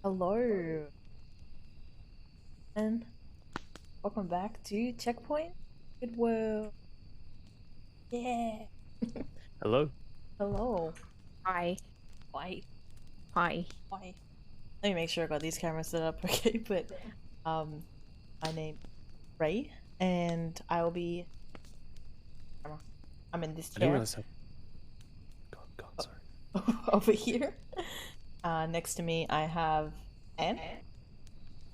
Hello, and welcome back to Checkpoint. Good world. Yeah. Hello? Hello. Hi. Why? Hi. Why? Let me make sure I got these cameras set up okay. But my name is Ray, and I will be. I'm in this I didn't chair realize that. God, sorry. over here. Next to me, I have Anne.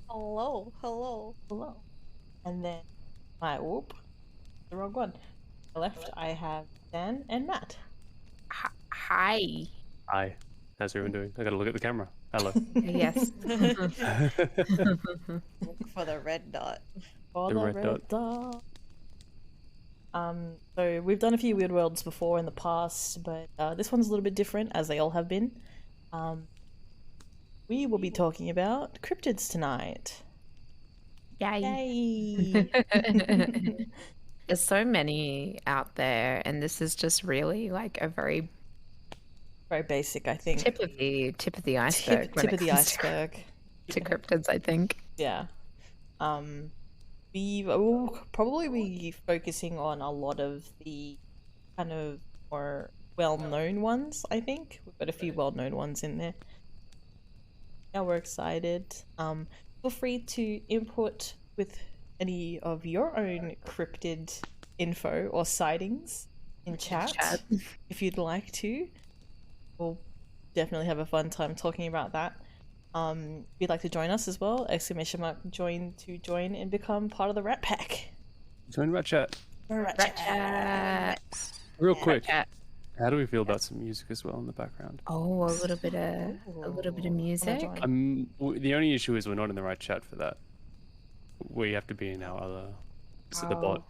Hello. Hello. Hello. And then my whoop, the wrong one. On the left, I have Dan and Matt. Hi. Hi. How's everyone doing? I gotta look at the camera. Hello. Yes. Look for the red dot. For The the red red dot. So we've done a few Weird Worlds before in the past, but this one's a little bit different, as they all have been. We will be talking about cryptids tonight. Yay. Yay! There's so many out there, and this is just really like a very Very basic, I think. tip of the iceberg. Tip of the iceberg. To cryptids, I think. Yeah. We will probably be focusing on a lot of the kind of more well-known ones, I think. We've got a few well-known ones in there. Yeah, we're excited. Feel free to input with any of your own cryptid info or sightings in chat. If you'd like to. We'll definitely have a fun time talking about that. If you'd like to join us as well, !join to join and become part of the Rat Pack. Join Rat Chat. Rat chat. Real quick, Chat. how do we feel about some music as well in the background? Oh, a little bit of music. join. The only issue is we're not in the right chat for that. We have to be in our other... So the bot.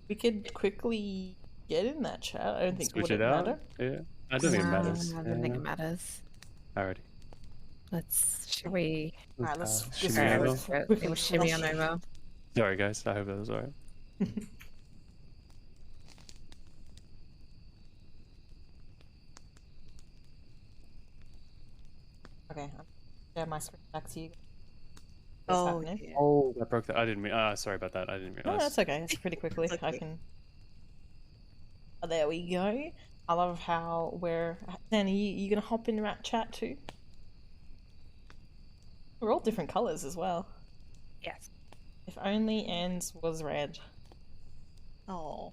We could quickly get in that chat. I don't think Switch would it out? matter. Yeah. I don't think it matters. I don't think it matters. Alrighty. Should we? Alright, let's shimmy just- over. let's- We'll shimmy on over. Sorry guys, I hope that was alright. Okay, I'll share my screen back to you. Oh, happening. yeah. Oh, I broke that. I didn't mean... sorry about that. I didn't No, realize. that's okay. It's pretty quickly. It's I okay. can. Oh, there we go. I love how we're. Danny, you gonna hop in Rat Chat too? We're all different colors as well. Yes. If only Anne's was red. Oh.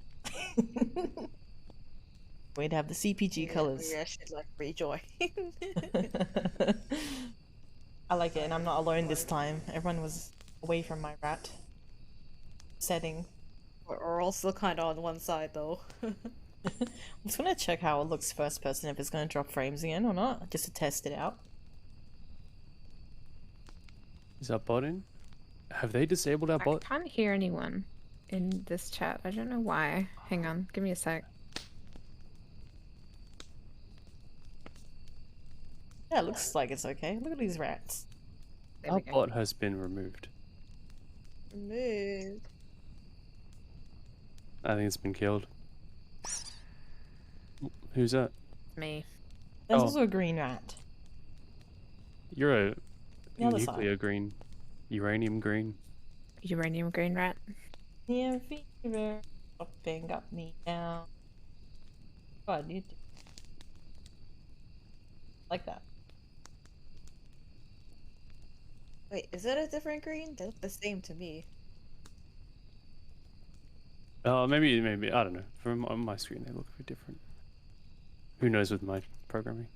We'd have the CPG colors. Yeah, she's like rejoin. I like it, and I'm not alone this time. Everyone was away from my rat setting. We're all still kind of on one side though. I'm just gonna check how it looks first person, if it's gonna drop frames again or not, just to test it out. Is our bot in? Have they disabled our I bot? can't hear anyone in this chat. I don't know why. Hang on, give me a sec. Yeah, it looks like it's okay. Look at these rats. There Our we go. bot has been removed. Move. I think it's been killed. Who's that? Me. There's Oh. also a green rat. You're a The other nuclear side. green. Uranium green. Uranium green rat. Yeah, fever popping up me now. God, you do. Like that. Wait, is that a different green? They look the same to me. Maybe, I don't know. From on my screen, they look a bit different. Who knows with my programming?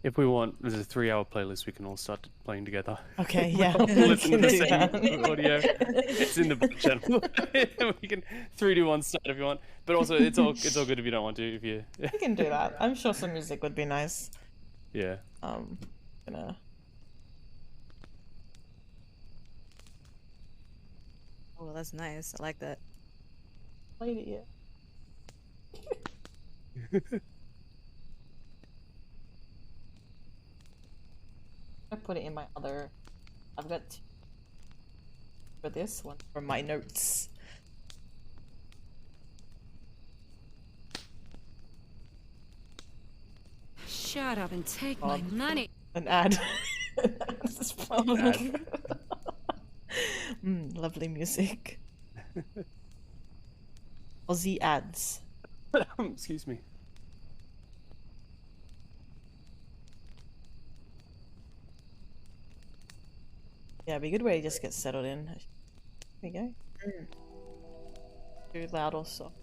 If we want, there's a 3-hour playlist we can all start playing together. Okay, yeah. Listen to we the can do same that. audio. It's in the back channel. We can 3, 2, 1 start if you want. But also, it's all good if you don't want to. If you, We can do that. I'm sure some music would be nice. yeah. Gonna. Oh, that's nice. I like that. Played it yet. I put it in my other. I've got two for this one from my notes. Shut up and take my God. money. An ad. This is fun. Lovely music. Aussie ads. Excuse me. Yeah, it'd be a good way to just get settled in. There we go. Too loud or soft.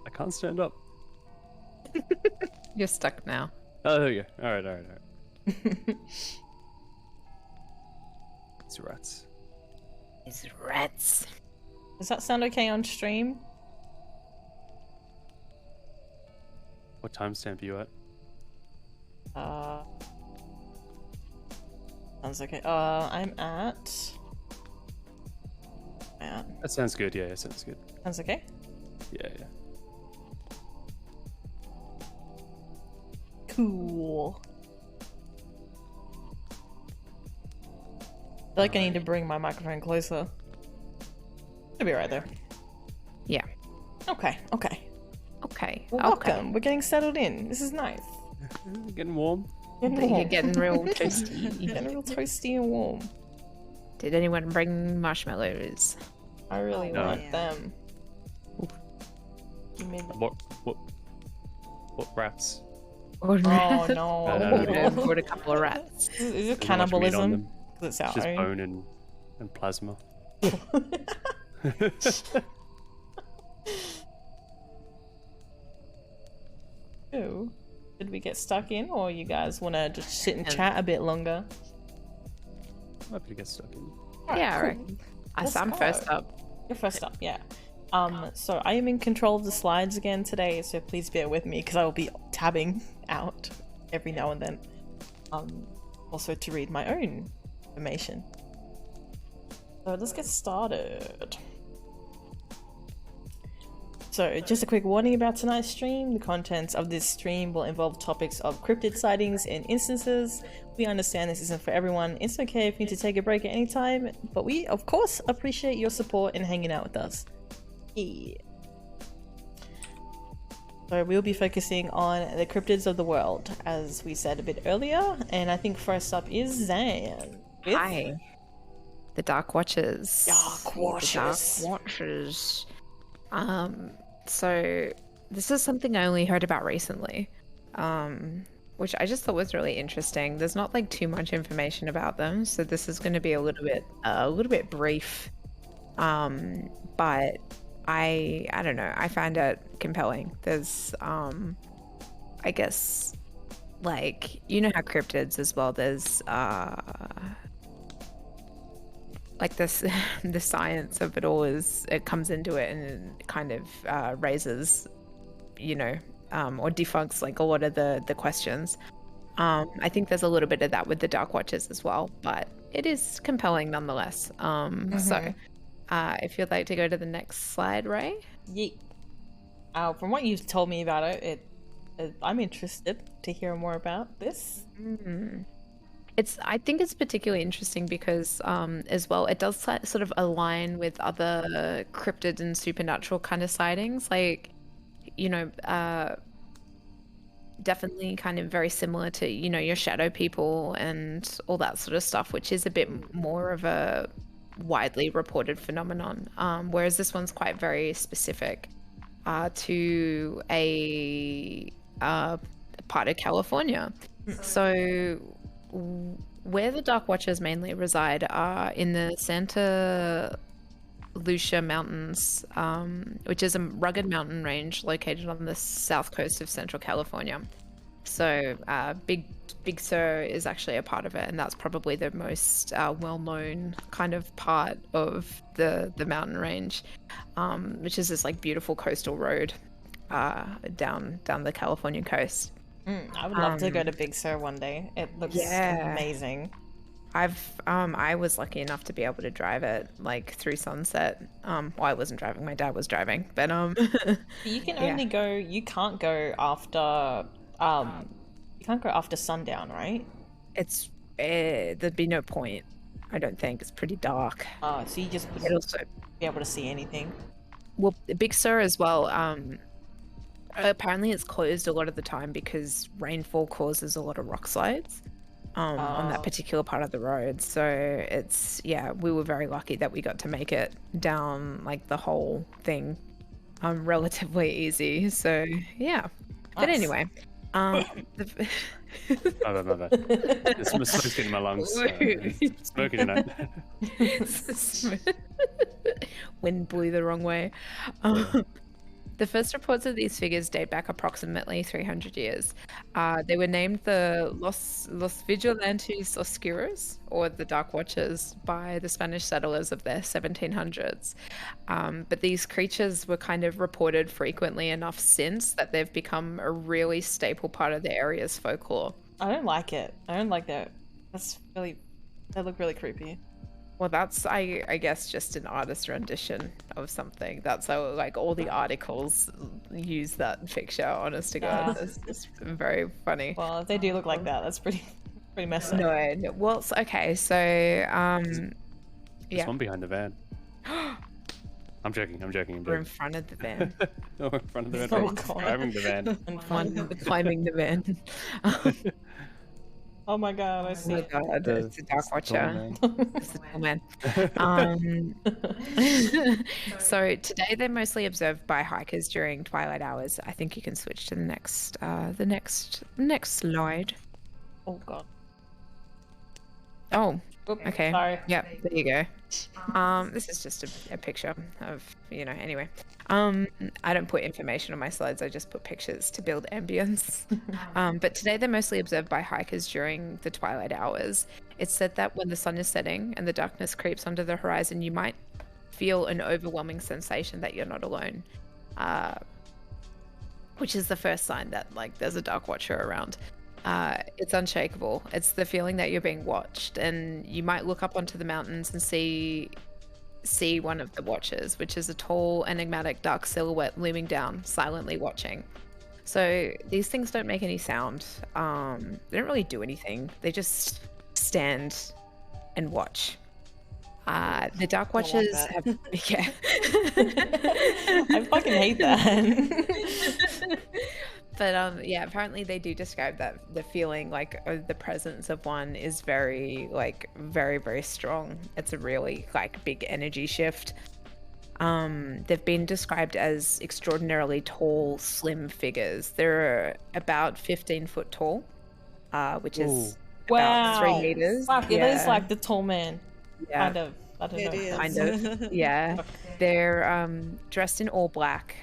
I can't stand up. You're stuck now. Oh, there you go. All right. It's rats. These rats. Does that sound okay on stream? What timestamp are you at? Sounds okay. I'm at. That sounds good. Yeah, sounds good. Sounds okay. Yeah. Cool. I feel like I need to bring my microphone closer. It'll be right there. Yeah. Okay. Okay. Well, welcome. We're getting settled in. This is nice. Getting warm. You're getting real toasty. Getting real toasty and warm. Did anyone bring marshmallows? I really Oh, want yeah. them. You made What rats? Oh no. Brought a couple of rats. Is it There's not much meat on cannibalism? them. 'Cause it's our It's just own. bone and plasma. So, did we get stuck in, or you guys want to just sit and chat a bit longer? Happy to get stuck in. Yeah, cool. right. Let's I'm go. first up. You're first up, yeah. So I am in control of the slides again today, so please bear with me because I will be tabbing out every now and then. Also to read my own information. So let's get started. So just a quick warning about tonight's stream. The contents of this stream will involve topics of cryptid sightings and instances. We understand this isn't for everyone. It's okay if you need to take a break at any time, but we of course appreciate your support and hanging out with us. Yeah. So we'll be focusing on the cryptids of the world, as we said a bit earlier, and I think first up is Zan. With Hi. The Dark Watchers. Dark Watchers. The Dark Watchers. So this is something I only heard about recently, which I just thought was really interesting. There's not like too much information about them, so this is going to be a little bit brief. But I don't know. I find it compelling. There's, I guess, like, you know how cryptids as well. There's, like this, the science of it all is, it comes into it and it kind of raises, you know, or debunks like a lot of the questions. I think there's a little bit of that with the Dark Watchers as well, but it is compelling nonetheless. So if you'd like to go to the next slide, Ray. Yeah. From what you've told me about it, I'm interested to hear more about this. I think it's particularly interesting because, as well, it does sort of align with other cryptid and supernatural kind of sightings. Like, you know, definitely kind of very similar to, you know, your shadow people and all that sort of stuff, which is a bit more of a widely reported phenomenon. Whereas this one's quite very specific to a part of California. So where the Dark Watchers mainly reside are in the Santa Lucia Mountains, which is a rugged mountain range located on the south coast of Central California. So Big Sur is actually a part of it, and that's probably the most well-known kind of part of the mountain range, which is this like beautiful coastal road down the California coast. I would love to go to Big Sur one day. It looks amazing. I was lucky enough to be able to drive it like through sunset. Well, I wasn't driving, my dad was driving, but You can only go. You can't go after. You can't go after sundown, right? it's there'd be no point. I don't think it's pretty dark. So you just It wouldn't also, be able to see anything. well, Big Sur as well. Apparently it's closed a lot of the time because rainfall causes a lot of rock slides on that Oh. particular part of the road. So it's, yeah, we were very lucky that we got to make it down like the whole thing relatively easy. So yeah. But Nice. anyway, the... My bad. The smoke's getting in my lungs. Smoking tonight. Wind blew the wrong way. The first reports of these figures date back approximately 300 years. They were named the Los Vigilantes Oscuros, or the Dark Watchers, by the Spanish settlers of the 1700s. But these creatures were kind of reported frequently enough since that they've become a really staple part of the area's folklore. I don't like it. I don't like that. They look really creepy. Well, that's, I guess, just an artist rendition of something. That's how, like, all the articles use that picture, honest to God. It's very funny. Well, if they do look like that, that's pretty messed up. No. Well, okay, so, There's yeah. one behind the van. I'm joking. We're in front of the van. No, we're in front of the van. Oh, We're God. driving the van. And One climbing the van. Oh my God, I Oh see. my God, it's a Dark Watcher. It's the tall man. So today they're mostly observed by hikers during twilight hours. I think you can switch to the next slide. Oh God. Oh, Oop, okay. Sorry. Yep, there you go. This is just a picture of, anyway. I don't put information on my slides, I just put pictures to build ambience. But today they're mostly observed by hikers during the twilight hours. It's said that when the sun is setting and the darkness creeps under the horizon, you might feel an overwhelming sensation that you're not alone. Which is the first sign that, like, there's a Dark Watcher around. It's unshakable. It's the feeling that you're being watched, and you might look up onto the mountains and see one of the Watchers, which is a tall, enigmatic, dark silhouette looming down, silently watching. So these things don't make any sound. They don't really do anything. They just stand and watch. The Dark Watchers have, yeah. I fucking hate that. But yeah, apparently they do describe that the feeling, like, the presence of one is very, very strong. It's a really, like, big energy shift. They've been described as extraordinarily tall, slim figures. They're about 15 foot tall, which is about 3 meters. Fuck, it is like the tall man. Yeah. Kind of. I don't know. It is. Kind of, yeah. They're dressed in all black,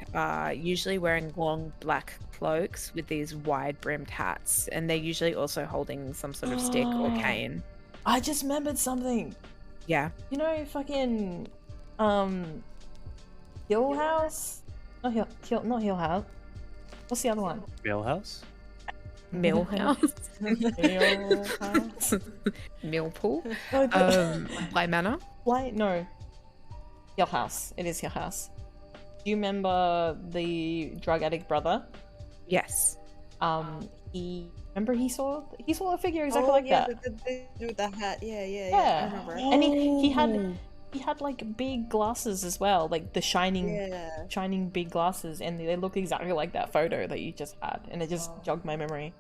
usually wearing long black cloaks with these wide-brimmed hats, and they're usually also holding some sort of stick or cane. I just remembered something. Yeah. You know, fucking, Hill House? Not Hill House. What's the other one? Millhouse? Millhouse, Hill House? Millpool, No, Bly Manor. no. Hill House. It is Hill House. Do you remember the drug addict brother? Yes. He saw a figure exactly like that. With the hat. Yeah. Yeah. I remember. And he had like big glasses as well, like the shining big glasses, and they look exactly like that photo that you just had, and it just jogged my memory.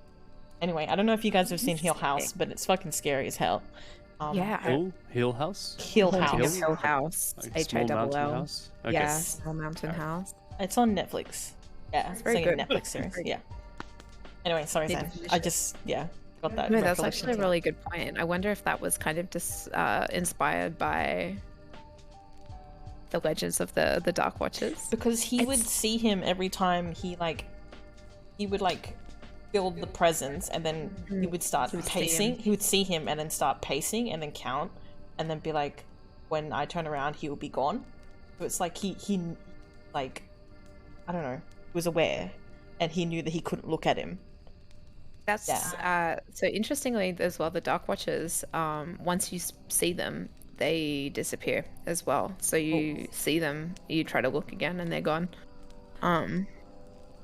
Anyway, I don't know if you guys have seen Hill House, but it's fucking scary as hell. Yeah. Hill House? Hill Haunting House. of Hill House. Like a small mountain H-I-L-L. house? Okay. Yeah, Small Mountain House. It's on Netflix. Yeah, it's very like a good. Netflix series. Yeah. Anyway, sorry, Good Sam. definition. I just got that. No, that's recollection actually a too. really good point. I wonder if that was kind of just inspired by the legends of the Dark Watchers. Because he would It's- see him every time he would build the presence, and then he would start He would see pacing. him. He would see him and then start pacing and then count, and then be like, when I turn around, he will be gone. So it's like he like, I don't know, was aware, and he knew that he couldn't look at him. That's so interestingly as well. The Dark Watchers, once you see them, they disappear as well. So you see them, you try to look again, and they're gone.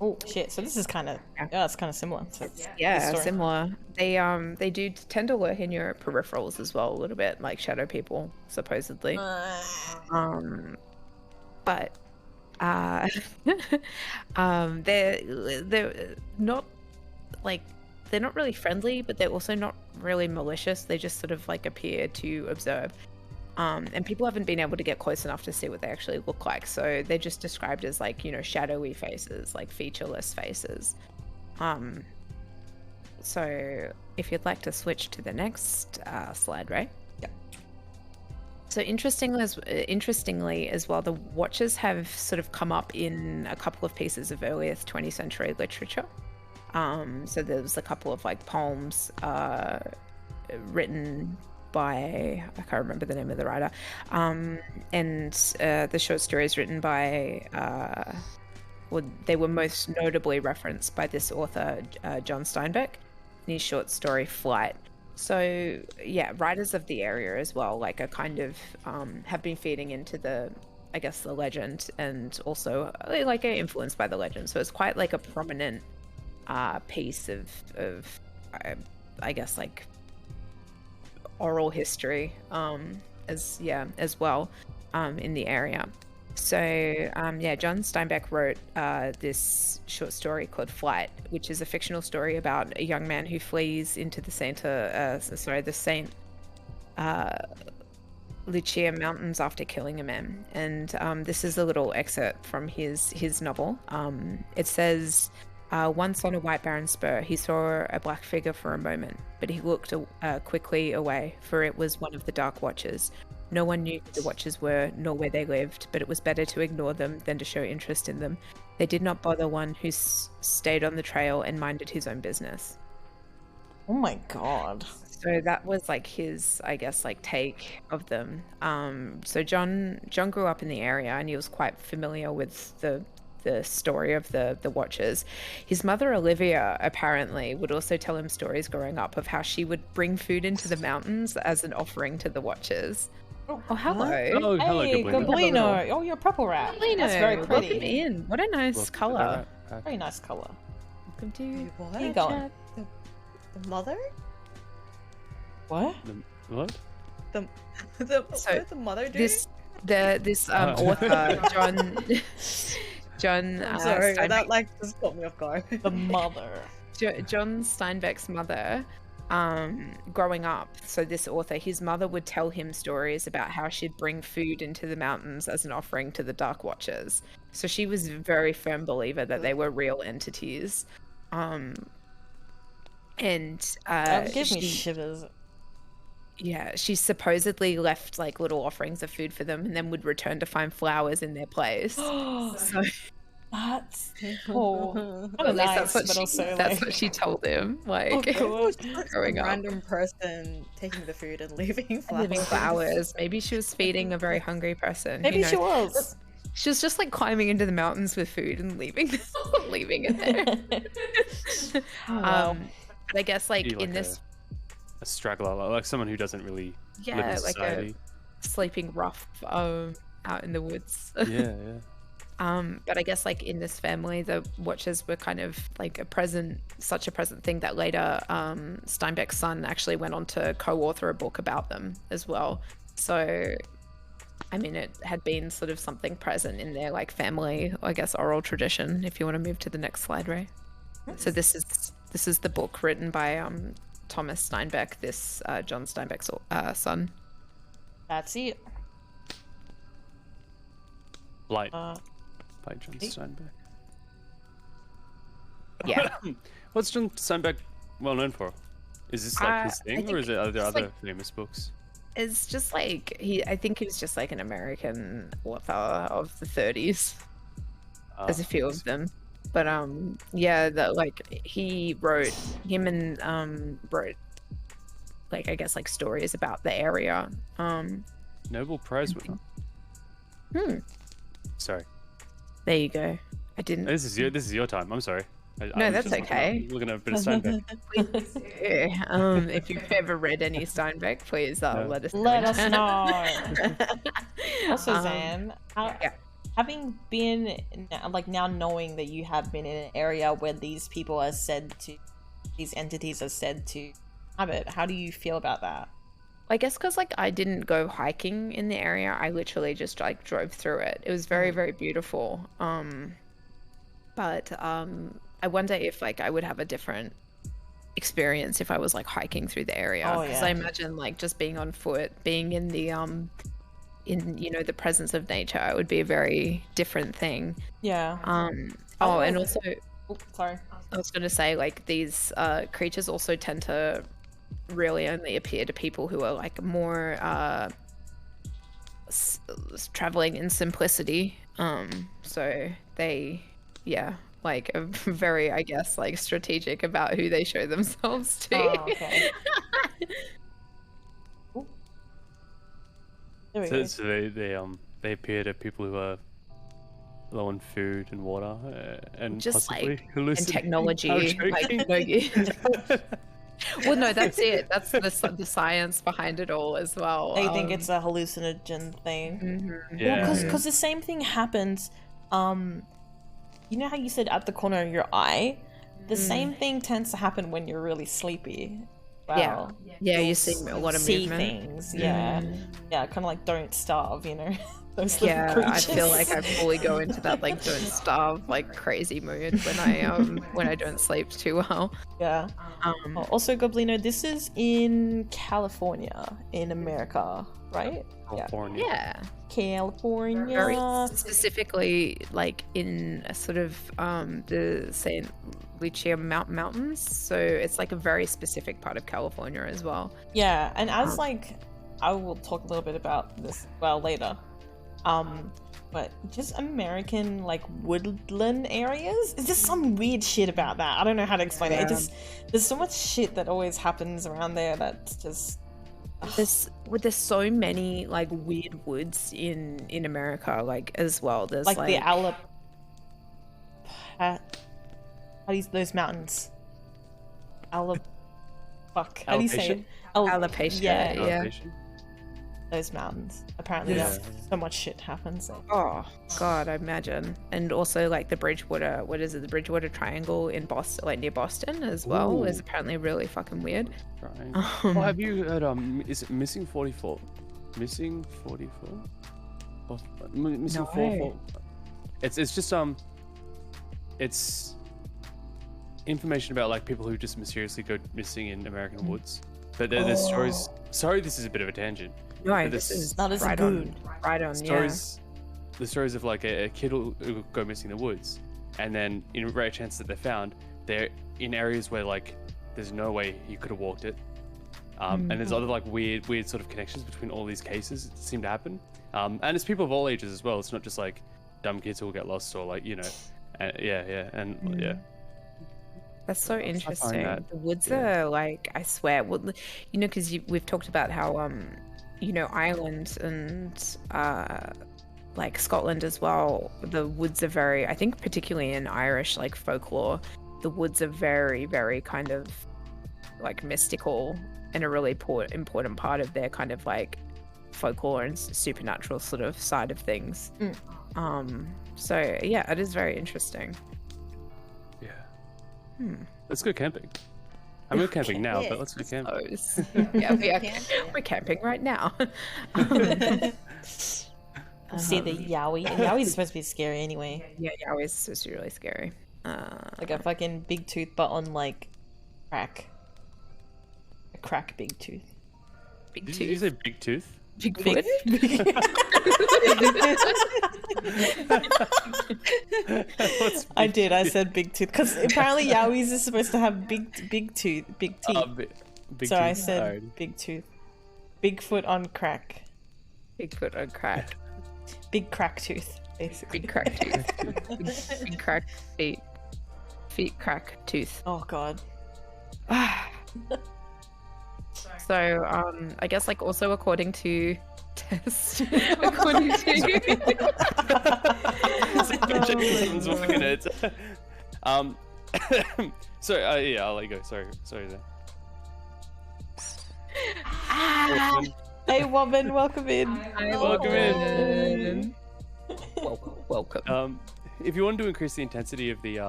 Oh shit! So this is kind of it's kind of similar. So Yeah, story. similar. They do tend to lurk in your peripherals as well a little bit, like shadow people, supposedly. But Uh, they're not like they're not really friendly, but they're also not really malicious. They just sort of like appear to observe. And people haven't been able to get close enough to see what they actually look like. So they're just described as like, shadowy faces, like featureless faces. So if you'd like to switch to the next slide, Ray. Yep. So interestingly as well, the Watchers have sort of come up in a couple of pieces of earlier 20th century literature. So there's a couple of like poems written by, I can't remember the name of the writer, and the short stories written by, they were most notably referenced by this author, John Steinbeck, in his short story Flight. So yeah, writers of the area as well, like are kind of have been feeding into the legend, and also like are influenced by the legend. So it's quite like a prominent piece of I guess like oral history as well in the area. So John Steinbeck wrote this short story called Flight, which is a fictional story about a young man who flees into the Saint Lucia Mountains after killing a man. And this is a little excerpt from his novel. It says, once on a white barren spur, he saw a black figure for a moment, but he looked quickly away, for it was one of the Dark Watchers. No one knew who the Watchers were, nor where they lived, but it was better to ignore them than to show interest in them. They did not bother one who stayed on the trail and minded his own business. Oh my god. So that was like his, I guess, like take of them. So John grew up in the area, and he was quite familiar with the story of the Watchers. His mother Olivia apparently would also tell him stories growing up of how she would bring food into the mountains as an offering to the Watchers. Oh, hello. Oh, hello, Hey, Gablino. Gablino. Oh, you're a purple rat. That's very Gablino, welcome pretty. in. What a nice Welcome to the color. Rat Pack. Very nice color. Welcome to What? Where you going? The mother? What? What? What the mother do? This author John I'm sorry, Steinbeck, that like just caught me off guard. The mother. John Steinbeck's mother, growing up, so this author, his mother would tell him stories about how she'd bring food into the mountains as an offering to the Dark Watchers. So she was a very firm believer that they were real entities. That gives me shivers. Yeah, she supposedly left like little offerings of food for them, and then would return to find flowers in their place. So That's kind of at least nice, that's what she told him. Like, growing up, Random person taking the food and leaving flowers. leaving flowers. Maybe she was feeding a very hungry person. Maybe Who she knows? was. She was just like climbing into the mountains with food and leaving it there. Oh, wow. But I guess like Be in this, a straggler, like someone who doesn't really live in like society. a sleeping rough out in the woods. Yeah. But I guess like in this family, the Watchers were kind of like such a present thing that later Steinbeck's son actually went on to co-author a book about them as well. So, I mean, it had been sort of something present in their like family, I guess, oral tradition. If you want to move to the next slide, Ray. So this is the book written by Thomas Steinbeck, this John Steinbeck's son. That's it. Light by John Steinbeck. Yeah. What's John Steinbeck well known for? Is this like his thing, or are there other famous books? It's just like I think he was just like an American author of the 30s. There's a few of them, but him and wrote like I guess like stories about the area. Nobel Prize winner. Sorry. There you go. I didn't. This is your time. I'm sorry. No, that's okay. Looking at a bit of Steinbeck. If you've ever read any Steinbeck, please let us know. Let us know. Also, Zan, having been like now knowing that you have been in an area where these entities are said to inhabit, how do you feel about that? I guess because like I didn't go hiking in the area, I literally just like drove through it. It was very, very beautiful. But I wonder if like I would have a different experience if I was like hiking through the area. Oh, Because yeah. I imagine like just being on foot, being in the in the presence of nature, it would be a very different thing. Yeah. Oh, and like- also Oh, sorry. I was going to say, like, these creatures also tend to really only appear to people who are, like, more traveling in simplicity. So they, yeah, like, are very, I guess, like, strategic about who they show themselves to. Oh, okay. Ooh. There we So, go. so they appear to people who are low on food and water and Just, possibly like, and hallucinating. technology. I'm Like, joking. no, well, no, that's it. That's the science behind it all as well. They think it's a hallucinogen thing. Mhm. Yeah. Because the same thing happens. You know how you said at the corner of your eye? The same thing tends to happen when you're really sleepy. Yeah. Wow. Yeah, you see a lot of See movement. things. Yeah. Yeah, kind of like don't starve, you know? Those little Yeah, creatures. I feel like I fully go into that like don't starve like crazy mood when I don't sleep too well. Yeah. Oh, also, Goblino, this is in California, in America, right? California. Yeah, California. very specifically like in a sort of the Saint Lucia Mountains. So it's like a very specific part of California as well. Yeah, and as like, I will talk a little bit about this later. But just American like woodland areas. It's just some weird shit about that. I don't know how to explain it. It just there's so much shit that always happens around there that's just There's so many like weird woods in America like as well. There's like the how do you those mountains? Fuck. How do you say it? Alopecia. Yeah, Alopecia. those mountains. Apparently, Yeah. so much shit happens there. Oh God, I imagine. And also like the Bridgewater, what is it? The Bridgewater Triangle in Boston, like near Boston as well, is Ooh. apparently really fucking weird. Right. Oh, have you heard is it Missing 44? Missing 44? Missing No. 44. It's just it's information about like people who just mysteriously go missing in American woods. But there's stories. Sorry, this is a bit of a tangent. No, But this is Not as right good. on, right on. Stories, the stories of like a kid who go missing in the woods, and then in a rare chance that they're found, they're in areas where like there's no way you could have walked it. And there's other like weird sort of connections between all these cases that seem to happen. And it's people of all ages as well. It's not just like dumb kids who will get lost or like yeah. That's so find interesting. that, The woods yeah. are like, I swear, because we've talked about how Ireland and like Scotland as well. The woods are very, I think, particularly in Irish like folklore, the woods are very, very kind of like mystical and a really important part of their kind of like folklore and supernatural sort of side of things. So yeah, it is very interesting. Yeah. Let's go camping. I'm not camping now, but let's go camping. Yeah, Camping. we're camping right now. See the Yowie. And Yowie's supposed to be scary anyway. Yeah, always supposed to be really scary. Like a fucking big tooth, but on like crack. A crack big tooth. Big Did you tooth. say big tooth? Big Big, foot. What's I big did. I tooth? said big tooth because apparently Yowies is supposed to have big teeth. Big So I tooth. said Alright. big tooth. Bigfoot on crack. Big foot on crack. Big crack tooth, basically. Big crack tooth. Big crack feet. Feet crack tooth. Oh god. So, I guess like also according to test, according to Someone's looking at it. Sorry, yeah, I'll let you go. Sorry there. Hey woman, welcome in. Welcome in. Welcome. If you want to increase the intensity of the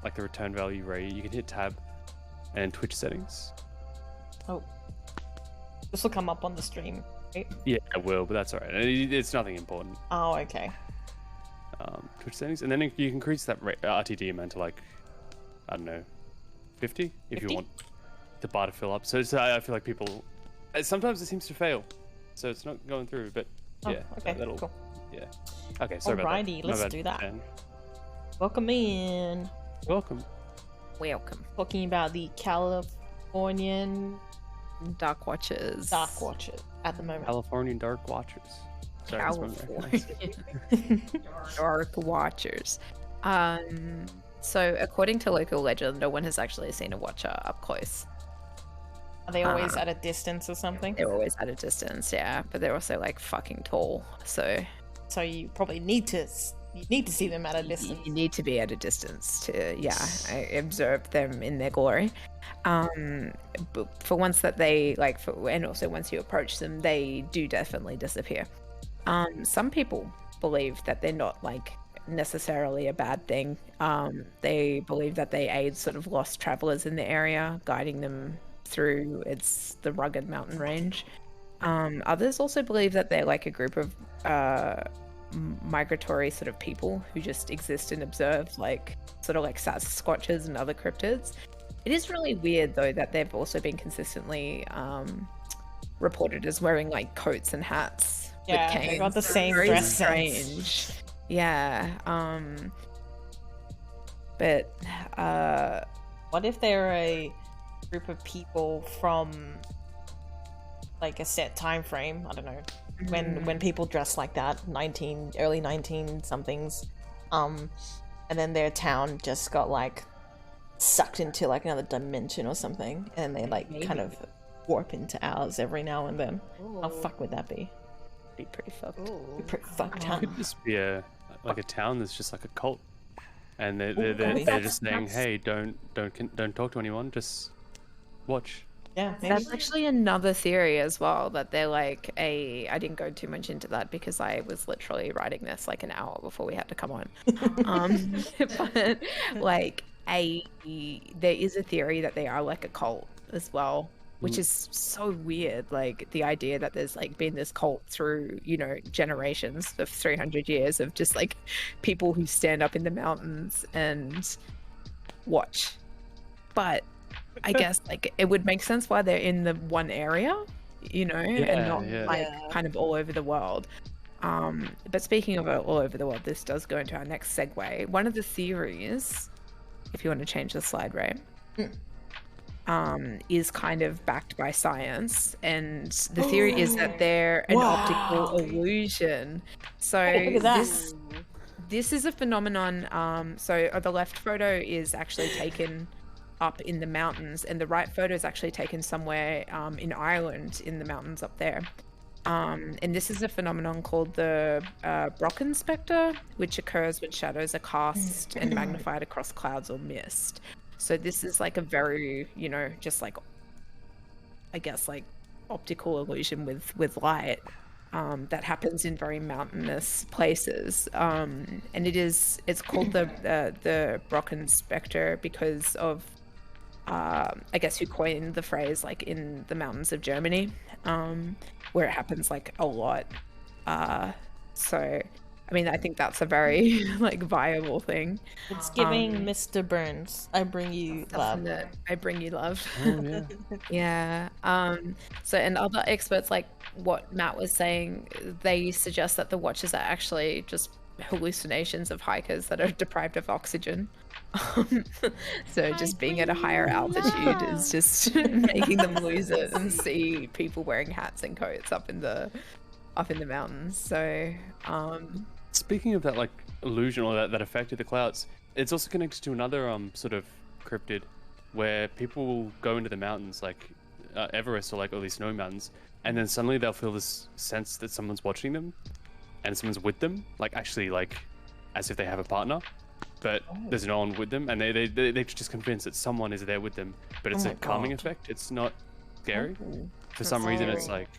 like the return value rate, you can hit tab and Twitch settings. Oh. This will come up on the stream, right? Yeah, it will, but that's alright. It's nothing important. Oh, okay. Twitch settings, and then you can increase that RTD amount to like, I don't know, 50 if 50? you want the bar to fill up. So I feel like people sometimes it seems to fail, so it's not going through. But yeah, okay, that'll cool. yeah. Okay, sorry about that. Alrighty, My let's bad, do that. Jen. Welcome in. Welcome. Welcome. Talking about the Californian Dark Watchers. Dark Watchers at the moment. Californian Dark Watchers. Sorry, that's one of my California Dark Watchers. So according to local legend, no one has actually seen a Watcher up close. Are they always at a distance or something? They're always at a distance, yeah, but they're also like fucking tall. So you probably need to see them at a distance. you need to be at a distance to observe them in their glory. But for once that they and also once you approach them, they do definitely disappear. Some people believe that they're not like necessarily a bad thing. They believe that they aid sort of lost travelers in the area, guiding them through the rugged mountain range. Others also believe that they're like a group of migratory sort of people who just exist and observe, like sort of like Sasquatches and other cryptids. It is really weird though that they've also been consistently reported as wearing like coats and hats. Yeah, with canes. they got the same Very dress strange. sense. Yeah. But What if they're a group of people from like a set time frame? I don't know. When people dress like that, early 19 somethings, and then their town just got like sucked into like another dimension or something, and they like kind of warp into ours every now and then. How fuck would that be? be pretty fucked. Be pretty fucked, It huh? could just be a town that's just like a cult, and they're just saying, hey, don't talk to anyone, just watch. Yeah, maybe. That's actually another theory as well, that they're like I didn't go too much into that because I was literally writing this like an hour before we had to come on. But like there is a theory that they are like a cult as well, which is so weird. Like the idea that there's like been this cult through, generations of 300 years of just like people who stand up in the mountains and watch. But I guess like it would make sense why they're in the one area, and not kind of all over the world. But speaking of all over the world, this does go into our next segue. One of the theories, if you want to change the slide, Ray, is kind of backed by science, and the theory is that they're an optical illusion. So Look at that. this is a phenomenon. So the left photo is actually taken up in the mountains, and the right photo is actually taken somewhere in Ireland in the mountains up there. And this is a phenomenon called the Brocken spectre, which occurs when shadows are cast and magnified across clouds or mist. So this is like a very, just like, I guess, like optical illusion with light that happens in very mountainous places. And it's called the Brocken spectre because of I guess who coined the phrase like in the mountains of Germany, where it happens like a lot. So, I mean, I think that's a very like viable thing. It's giving Mr. Burns. I bring you love. I bring you love. Oh, yeah. Yeah. So, and other experts, like what Matt was saying, they suggest that the watches are actually just hallucinations of hikers that are deprived of oxygen. So just being at a higher altitude is just making them lose it and see people wearing hats and coats up in the mountains. So Speaking of that like illusion or that effect of the clouds, it's also connected to another sort of cryptid where people will go into the mountains like Everest or like all these snowy mountains, and then suddenly they'll feel this sense that someone's watching them and someone's with them, like actually like as if they have a partner, but there's no one with them, and they're just convinced that someone is there with them, but it's Oh a my calming God. effect. It's not scary. For That's some reason, it's scary. like,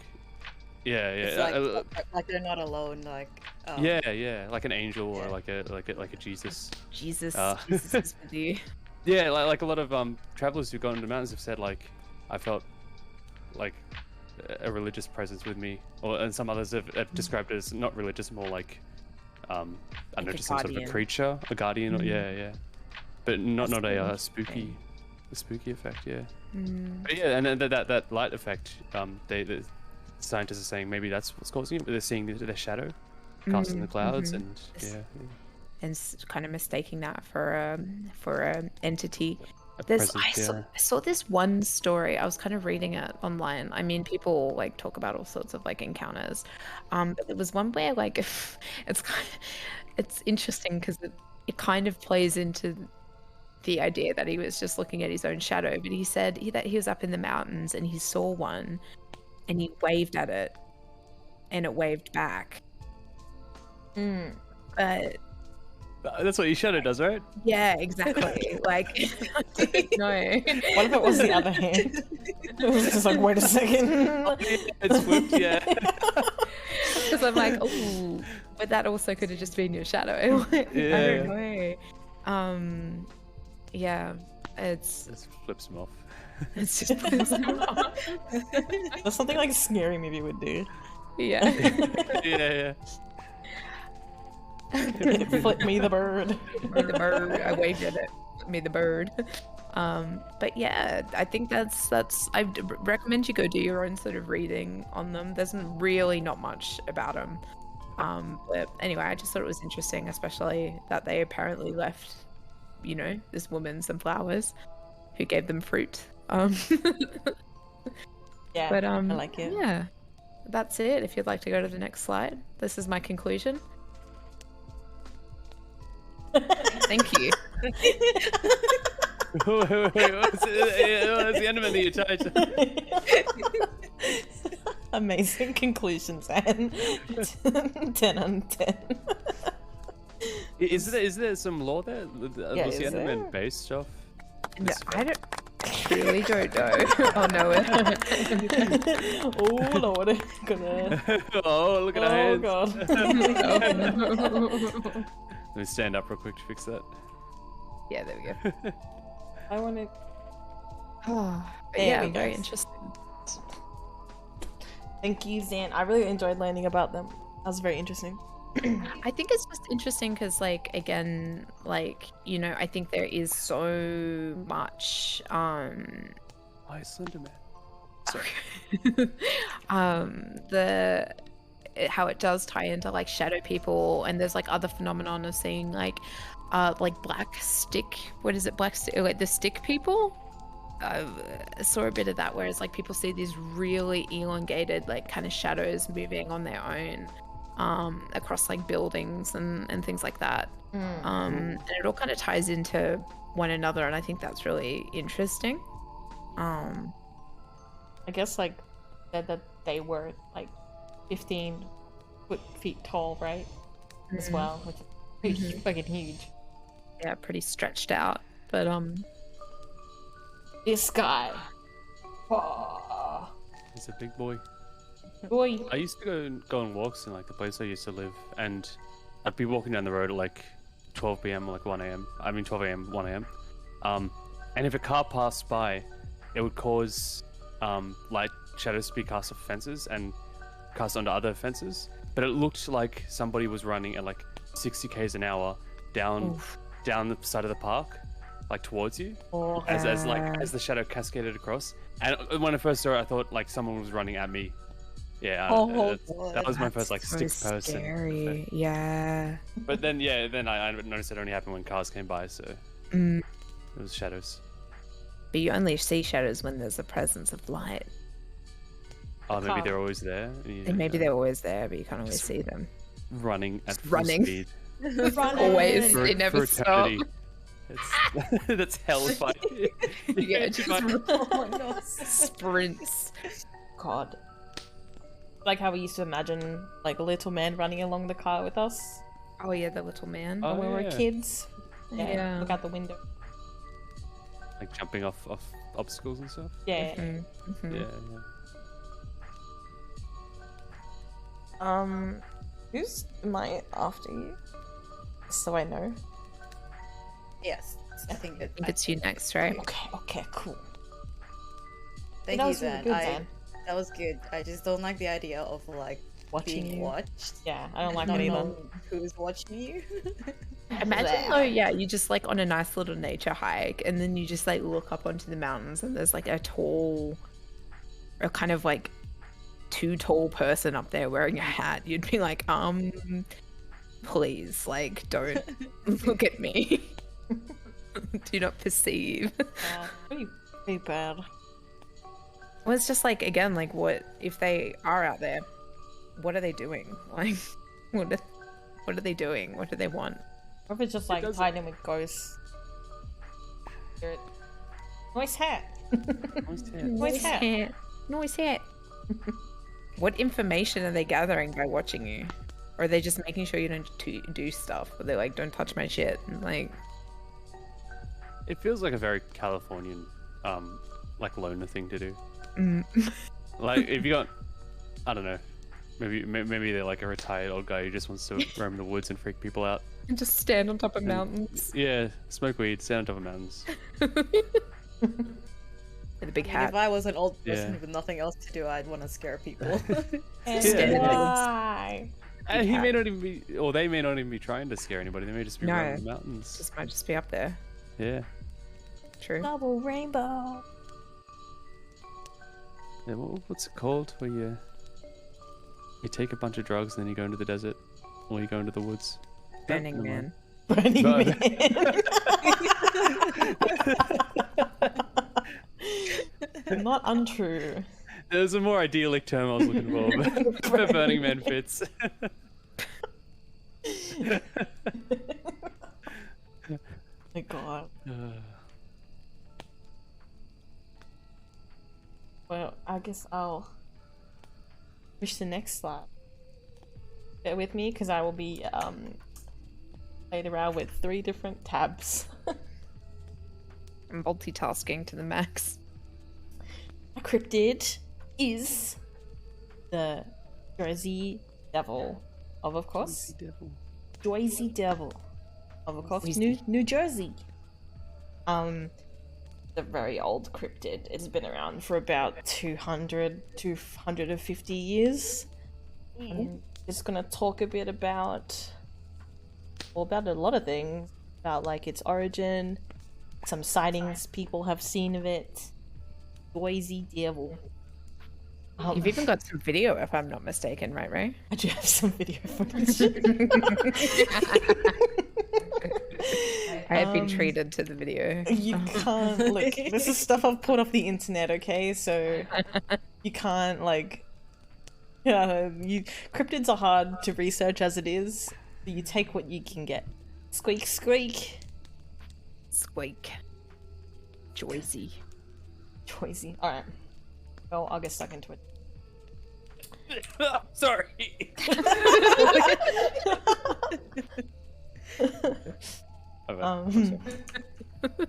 yeah, It's like they're not alone. Like yeah, like an angel or like a Jesus. Jesus, Jesus is with you. Yeah, like a lot of travelers who've gone into mountains have said like, I felt like a religious presence with me, and some others have described it as not religious, more like I don't know, a just some sort of a guardian. creature, a guardian, or yeah, but not That's a interesting. spooky effect, yeah. Mm. But yeah, and then that light effect, the scientists are saying maybe that's what's causing it. But they're seeing their shadow cast in the clouds, mhm. and Yes. yeah, And kind of mistaking that for a entity. a There's presence, yeah. I saw this one story. I was kind of reading it online. I mean, people like talk about all sorts of like encounters. But there was one where like it's interesting because it kind of plays into the idea that he was just looking at his own shadow. But he said that he was up in the mountains and he saw one and he waved at it and it waved back. But That's what your shadow does, right? yeah, exactly. Like, no. What if it was the other hand? It was just like, wait a second. It's flipped, yeah. Because I'm like, oh, but that also could have just been your shadow. I don't know. Yeah, it's Just flips him off. just That's something like a scary movie would do. yeah. Yeah. Flip me the bird. Me the bird. I waved at it. Me the bird. But yeah, I think that's. Recommend you go do your own sort of reading on them. There's really not much about them. But anyway, I just thought it was interesting, especially that they apparently left, this woman some flowers, who gave them fruit. Yeah, But I like it. yeah, that's it. If you'd like to go to the next slide, this is my conclusion. Thank you. Wait, what's the end of it that you touched? Amazing conclusions, Anne. 10 on 10. Is there some lore there? Yeah, Was the is Enderman there? based off? No, I really don't know. Oh no. Oh lord, gonna. Oh, look at our Oh hands. god. Let me stand up real quick to fix that. Yeah, there we go. I want to. Oh, but There yeah, we go. very interesting. Thank you, Zan. I really enjoyed learning about them. That was very interesting. I think it's just interesting because, like, again, like, I think there is so much, Why Slenderman? how it does tie into like shadow people, and there's like other phenomenon of seeing like black stick. What is it? Like the stick people. I saw a bit of that, whereas like people see these really elongated like kind of shadows moving on their own across like buildings and things like that. And it all kind of ties into one another, and I think that's really interesting. I guess like said that they were like 15 feet tall, right? As well, which is pretty fucking huge. Yeah, pretty stretched out, but This guy. Oh, He's a big boy. boy. I used to go on walks in like the place I used to live, and I'd be walking down the road at like 12 p.m. or like 1 a.m. I mean 12 a.m. 1 a.m. And if a car passed by, it would cause light shadows to be cast off fences and cast onto other fences. But it looked like somebody was running at like 60 k's an hour down the side of the park, like towards you, Oh, as the shadow cascaded across. And when I first saw it, I thought like someone was running at me. Yeah, that was my first like so stick person. scary. Yeah. But then I noticed it only happened when cars came by, so it was shadows. But you only see shadows when there's a presence of light. Oh, maybe they're always there. And maybe they're always there, but you can't always see them. running at full running. speed. Always. For, They never for stop. eternity. That's hell if I... Yeah, just oh my god. sprints. God. Like how we used to imagine like a little man running along the car with us Oh yeah, the little man. Oh, when we were yeah. kids. Yeah. Look out the window. Like jumping off obstacles and stuff. Yeah. Mhm. Yeah. Who's am I after you? So I know. Yes, I think that. I think it's you next, right? Okay, cool. Thank That you, was really Zan. good, I Zan. That was good. I just don't like the idea of like Watching being you. watched. Yeah, I don't like Not it either. knowing who's watching you. Imagine though, yeah, you just like on a nice little nature hike, and then you just like look up onto the mountains, and there's like a kind of like too tall person up there wearing a hat. You'd be like, please, like, don't look at me. Do not perceive. Pretty bad. Well, it's just like, again, like, what if they are out there? What are they doing? Like, what are they doing? What do they want? Or if it's just like tied in with ghosts. Spirit. Nice hat. Nice hat. Noise hat. What information are they gathering by watching you? Or are they just making sure you don't do stuff? Or they're like, don't touch my shit. And like, It feels like a very Californian, like loner thing to do. Like if you got, I don't know, maybe they're like a retired old guy who just wants to roam the woods and freak people out. and just stand on top of mountains Yeah, smoke weed, stand on top of mountains. with a big If hat. I was an old person Yeah. with nothing else to do, I'd want to scare people. And Yeah. why? And he may not even be, or they may not even be trying to scare anybody. They may just be No. roaming the mountains. Just might just be up there. Yeah. True. Double rainbow. Yeah, what's it called? Where you take a bunch of drugs and then you go into the desert, or you go into the woods. Burning never Man. Burning No. Man. Not untrue. There's a more idyllic term I was looking for, but Burning Man fits. My God. Well, I guess I'll push the next slide. Bear with me, because I will be played around with 3 different tabs. I'm multitasking to the max. A cryptid is the Jersey Devil of course. Jersey Devil of course, New Jersey. A very old cryptid. It's been around for about 200 to 150 years. I'm just gonna talk a bit about a lot of things, about like its origin, some sightings people have seen of it. Jersey Devil. You've even got some video, if I'm not mistaken, right, Ray? I do have some video footage. I have been treated to the video. You can't look. This is stuff I've pulled off the internet, okay? So you can't like. Cryptids are hard to research as it is. So you take what you can get. Squeak, squeak. Squeak. Joyzy. Choicy. All right. Well, I'll get stuck into it. Sorry.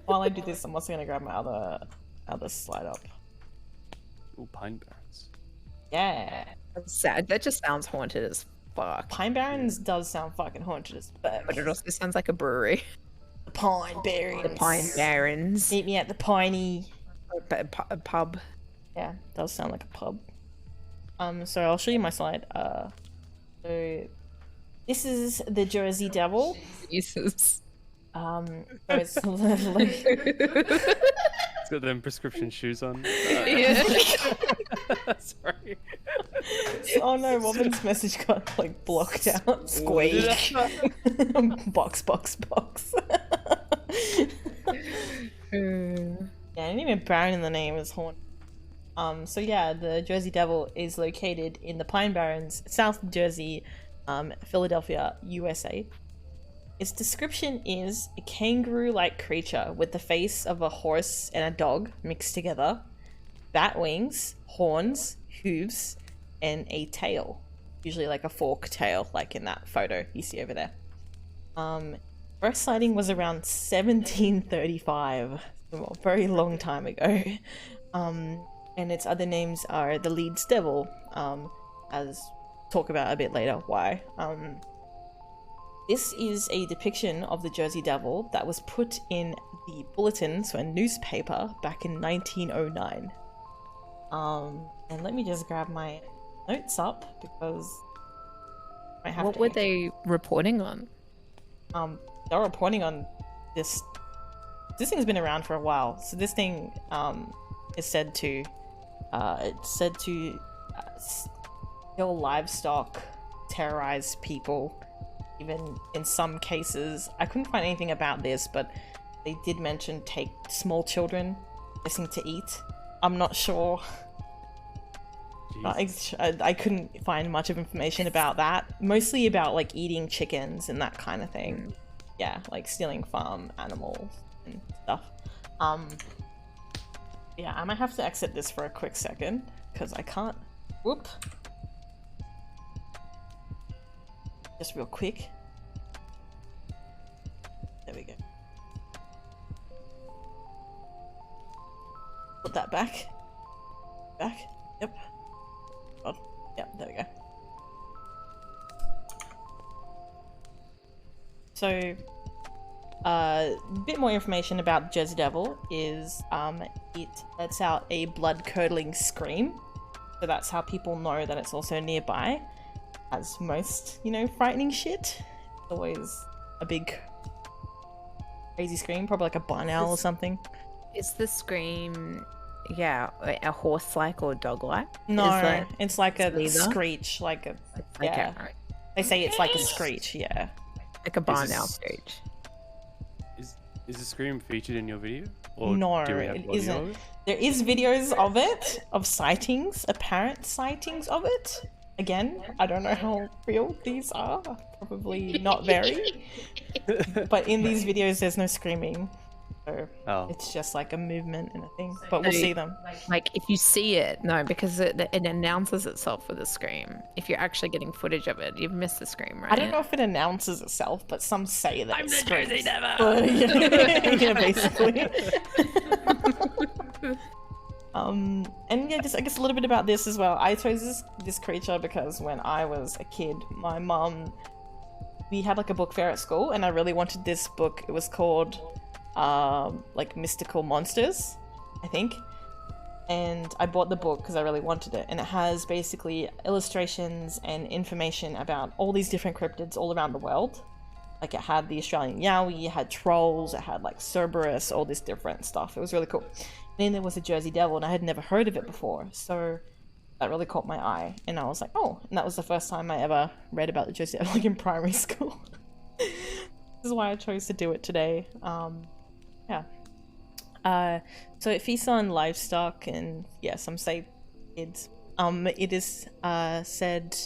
While I do this, I'm also gonna grab my other slide up. Ooh, Pine Barrens. Yeah. That's sad. That just sounds haunted as fuck. Pine Barrens does sound fucking haunted as fuck. But it also sounds like a brewery. The Pine Barrens. The Pine Barrens. Meet me at the Piney. A pub. Yeah, does sound like a pub. So I'll show you my slide. So this is the Jersey Devil. Jesus. So it's lovely. It's got them prescription shoes on. Yeah. Sorry. Oh no, Robin's message got like blocked out. Squeak. Box. Yeah, I didn't even Baron in the name is haunted. So yeah, the Jersey Devil is located in the Pine Barrens, South Jersey, Philadelphia, USA. Its description is a kangaroo-like creature with the face of a horse and a dog mixed together, bat wings, horns, hooves, and a tail. Usually like a fork tail, like in that photo you see over there. First sighting was around 1735, a very long time ago. And its other names are the Leeds Devil, as talk about a bit later why. This is a depiction of the Jersey Devil that was put in the Bulletin, so a newspaper, back in 1909. And let me just grab my notes up because I have What to. were they reporting on? They're reporting on this. This thing's been around for a while. So this thing is said to kill livestock, terrorize people. Even in some cases, I couldn't find anything about this, but they did mention take small children, guessing to eat. I'm not sure. I couldn't find much of information about that. Mostly about like eating chickens and that kind of thing. Yeah, like stealing farm animals and stuff. Yeah, I might have to exit this for a quick second because I can't. Whoop. Just real quick. There we go. Put that back. Back. Yep. Oh, yep, there we go. So, a bit more information about Jersey Devil is it lets out a blood-curdling scream. So that's how people know that it's also nearby. As most, frightening shit. It's always a big crazy scream, probably like a barn owl or something. Is the scream, a horse-like or dog-like? No, it's like a neither? screech, like a Okay. They say it's like a screech, yeah. Like a barn this- owl screech. Is the scream featured in your video? Or No, do we have it audio isn't. of it? There is videos of it, of sightings, apparent sightings of it. Again, I don't know how real these are. Probably not very. But in these videos, there's no screaming. So Oh. it's just like a movement and a thing. But we'll see them. Like, if you see it, no, because it announces itself with a scream. If you're actually getting footage of it, you've missed the scream, right? I don't know if it announces itself, but some say that it screams. Jersey Devil! But, yeah, basically. And yeah, just I guess a little bit about this as well. I chose this creature because when I was a kid, my mum, we had like a book fair at school, and I really wanted this book. It was called like Mystical Monsters, I think. And I bought the book because I really wanted it, and it has basically illustrations and information about all these different cryptids all around the world. Like it had the Australian Yowie, it had trolls, it had like Cerberus, all this different stuff. It was really cool. And then there was a Jersey Devil, and I had never heard of it before, so that really caught my eye. And I was like, oh, and that was the first time I ever read about the Jersey Devil, like in primary school. This is why I chose to do it today. So it feasts on livestock and some say kids. It is said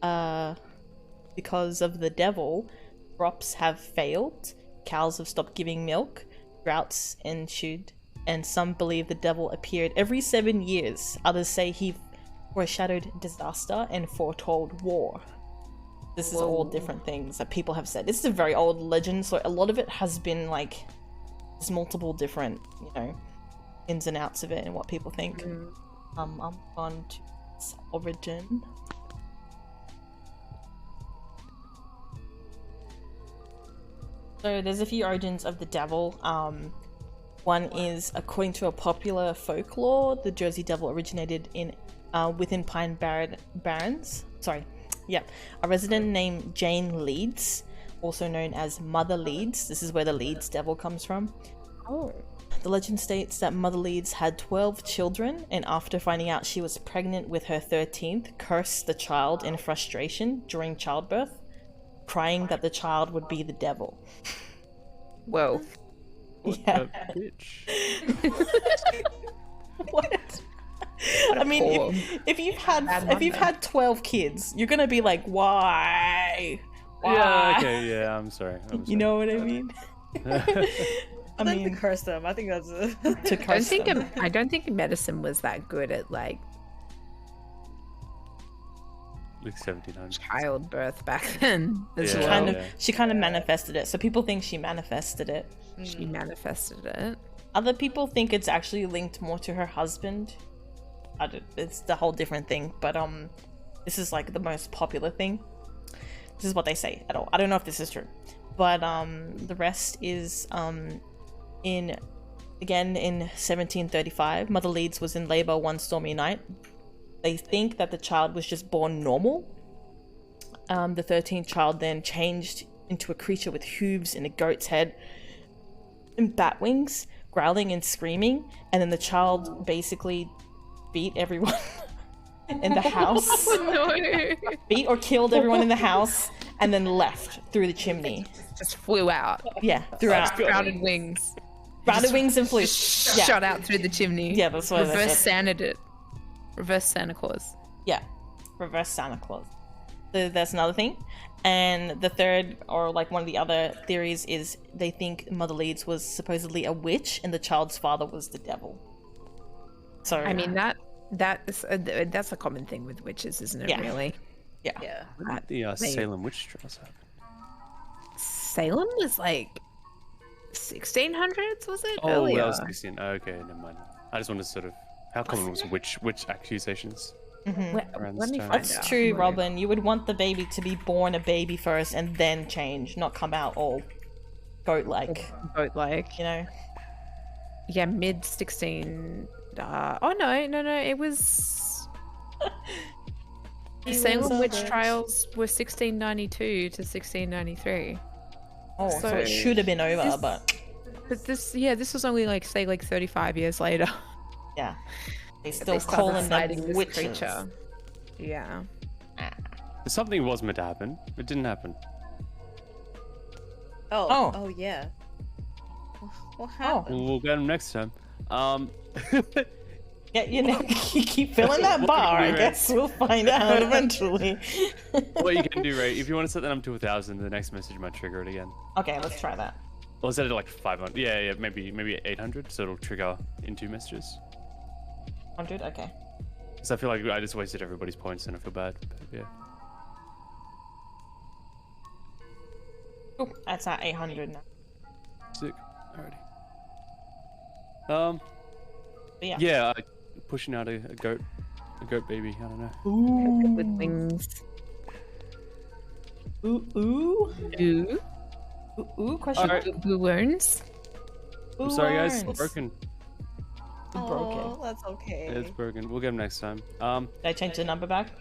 because of the devil, crops have failed, cows have stopped giving milk, droughts ensued, and some believe the devil appeared every 7 years. Others say he foreshadowed disaster and foretold war. This is all different things that people have said. This is a very old legend, so a lot of it has been like there's multiple different, ins and outs of it and what people think. I'm on to its origin. So there's a few origins of the devil. One is, according to a popular folklore, the Jersey Devil originated in within Pine Barrens. A resident named Jane Leeds, also known as Mother Leeds. This is where the Leeds Devil comes from. Oh. The legend states that Mother Leeds had 12 children, and after finding out she was pregnant with her 13th, cursed the child in frustration during childbirth, crying that the child would be the devil. Whoa. What Yeah. a bitch. What? I mean, if you've had 12 kids, you're gonna be like, why? Yeah, okay, yeah, I'm sorry. You know what I mean? I mean, to curse them. I think that's To curse them. I don't think medicine was that good at like Like 1700. childbirth back then as Yeah. well. She kind of manifested it. So people think she manifested it. She manifested it. Other people think it's actually linked more to her husband. It's the whole different thing, but this is like the most popular thing. This is what they say at all. I don't know if this is true, but the rest is in Again, in 1735, Mother Leeds was in labor one stormy night. They think that the child was just born normal. The 13th child then changed into a creature with hooves and a goat's head and bat wings, growling and screaming, and then the child basically beat everyone in the house. No. Beat or killed everyone in the house, and then left through the chimney. Just flew out. Yeah, throughout. Sprouted wings. Sprouted wings and flew. Yeah. Shot out through the chimney. Yeah, that's what I Reverse said. Reverse Santa Claus. Yeah, reverse Santa Claus. So that's another thing. And the third, or like one of the other theories, is they think Mother Leeds was supposedly a witch and the child's father was the devil. So I mean that's a common thing with witches, isn't it? Yeah. Really. yeah. Yeah. The Salem witch trials happened. Salem was like 1600s, was it? Oh, Earlier. that was 16. Okay, never mind. I just wanted to sort of how common was witch accusations around this Let me time? find That's out. true, Robin. You would want the baby to be born a baby first and then change, not come out all goat-like, Boat like. you know? Yeah, mid 16. Oh no, it was. The Salem witch trials were 1692 to 1693. Oh, so So it should have been over, but But this was only like 35 years later. yeah. They They still started calling citing them this witches. creature. Yeah. Something was meant to happen. It didn't happen. Oh, yeah. What happened? We'll get them next time. Yeah, you know, you keep filling that bar. I guess we'll find out eventually. What you can do, right? If you want to set that up to 1,000, the next message might trigger it again. Okay, let's try that. Or set it to like 500. Yeah, maybe 800, so it'll trigger in 2 messages. 100? Okay. So I feel like I just wasted everybody's points and I feel bad. But yeah. Ooh, that's at 800 now. Sick. Alrighty. But yeah. Yeah, pushing out a goat baby. I don't know. Ooh. With wings. Ooh, ooh. Ooh. Ooh, question. Alright. Blue worms. I'm sorry, guys. It's Worms. broken. Broken. Oh, that's okay. It's broken. We'll get them next time. Did I change the number back?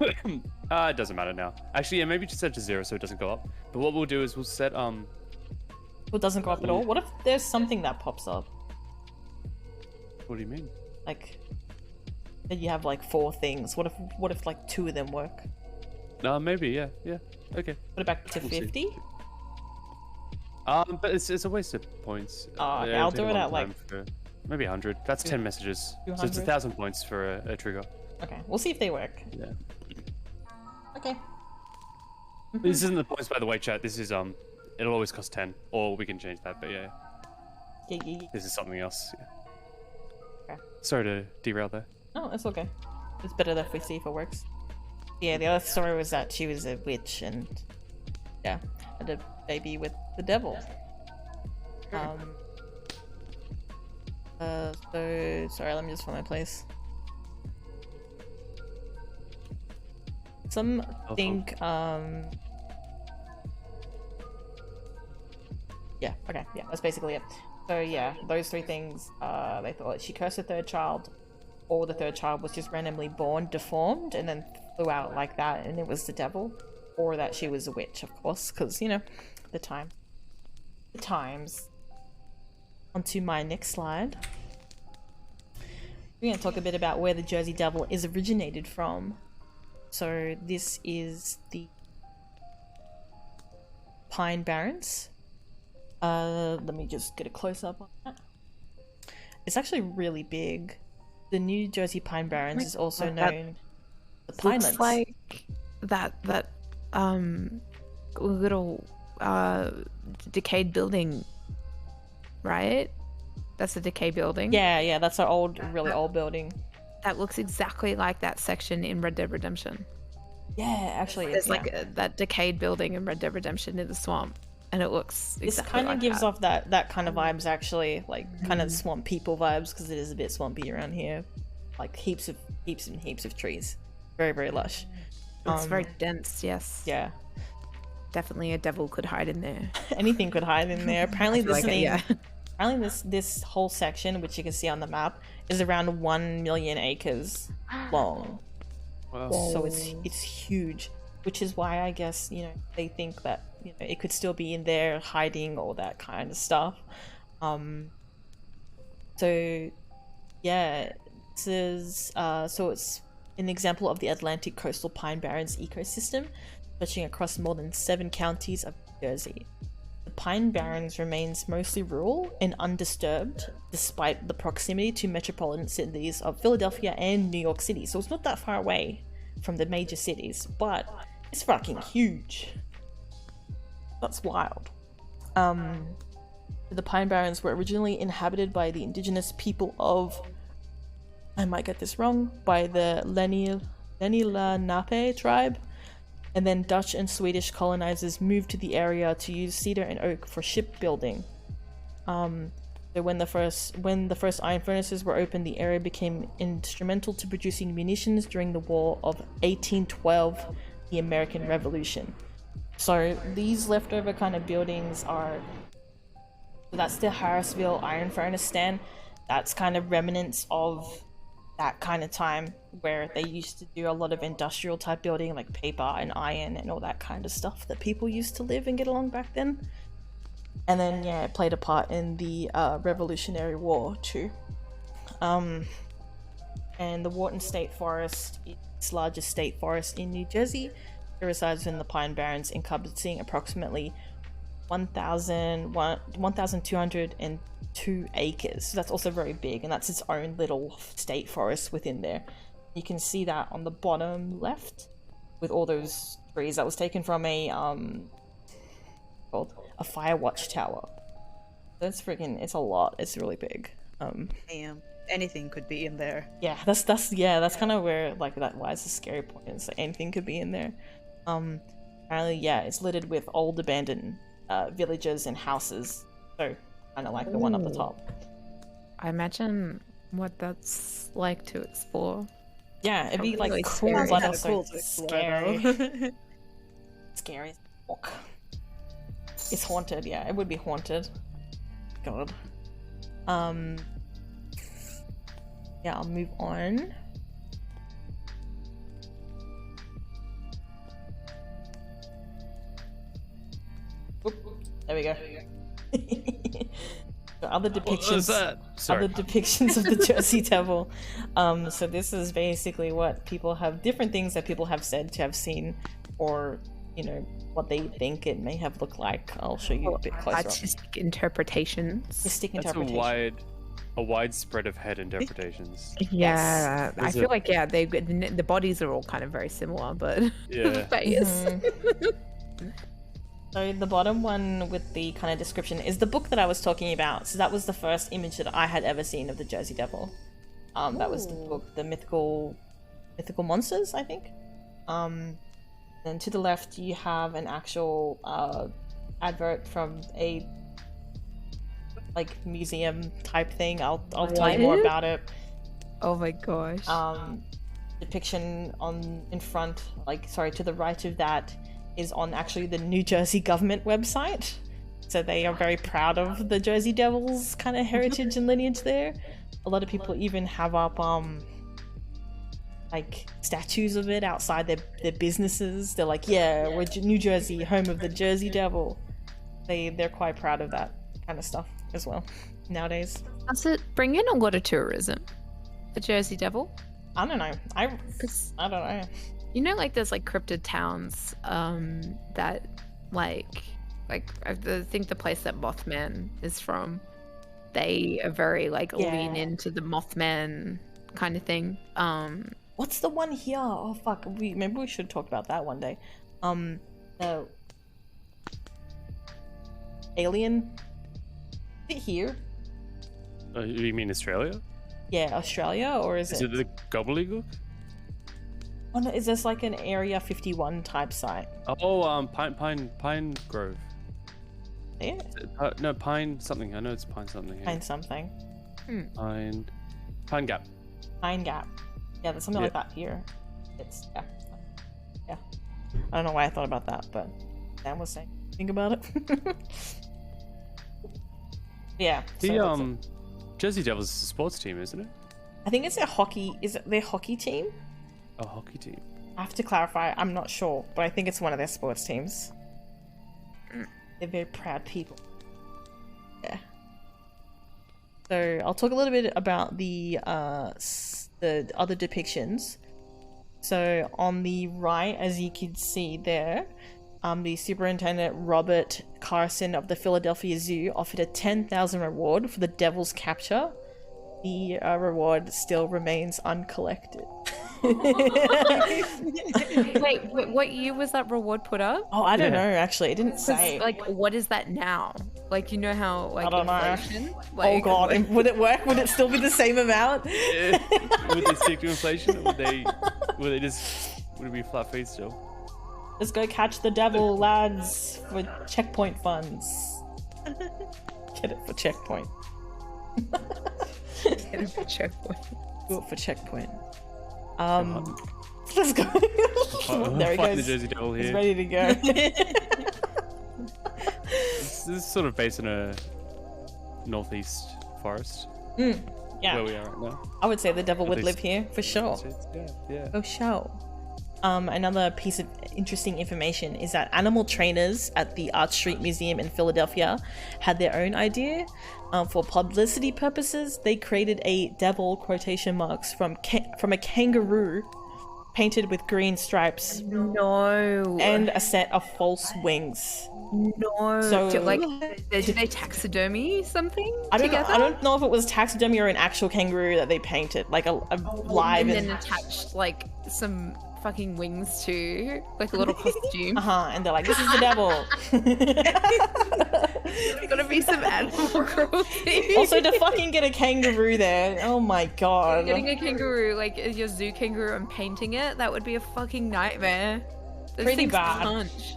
It doesn't matter now. Actually, yeah, maybe just set it to 0 so it doesn't go up. But what we'll do is we'll set It doesn't go up at all? What if there's something that pops up? What do you mean? Like, that you have like 4 things. What if like 2 of them work? Maybe. Yeah. Okay. Put it back to We'll see. 50? But it's a waste of points. Oh, okay, It'll I'll take do a it long at, like, time for maybe 100. That's 10 messages. So it's 200? 1,000 points for a trigger. Okay, we'll see if they work. Yeah. Okay. This isn't the points, by the way, chat. This is it'll always cost 10, or we can change that. But yeah, Yeah. this is something else. Yeah. Okay. Sorry to derail there. No, it's okay. It's better if we see if it works. Yeah, the other story was that she was a witch and yeah, had a baby with the devil. So sorry, let me just find my place. Some think yeah, okay, yeah, that's basically it. So yeah, those 3 things, they thought she cursed the 3rd child, or the 3rd child was just randomly born deformed and then flew out like that and it was the devil, or that she was a witch, of course, because, you know, the times. Onto my next slide. We're going to talk a bit about where the Jersey Devil is originated from. So this is the Pine Barrens. Let me just get a close-up on that. It's actually really big. The New Jersey Pine Barrens is also known as the Pinelands. Looks like that little decayed building, right? That's a decayed building. Yeah, that's an old, really old building. That looks exactly like that section in Red Dead Redemption. Yeah, actually, There's yeah. like that decayed building in Red Dead Redemption in the swamp, and it looks This exactly kind of like gives that. off that kind of vibes, actually, like kind of swamp people vibes, because it is a bit swampy around here, like heaps and heaps of trees, very, very lush. It's very dense. Yes. Yeah, Definitely a devil could hide in there. anything could hide in there. Apparently, this Like it, name, yeah. apparently this whole section, which you can see on the map, is around 1 million acres long. Wow. So it's huge, which is why I guess, you know, they think that, you know, it could still be in there hiding all that kind of stuff. So yeah, this is so it's an example of the Atlantic coastal pine barrens ecosystem, stretching across more than 7 counties of New Jersey. The Pine Barrens remains mostly rural and undisturbed, despite the proximity to metropolitan cities of Philadelphia and New York City. So it's not that far away from the major cities, but it's fucking huge. That's wild. The Pine Barrens were originally inhabited by the indigenous people of, I might get this wrong, by the Lenape tribe. And then Dutch and Swedish colonizers moved to the area to use cedar and oak for shipbuilding. So when the first iron furnaces were opened, the area became instrumental to producing munitions during the War of 1812, the American Revolution. So these leftover kind of buildings are, so that's the Harrisville iron furnace stand. That's kind of remnants of that kind of time where they used to do a lot of industrial type building, like paper and iron and all that kind of stuff that people used to live and get along back then. And then yeah, it played a part in the Revolutionary War too. And the Wharton State Forest is its largest state forest in New Jersey. It resides in the Pine Barrens, encompassing approximately 1,202 acres. So that's also very big, and that's its own little state forest within there. You can see that on the bottom left with all those trees. That was taken from a fire watch tower. That's freaking, it's a lot. It's really big. Damn, anything could be in there. Yeah, that's kind of where, like, that why it's a scary point. Is like anything could be in there. Apparently, yeah, it's littered with old abandoned villages and houses. So kind of like the one up the top. I imagine what that's like to explore. Yeah, it'd be like Really cool, scary. but Kinda also cool to explore, scary. though. Scary as fuck. It's haunted, yeah, it would be haunted. God. Yeah, I'll move on. Oop, there we go. So other depictions. What was that? Sorry. Other depictions of the Jersey Devil. So this is basically what people have, different things that people have said to have seen, or you know what they think it may have looked like. I'll show you a bit closer. Artistic interpretations. Artistic That's interpretation. a wide spread of head interpretations. Yeah, I There's feel a- like the bodies are all kind of very similar, but Yeah. face. So the bottom one with the kind of description is the book that I was talking about. So that was the first image that I had ever seen of the Jersey Devil. That was the book, the mythical monsters, I think. Then to the left you have an actual advert from a like museum type thing. I'll tell you more What? about it. Oh my gosh. Depiction in front, like sorry, to the right of that is on actually the New Jersey government website. So they are very proud of the Jersey Devils kind of heritage and lineage there. A lot of people even have up like statues of it outside their businesses. They're like, yeah, we're New Jersey, home of the Jersey Devil. They're quite proud of that kind of stuff as well nowadays. Does it bring in a lot of tourism? The Jersey Devil? I don't know. I 'Cause, don't know. you know, like there's like cryptid towns that like I think the place that Mothman is from, they are very like lean Yeah. into the Mothman kind of thing. What's the one here? Oh fuck, maybe we should talk about that one day. The alien. Is it here? You mean Australia? Yeah, Australia, or is Is it? it the gobbledygook? Oh no, is this like an Area 51 type site? Oh, Pine Grove. Yeah, No, Pine something. I know it's Pine something. Yeah. Pine something. Pine Gap. Pine Gap. Yeah, there's something like that here. It's yeah. I don't know why I thought about that, but Sam was saying think about it. Yeah. The so that's it. Jersey Devils is a sports team, isn't it? I think it's their hockey. Is it their hockey team? A hockey team. I have to clarify. I'm not sure, but I think it's one of their sports teams. They're very proud people. Yeah. So I'll talk a little bit about the other depictions. So on the right, as you can see there, the Superintendent Robert Carson of the Philadelphia Zoo offered a $10,000 reward for the devil's capture. The reward still remains uncollected. Wait, what year was that reward put up? Oh, I don't Yeah. know. Actually, it didn't 'Cause, say. like, what is that now? Like, you know how, like, I don't know. inflation? Oh Like, god, and would it work? Would it still be the same amount? Would they stick to inflation, or would it be flat fee still? Let's go catch the devil, lads, for checkpoint funds. Get it for checkpoint. Get it for checkpoint. Do it for checkpoint. Let's go. There he Fight the goes. Jersey Devil He's here. ready to go. This is sort of based on a northeast forest Yeah, where we are right now. I would say the devil would least- live here for sure. Yeah. For sure. Another piece of interesting information is that animal trainers at the Art Street Museum in Philadelphia had their own idea. For publicity purposes, they created a devil quotation marks from a kangaroo painted with green stripes No. and a set of false wings. no. So- Did they taxidermy something I don't know. together? I don't know if it was taxidermy or an actual kangaroo that they painted, like a live. And then attached, like, some fucking wings to, like, a little costume. And they're like, "This is the devil." There's gotta be some animal cruelty. Also, to fucking get a kangaroo there, oh my god. Getting a kangaroo, like your zoo kangaroo, and painting it, that would be a fucking nightmare. Those Pretty things bad. punch.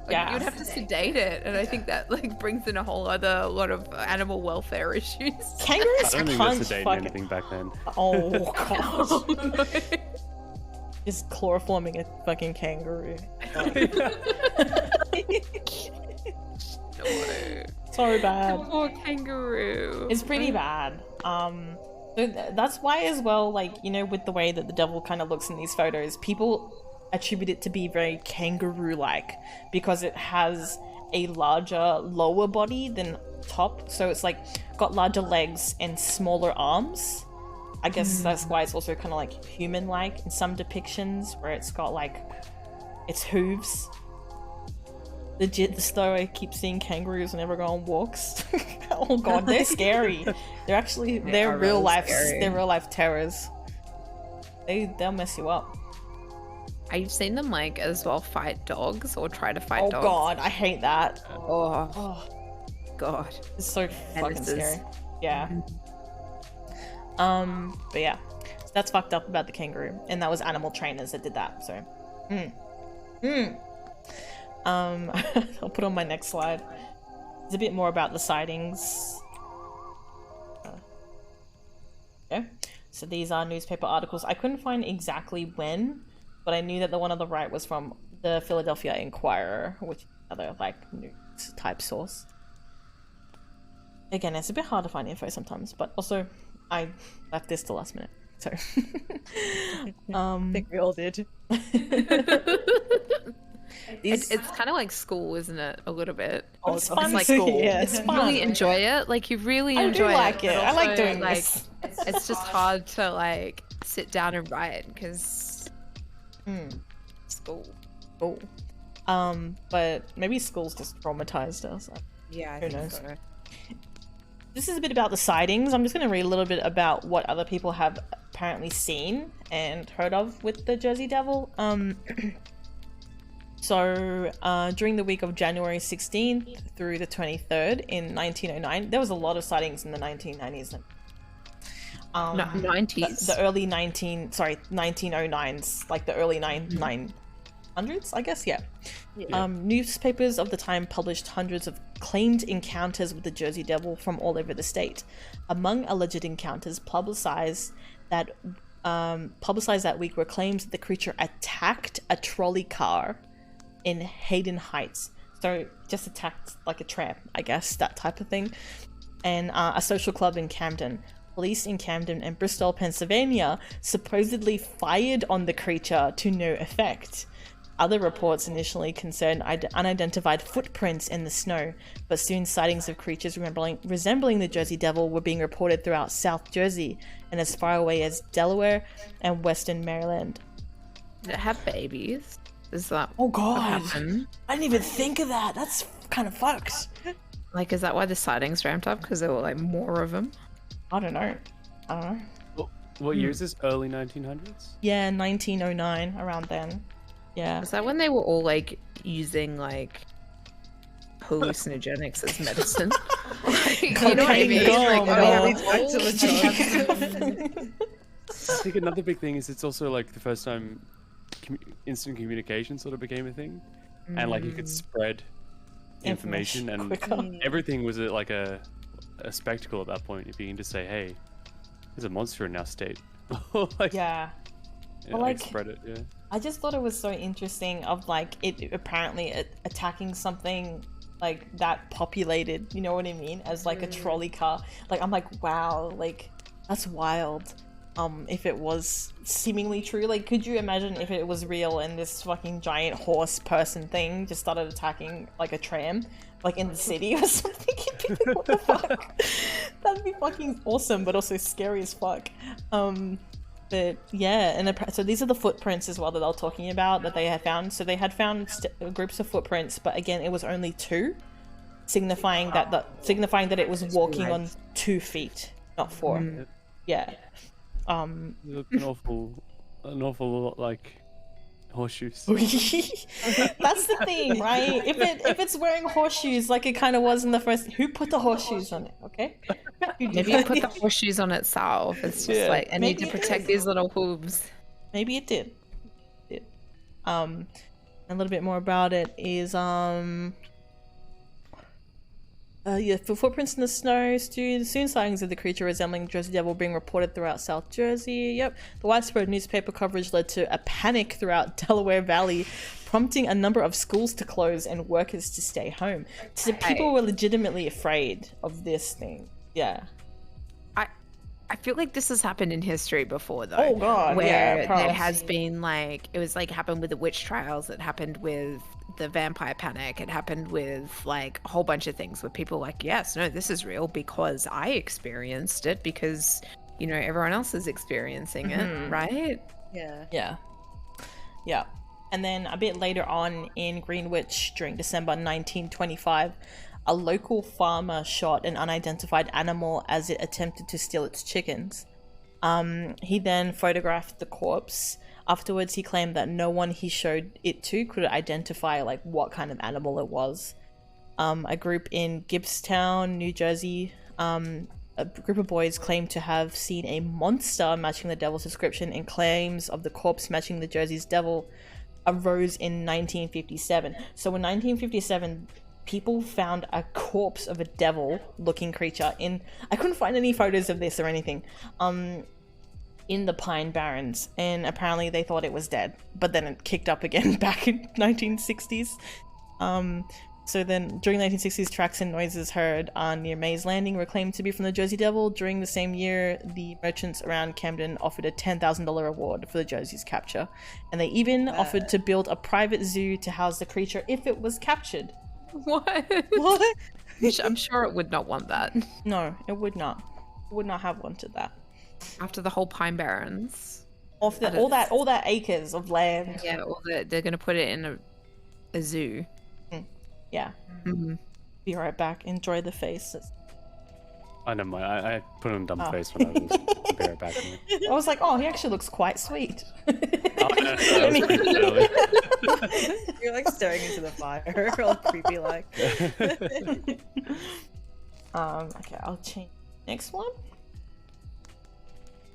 Like, Yeah. you'd have to sedate it, and I think that, like, brings in a whole other lot of animal welfare issues. Kangaroos I don't think punch that's sedating fucking. anything back then. Oh god. Oh, no. Just chloroforming a fucking kangaroo. No. So bad. Poor kangaroo. It's pretty bad. That's why as well, like, you know, with the way that the devil kind of looks in these photos, people attribute it to be very kangaroo-like because it has a larger lower body than top, so it's like got larger legs and smaller arms. I guess that's why it's also kind of like human-like in some depictions where it's got like its hooves. Legit, though, I keep seeing kangaroos whenever I go on walks. Oh god, they're scary. They're actually they're are real really life scary. they're real life terrors. They'll mess you up. I've seen them, like, as well fight dogs or try to fight Oh dogs. god, I hate that. Oh, Oh, God. it's so fucking Menaces. scary. Yeah. But yeah, so that's fucked up about the kangaroo, and that was animal trainers that did that. So, I'll put on my next slide. It's a bit more about the sightings. Okay, so these are newspaper articles. I couldn't find exactly when, but I knew that the one on the right was from the Philadelphia Inquirer, which is another like news type source. Again, it's a bit hard to find info sometimes, but also I left this to last minute, so I think we all did. It's kind of like school, isn't it? A little bit. Oh, it's fun like school. Yeah. It's You fun. really enjoy it. Like, you really I do enjoy like it. it. but I like also, doing like, this. It's just hard to, like, sit down and write because school. Cool. But maybe school's just traumatized us. Yeah, I Who think knows? so. This is a bit about the sightings. I'm just going to read a little bit about what other people have apparently seen and heard of with the Jersey Devil. So, during the week of January 16th through the 23rd in 1909, there was a lot of sightings in the 1990s. No, 90s. The early 1909s, like the early 900s, I guess, yeah. Newspapers of the time published hundreds of claimed encounters with the Jersey Devil from all over the state. Among alleged encounters publicized that week were claims that the creature attacked a trolley car in Hayden Heights. So just attacked like a tramp, I guess, that type of thing. and a social club in Camden. Police in Camden and Bristol, Pennsylvania, supposedly fired on the creature to no effect. Other reports initially concerned unidentified footprints in the snow, but soon sightings of creatures resembling the Jersey Devil were being reported throughout South Jersey and as far away as Delaware and Western Maryland. Did it have babies? Is that Oh what god, happened? I didn't even think of that. That's kind of fucked. Like, is that why the sightings ramped up? Because there were like more of them? I don't know. What year is this? Early 1900s? Yeah, 1909, around then. Yeah. Is that when they were all like using like hallucinogenics as medicine? Like, you know what I Cocaine mean? gum, Like, yeah. Leads back to the drugs. I think another big thing is it's also like the first time instant communication sort of became a thing, and like you could spread information and quicker. everything was like a spectacle at that point. If you can just say, "Hey, there's a monster in our state," like, Yeah. yeah, Well, like- spread it. Yeah. I just thought it was so interesting of like it apparently attacking something like that populated, you know what I mean, as like a trolley car. Like I'm like, wow, like that's wild. If it was seemingly true, like could you imagine if it was real and this fucking giant horse person thing just started attacking like a tram, like in the city or something? You'd be like, what the fuck? That'd be fucking awesome, but also scary as fuck. But yeah, and so these are the footprints as well that they were talking about that they had found. So they had found groups of footprints, but again, it was only 2, signifying that it was walking on 2 feet, not 4. Yeah. They look an awful lot like horseshoes. That's the thing, right? If it's wearing horseshoes like it kind of was in the first, who put the horseshoes on it? Okay. Maybe you put the horseshoes on itself. It's just Yeah. like, I need Maybe to it protect is. these little hooves. Maybe it did. A little bit more about it is for footprints in the snow, soon sightings of the creature resembling Jersey Devil being reported throughout South Jersey. Yep. The widespread newspaper coverage led to a panic throughout Delaware Valley, prompting a number of schools to close and workers to stay home. So people were legitimately afraid of this thing. Yeah. I feel like this has happened in history before, though. Oh, God, where yeah, there props. has been like, it was like happened with the witch trials. It happened with the vampire panic. It happened with like a whole bunch of things where people were like, yes, no, this is real because I experienced it because, you know, everyone else is experiencing it, right? Yeah. Yeah. Yeah. And then a bit later on in Greenwich during December 1925, a local farmer shot an unidentified animal as it attempted to steal its chickens. He then photographed the corpse. Afterwards, he claimed that no one he showed it to could identify like what kind of animal it was. A group in Gibbstown, New Jersey, a group of boys claimed to have seen a monster matching the devil's description, and claims of the corpse matching the Jersey's devil arose in 1957. So in 1957, people found a corpse of a devil-looking creature in... I couldn't find any photos of this or anything. In the Pine Barrens, and apparently they thought it was dead, but then it kicked up again back in 1960s. So then during 1960s, tracks and noises heard near Mays Landing were claimed to be from the Jersey Devil. During the same year, the merchants around Camden offered a $10,000 reward for the Jersey's capture, and they even offered to build a private zoo to house the creature if it was captured. What? What? I'm sure it would not want that. No, it would not. It would not have wanted that. After the whole Pine Barrens. Off the, all that acres of land. Yeah, or they're going to put it in a zoo. Yeah. Mm-hmm. Be right back. Enjoy the faces. I know I put on a dumb face when I was be right back. I was like, oh, he actually looks quite sweet. That was pretty early. You're like staring into the fire, all creepy like. Okay, I'll change. Next one.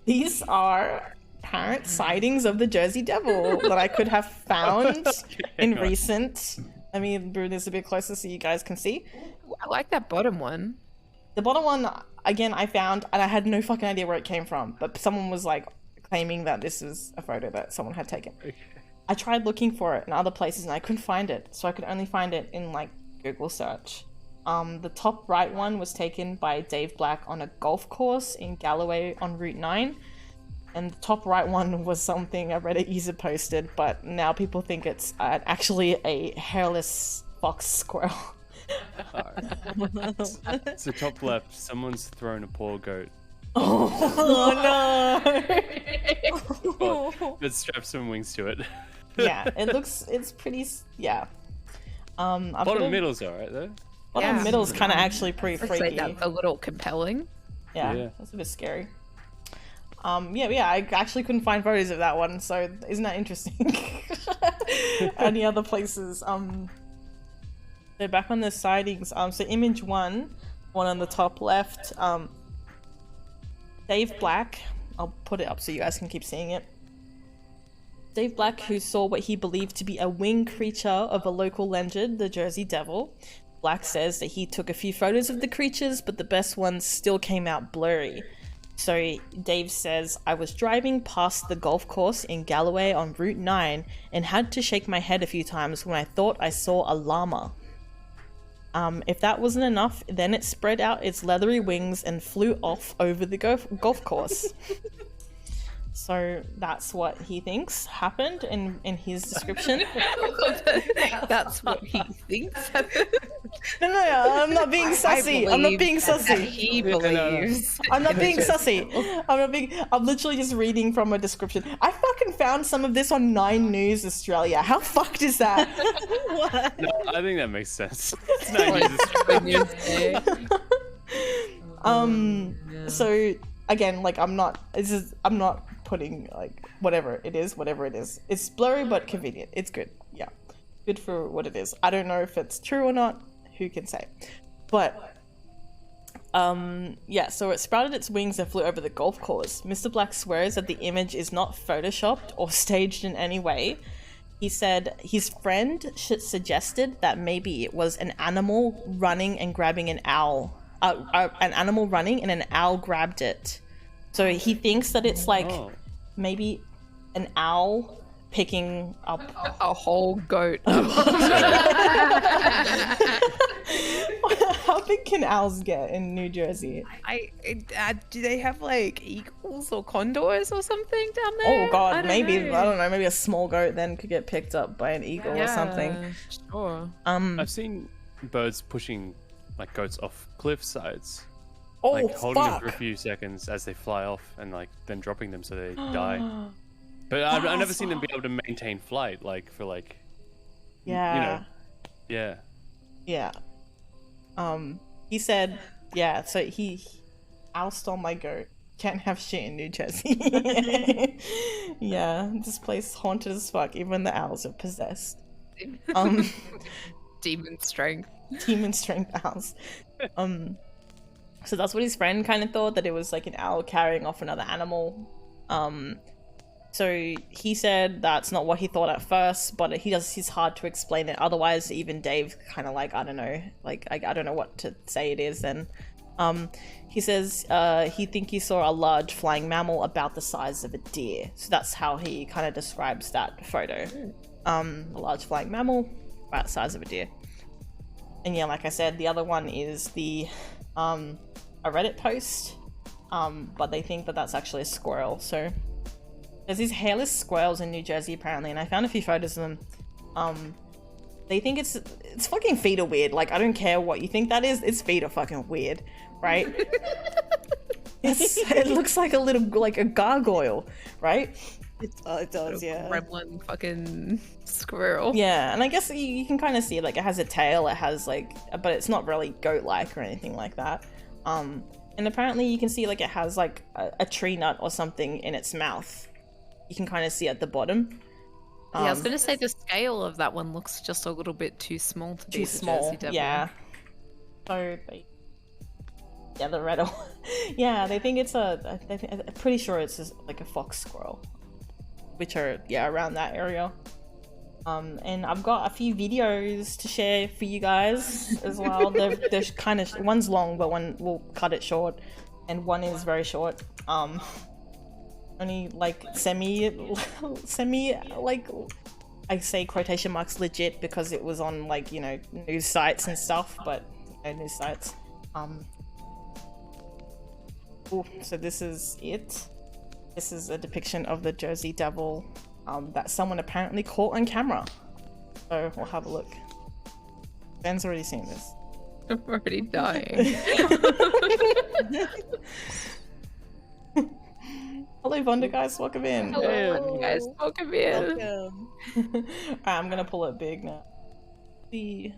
These are apparent sightings of the Jersey Devil that I could have found in recent. Let me bring this a bit closer so you guys can see. I like that bottom one. The bottom one, again, I found, and I had no fucking idea where it came from, but someone was like claiming that this was a photo that someone had taken. I tried looking for it in other places and I couldn't find it, so I could only find it in like Google search. The top right one was taken by Dave Black on a golf course in Galloway on Route 9. And the top right one was something a Reddit user posted, but now people think it's actually a hairless fox squirrel. So top left, someone's thrown a poor goat. Oh no! Let's strap some wings to it. Yeah, it's pretty, yeah. Bottom middle's alright though. Bottom middle's kind of actually pretty I'd say freaky. that's a little compelling. Yeah, that's a bit scary. I actually couldn't find photos of that one, so isn't that interesting? Any other places? They're back on the sightings. So image one on the top left. Dave Black, I'll put it up so you guys can keep seeing it. Dave Black, who saw what he believed to be a winged creature of a local legend, the Jersey Devil. Black says that he took a few photos of the creatures, but the best ones still came out blurry. So Dave says, I was driving past the golf course in Galloway on Route 9 and had to shake my head a few times when I thought I saw a llama. If that wasn't enough, then it spread out its leathery wings and flew off over the golf course. So that's what he thinks happened in his description. That's what he thinks. No, I'm not being sassy. I'm not being sassy. He believes. I'm not being sassy. I'm literally just reading from a description. I fucking found some of this on 9 News Australia. How fucked is that? What? No, I think that makes sense. It's not So again, like I'm not putting like whatever it is. It's blurry but convenient. It's good. Yeah. Good for what it is. I don't know if it's true or not. Who can say? But so it sprouted its wings and flew over the golf course. Mr. Black swears that the image is not photoshopped or staged in any way. He said his friend suggested that maybe it was an animal running and grabbing an owl. An animal running and an owl grabbed it. So he thinks that it's like maybe an owl picking up a whole goat. How big can owls get in New Jersey? Do they have like eagles or condors or something down there? Oh god, maybe know. I don't know. Maybe a small goat then could get picked up by an eagle or something. Sure. I've seen birds pushing like goats off cliff sides. Oh, like holding them fuck. for a few seconds as they fly off and like then dropping them so they die. But I've never seen them be able to maintain flight like for like Yeah. Yeah. He said, so he owl stole my goat. Can't have shit in New Jersey. Yeah, this place haunted as fuck. Even the owls are possessed. Demon strength owls. So that's what his friend kind of thought, that it was like an owl carrying off another animal. So he said that's not what he thought at first, but he's hard to explain it. Otherwise, even Dave kind of like, I don't know, like I don't know what to say it is then. He says he think he saw a large flying mammal about the size of a deer. So that's how he kind of describes that photo. A large flying mammal about the size of a deer. And yeah, like I said, the other one is a Reddit post, but they think that that's actually a squirrel. So there's these hairless squirrels in New Jersey apparently, and I found a few photos of them. They think it's fucking feet are weird. Like I don't care what you think that is, its feet are fucking weird, right? It looks like a little, like a gargoyle, right? It does, yeah. Gremlin fucking squirrel. Yeah, and I guess you can kind of see like it has a tail, it has like, but it's not really goat-like or anything like that. And apparently you can see like it has like a tree nut or something in its mouth. You can kind of see at the bottom. Yeah, I was gonna say the scale of that one looks just a little bit too small to be the Jersey Devil. Yeah. So the red one. Yeah, they think it's I'm pretty sure it's just like a fox squirrel, which are around that area. And I've got a few videos to share for you guys as well. They're kind of, one's long, but one will cut it short, and one is very short. Only like semi like, I say quotation marks legit because it was on like, you know, news sites and stuff, but news sites. So this is it. This is a depiction of the Jersey Devil that someone apparently caught on camera. So we'll have a look. Ben's already seen this. I'm already dying. Hello, Vonda guys, welcome in. Hello, guys. Welcome in. Welcome. Alright, I'm gonna pull it big now. See.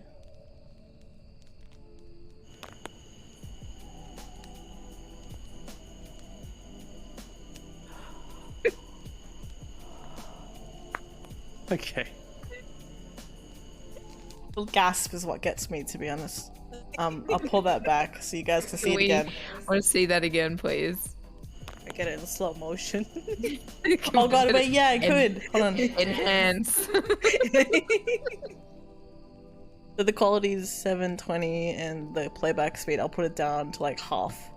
Okay. The gasp is what gets me, to be honest. I'll pull that back so you guys can see it again. I want to see that again, please. I get it in slow motion. Oh god, wait, yeah, I could. Hold on. Enhance. So the quality is 720 and the playback speed, I'll put it down to like half.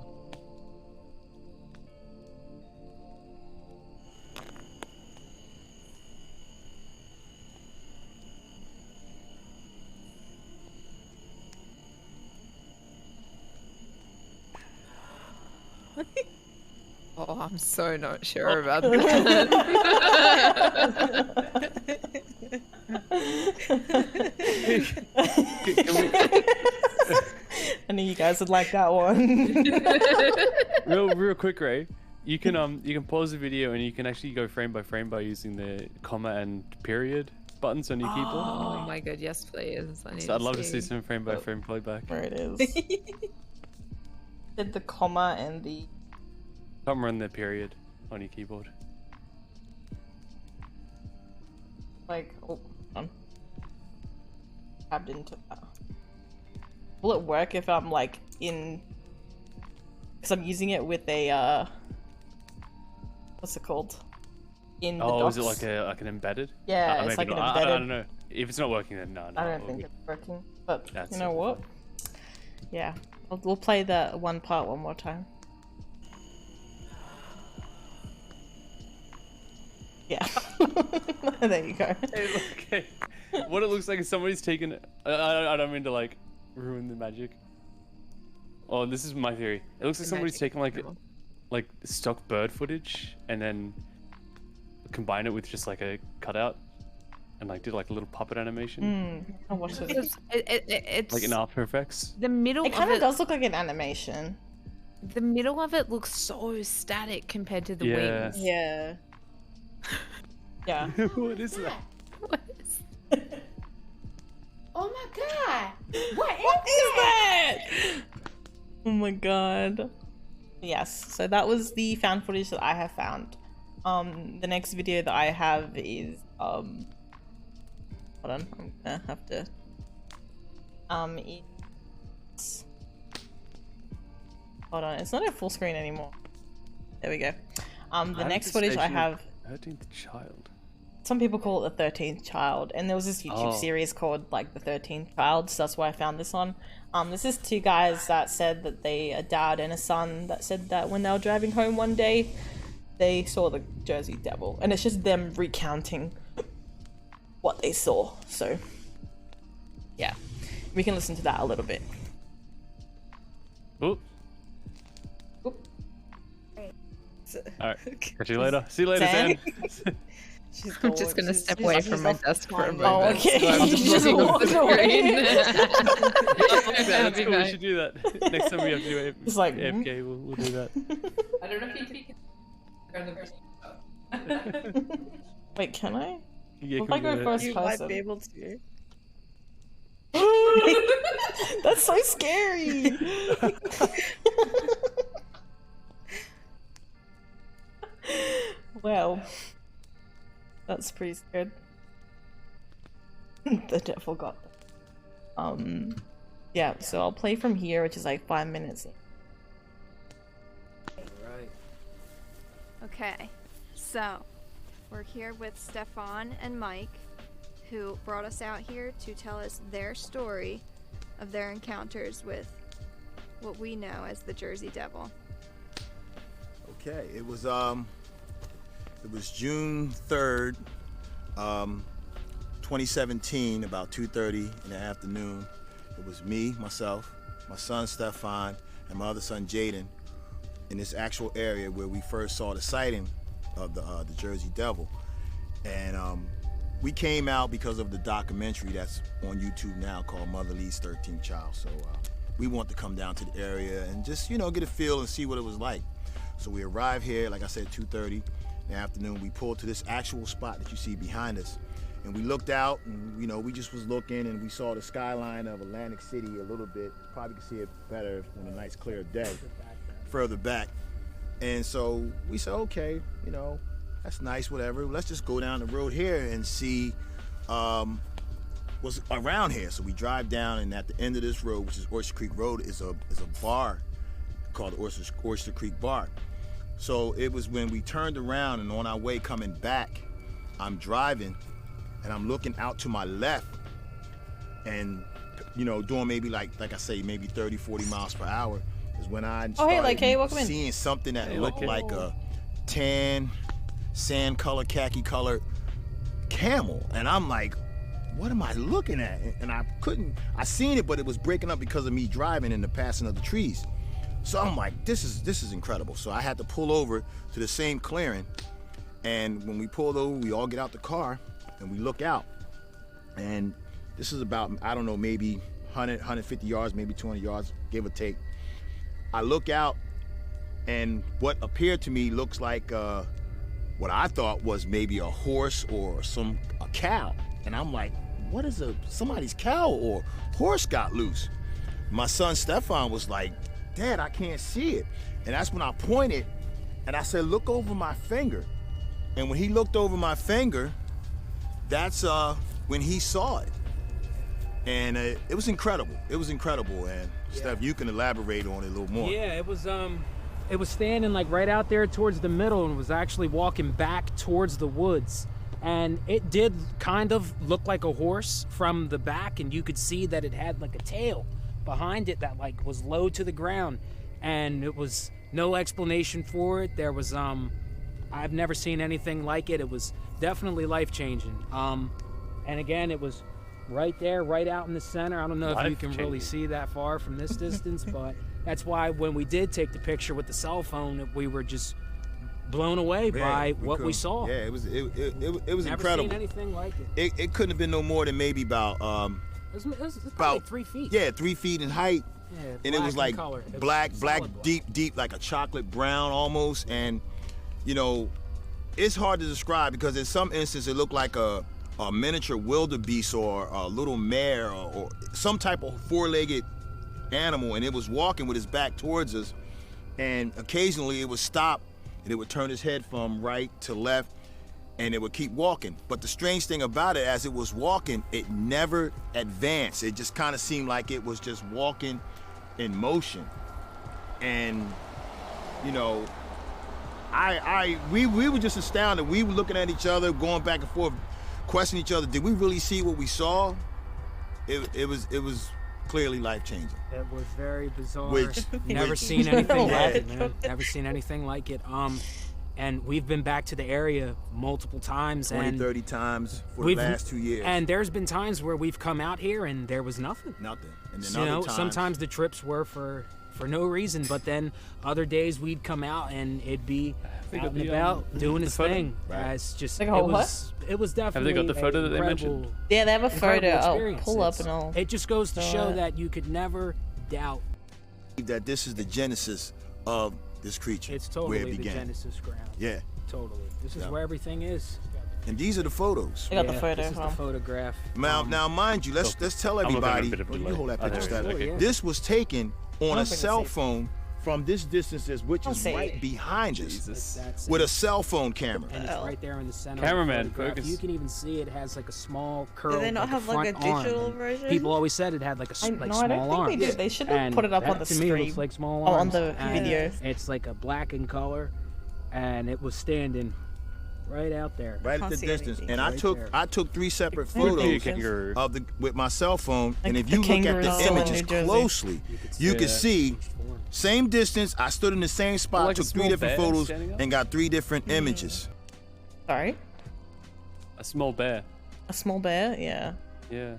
Oh, I'm so not sure about that. I knew you guys would like that one. real quick, Ray. You can pause the video and you can actually go frame by frame by using the comma and period buttons on your keyboard. Oh my god, yes please. So I'd love to see some frame by frame playback. Where it is. Did the comma and the Comma and the period on your keyboard. like tabbed into that. Will it work if I'm like in? Because I'm using it with a what's it called? In the docs. Is it like an embedded? Yeah, it's maybe like an not. embedded. I don't know. If it's not working, then no. I don't think it's working. But That's you know okay. what? Yeah, we'll play that one part one more time. Yeah. There you go. Okay. What it looks like is somebody's taken. I don't mean to like ruin the magic. Oh, this is my theory. It looks like somebody's taken like stock bird footage and then combined it with just like a cutout and like did like a little puppet animation, I'll watch this. It's like in After Effects. the middle It of kind of it. does look like an animation. The middle of it looks so static compared to the Yeah. wings. Yeah. Yeah. What is that? What is- Oh my god! What Is that? Oh my god. Yes, so that was the found footage that I have found. The next video that I have is hold on, I'm gonna have to it's hold on, it's not at full screen anymore. There we go. The next footage I have, 13th child. some people call it the 13th child, and there was this YouTube series called like the 13th child, so that's why I found this on. This is two guys that said that a dad and a son that said that when they were driving home one day they saw the Jersey Devil, and it's just them recounting what they saw. So yeah, we can listen to that a little bit. Oop. Alright. Catch you later. See you later, Sam? Sam. She's I'm just gonna step away from my desk for a moment. Oh, okay. So I'm You just just looking up walk the away. screen. That's cool. We should do that. Next time we have to do It's like, AFK, we'll do that. I don't know if you can. Wait, can I? Yeah, What if I can we go do first You might person? be able to. That's so scary. Well, that's pretty scared. The devil got them. Yeah, so I'll play from here, which is like 5 minutes. Okay, so we're here with Stefan and Mike, who brought us out here to tell us their story of their encounters with what we know as the Jersey Devil. Okay, it was June 3rd, 2017, about 2:30 in the afternoon. It was me, myself, my son Stefan, and my other son Jaden in this actual area where we first saw the sighting of the Jersey Devil. And we came out because of the documentary that's on YouTube now called Mother Lee's 13th Child. So we want to come down to the area and just, you know, get a feel and see what it was like. So we arrived here, like I said, 2:30 in the afternoon. We pulled to this actual spot that you see behind us. And we looked out and, you know, we just was looking and we saw the skyline of Atlantic City a little bit. Probably could see it better on a nice clear day, further back. And so we said, okay, you know, that's nice, whatever. Let's just go down the road here and see what's around here. So we drive down, and at the end of this road, which is Oyster Creek Road, is a bar called Oyster Creek Bar. So it was when we turned around and on our way coming back, I'm driving and I'm looking out to my left and, you know, doing maybe like I say, maybe 30, 40 miles per hour is when I started seeing something that looked like a tan, sand color, khaki colored camel. And I'm like, what am I looking at? And I seen it, but it was breaking up because of me driving and the passing of the trees. So I'm like, this is incredible. So I had to pull over to the same clearing. And when we pulled over, we all get out the car and we look out. And this is about, I don't know, maybe 100, 150 yards, maybe 200 yards, give or take. I look out and what appeared to me looks like what I thought was maybe a horse or a cow. And I'm like, what is somebody's cow or horse got loose? My son Stefan was like, Dad, I can't see it. And that's when I pointed and I said, look over my finger. And when he looked over my finger, that's when he saw it. And it was incredible. It was incredible. And yeah. Steph, you can elaborate on it a little more. Yeah, it was standing like right out there towards the middle and was actually walking back towards the woods. And it did kind of look like a horse from the back, and you could see that it had like a tail behind it that like was low to the ground, and it was no explanation for it. There was I've never seen anything like it. It was definitely life-changing. And again, it was right there, right out in the center. I don't know if you can really see that far from this distance, but that's why when we did take the picture with the cell phone, we were just blown away by what we saw. Yeah, it was never incredible. Seen anything like it. It couldn't have been no more than maybe about it was about 3 feet. Yeah, 3 feet in height. Yeah, and it was like black, deep, like a chocolate brown almost. And you know, it's hard to describe because in some instances it looked like a miniature wildebeest or a little mare or some type of four-legged animal, and it was walking with its back towards us, and occasionally it would stop and it would turn its head from right to left and it would keep walking. But the strange thing about it, as it was walking, it never advanced. It just kind of seemed like it was just walking in motion. And you know, we were just astounded. We were looking at each other, going back and forth, questioning each other. Did we really see what we saw? It was clearly life-changing. It was very bizarre. Never seen anything like it, man. Never seen anything like it. And we've been back to the area multiple times. 20, 30 times for the last 2 years. And there's been times where we've come out here and there was nothing. Nothing. And then you know, other times, sometimes the trips were for no reason, but then other days we'd come out and it'd be out and about doing its thing. Right. It's just Like it was definitely. Have they got the photo that they mentioned? Yeah, they have a photo. I'll Experience. pull up and I'll. It just goes to show that you could never doubt. that this is the genesis of this creature. It's totally where it the began. Genesis ground. Yeah. Totally. This is Yeah. where everything is. And these are the photos. I got the photo. This is the photograph. Now, mind you, let's tell everybody. bit of You delay. hold that picture, Stella. Okay. Yeah. This was taken on a think cell it's safe. phone from this distance, which Don't is say right it. behind us, Jesus. That's with it. a cell phone camera. And it's right there in the center. Cameraman, of the photograph. focus. You can even see it has like a small curve. Do they not have like a front arm, digital and version? People always said it had like a I like no, small I don't think arms. they did. They should have And put it up on that the to me screen. looks like small Oh, on arms. the And video. It's like a black in color, and it was standing right out there. Right at Can't the see distance. anything. And Right I took 3 separate Maybe photos Kangaroo. of with my cell phone. And Like if the you look at kangaroos the still in images New Jersey. closely, you Yeah. can see same distance. I stood in the same spot, Like a took 3 small different bear photos, standing up? and got 3 different images. Sorry, A small bear. a small bear. Yeah. Yeah.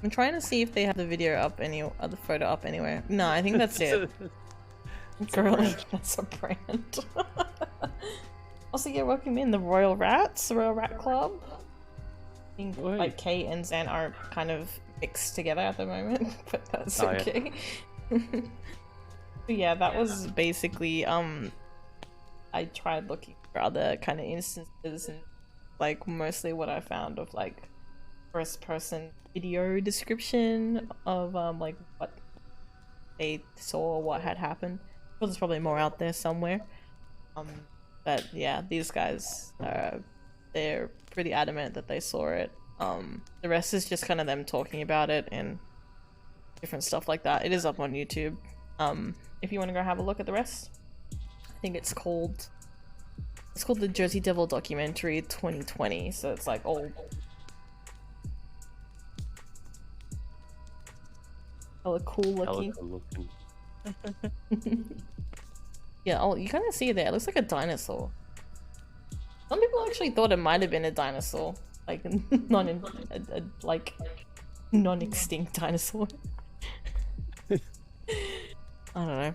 I'm trying to see if they have the video up the photo up anywhere. No, I think that's it. Girl, that's a brand. Also, yeah, welcome in the Royal Rat Club. I think like Kate and Zan are kind of mixed together at the moment, but that's okay. Yeah. But yeah, that was basically I tried looking for other kind of instances, and like mostly what I found of like first person video description of like what they saw, what had happened. Well, there's probably more out there somewhere. But yeah, these guys they're pretty adamant that they saw it. The rest is just kind of them talking about it and different stuff like that. It is up on YouTube. If you want to go have a look at the rest, I think it's called the Jersey Devil Documentary 2020. So it's like old. Hella cool looking. Yeah, oh, you kind of see it there. It looks like a dinosaur. Some people actually thought it might have been a dinosaur, like non-extinct dinosaur. I don't know.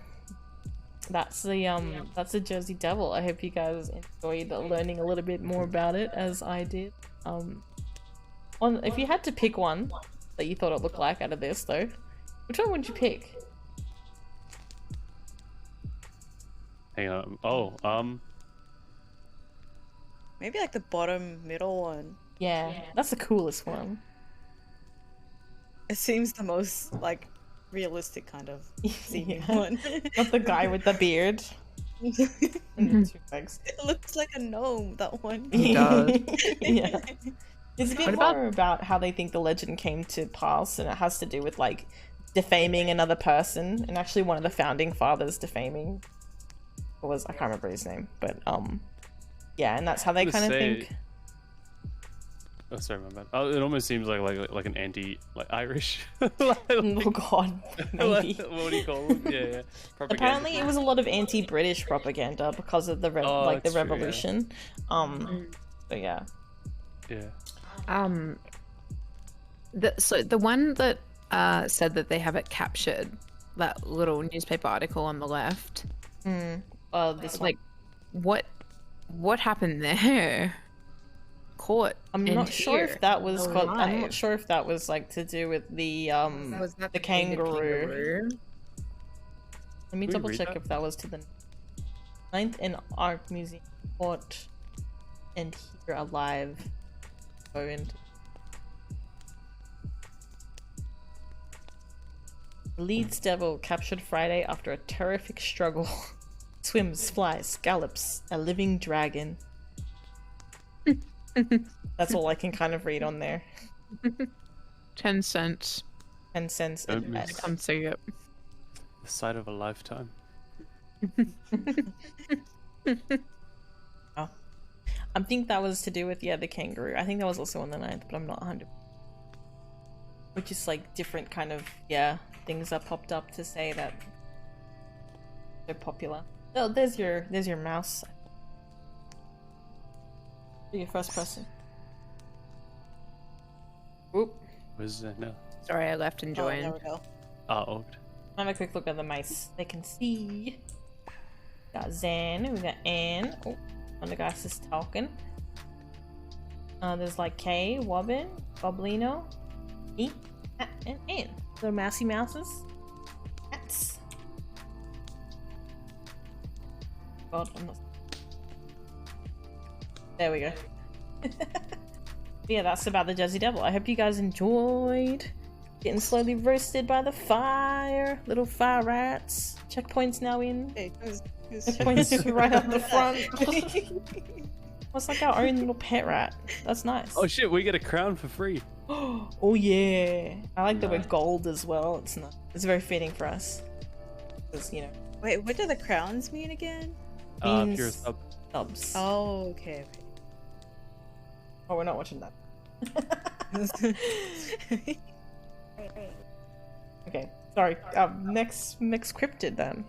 That's the Jersey Devil. I hope you guys enjoyed learning a little bit more about it as I did. If you had to pick one that you thought it looked like out of this though, which one would you pick? Hang on. Maybe like the bottom middle one. Yeah, that's the coolest one. It seems the most like realistic kind of seeming one. Not the guy with the beard. And the 2 legs. It looks like a gnome, that one. It does. Yeah. It's a bit more about how they think the legend came to pass, and it has to do with like defaming another person, and actually one of the founding fathers defaming I can't remember his name, but yeah, and that's how they kind of think. Oh, sorry, my bad. Oh, it almost seems like an Irish. Oh god, maybe. What do you call them? Yeah. Propaganda. Apparently, it was a lot of anti-British propaganda because of the the revolution. True, So yeah. Yeah. So the one that said that they have it captured, that little newspaper article on the left. This like, what happened there? Caught. I'm not sure if that was. I'm not sure if that was like to do with the the kangaroo. Let me double check if that was to the 9th and Art Museum. Caught and here alive. Go into. Leeds Devil captured Friday after a terrific struggle. Swims, flies, gallops, a living dragon. That's all I can kind of read on there. 10 cents. 10 cents. Come see it. The sight of a lifetime. Oh. I think that was to do with the kangaroo. I think that was also on the 9th, but I'm not 100%. Which is like different kind of things that popped up to say that they're popular. Oh, there's your mouse. Your first person. Oop. Was no. Sorry, I left and joined. There we go. Oh. Have a quick look at the mice. They can see. We got Zan. We got Anne. Oh, one of the guys is talking. There's like Kay, Wobbin, Boblino, me, and Anne. Little mousy mouses. Cats. God, I'm not. There we go. Yeah, that's about the Jersey Devil. I hope you guys enjoyed getting slowly roasted by the fire. Little fire rats. Checkpoints now in. Hey, Checkpoints right up the front. What's like our own little pet rat? That's nice. Oh shit, we get a crown for free. Oh yeah. I like that we're gold as well. It's not. It's very fitting for us. Because Wait, what do the crowns mean again? Means Pure sub. subs. Oh, okay. Oh, we're not watching that. Okay, sorry. Next cryptid then.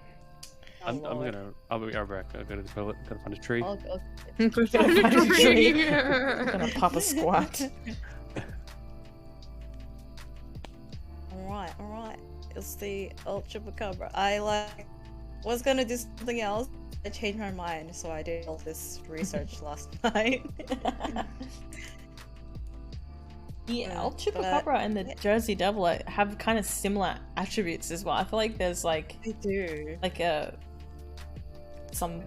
I'll be right back. I gotta find a tree. Gonna pop a squat. Alright. It's the El Chupacabra. I was gonna do something else. I changed my mind, so I did all this research last night. The El but- Chupacabra and the Jersey Devil have kind of similar attributes as well. I feel like there's like They do. like some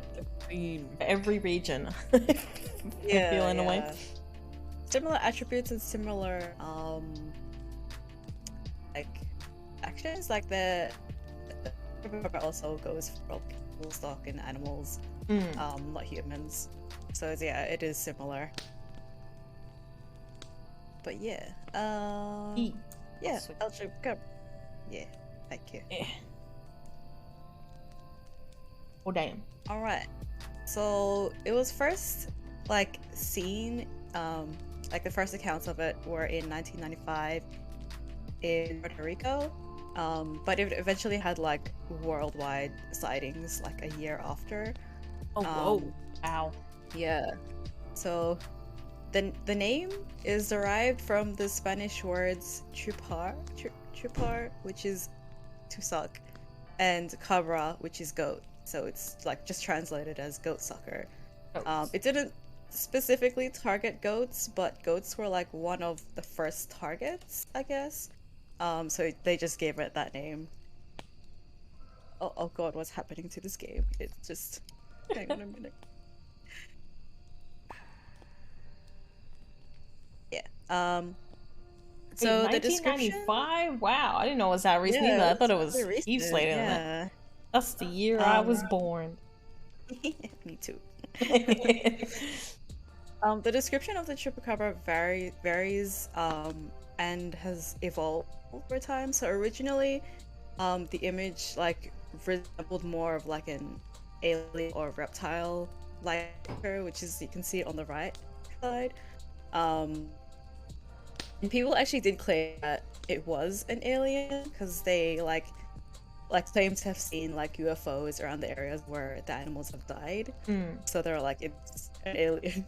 every region. Yeah, I feel in a way. Similar attributes and similar like actions. Like the Chupacabra also goes for people, stock, and animals, not humans. So yeah, it is similar. But yeah, yeah, El Chupacabra. Yeah, thank you. Yeah. Oh damn. All right. So it was first like seen, like the first accounts of it were in 1995 in Puerto Rico, but it eventually had like worldwide sightings like a year after. Oh whoa. Ow. Yeah. So the name is derived from the Spanish words chupar, which is to suck, and cabra, which is goat. So it's like just translated as goat sucker. It didn't specifically target goats, but goats were like one of the first targets, I guess. So they just gave it that name. Oh god, what's happening to this game? It's just... Hang on a minute. Yeah. So the description... 1995? Wow, I didn't know it was that recent either. I thought it was heaps later than that. That's the year I was born. Me too. The description of the Chupacabra varies and has evolved over time. So originally, the image like resembled more of like an alien or reptile like creature, which is, you can see it on the right side. And people actually did claim that it was an alien because they like claim to have seen like UFOs around the areas where the animals have died. So they're like, it's an alien.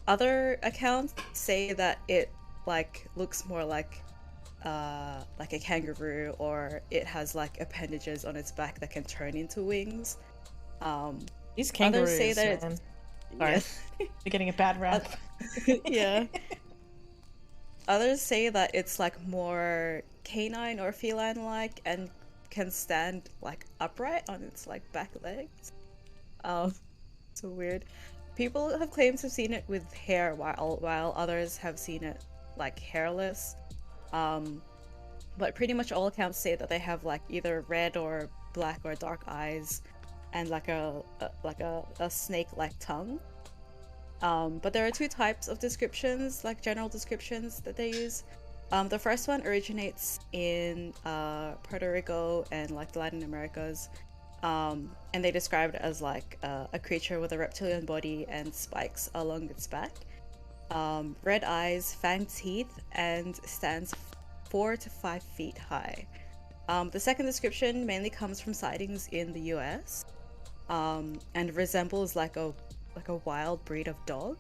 Other accounts say that it like looks more like a kangaroo, or it has like appendages on its back that can turn into wings. These kangaroos, others say that man. it's... Sorry. They're getting a bad rap. Yeah. Others say that it's like more canine or feline-like and can stand like upright on its like back legs. So weird. People have claimed to have seen it with hair, while others have seen it like hairless. But pretty much all accounts say that they have like either red or black or dark eyes and like a snake-like tongue. But there are two types of descriptions, like general descriptions that they use. The first one originates in Puerto Rico and like the Latin Americas, and they describe it as like a creature with a reptilian body and spikes along its back, red eyes, fanged teeth, and stands 4 to 5 feet high. The second description mainly comes from sightings in the US, and resembles like a wild breed of dog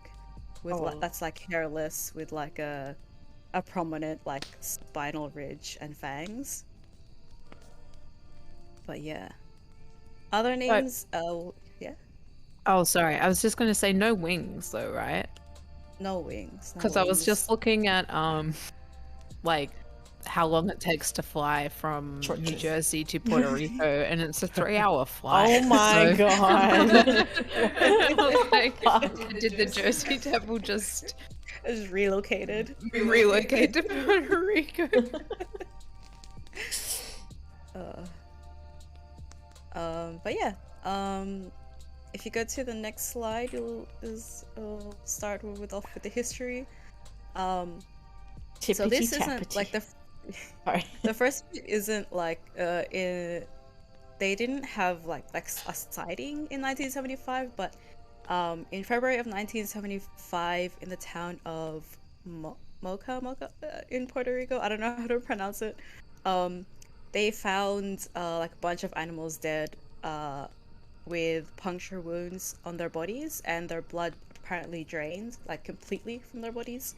with that's like hairless with like a prominent like spinal ridge and fangs. But yeah, other names yeah, Oh, sorry. I was just going to say no wings though, right? no wings, Because I was just looking at like how long it takes to fly from New Jersey to Puerto Rico, and it's a 3-hour flight. Oh my god. I was like, did the Jersey Devil just relocated. relocate to Puerto Rico? But yeah, if you go to the next slide, you'll start off with the history. So this isn't like the Sorry. the first bit isn't like they didn't have like a sighting in 1975, but in February of 1975 in the town of Mocha in Puerto Rico, I don't know how to pronounce it, they found like a bunch of animals dead with puncture wounds on their bodies, and their blood apparently drained like completely from their bodies.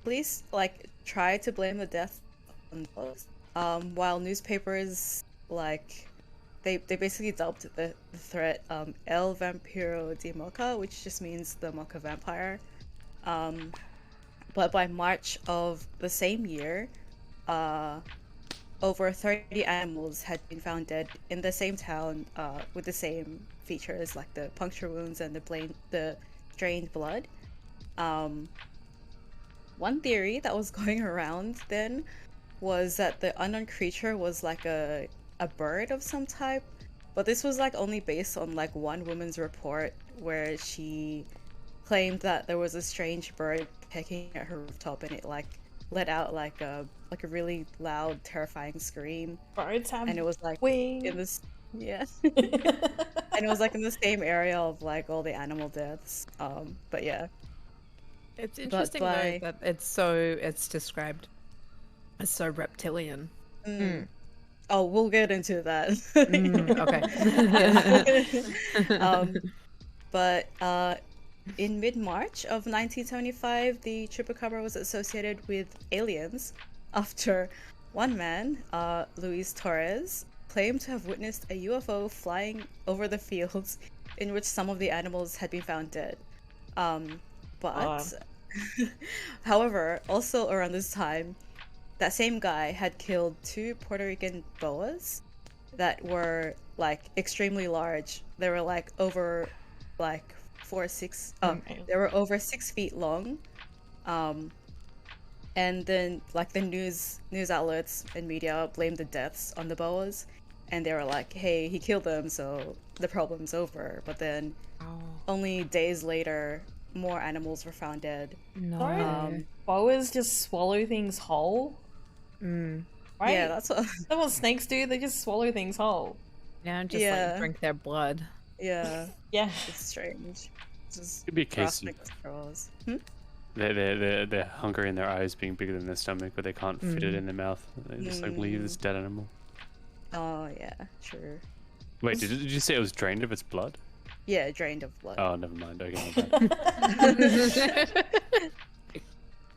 police like try to blame the death on those, while newspapers like they basically dubbed the threat El Vampiro de Mocha, which just means the Mocha vampire. But by March of the same year, over 30 animals had been found dead in the same town, with the same features like the puncture wounds and the drained blood. One theory that was going around then was that the unknown creature was like a bird of some type, but this was like only based on like one woman's report where she claimed that there was a strange bird pecking at her rooftop and it like let out like a really loud, terrifying scream. Birds have And it was like wings. in this, yeah. And it was like in the same area of like all the animal deaths. But yeah. It's interesting by- though that it's described as so reptilian. Oh, we'll get into that. Okay. But in mid-March of 1975, the chupacabra was associated with aliens after one man, Luis Torres, claimed to have witnessed a UFO flying over the fields in which some of the animals had been found dead. But, however, also around this time, that same guy had killed 2 Puerto Rican boas that were like extremely large. They were like over like 6 they were over 6 feet long. And then like the news outlets and media blamed the deaths on the boas, and they were like, hey, he killed them, so the problem's over. But then only days later, more animals were found dead. No. Boas just swallow things whole. Right? Yeah, that's what. That's what snakes do. They just swallow things whole. Yeah, just Yeah. like drink their blood. Yeah, Yeah. it's strange. It's just Could be a case grasping at straws. they're hungry in their eyes being bigger than their stomach, but they can't fit it in their mouth. They just like leave this dead animal. Oh yeah, sure. Wait, did you say it was drained of its blood? Yeah, drained of blood. Oh, never mind. Okay, my bad.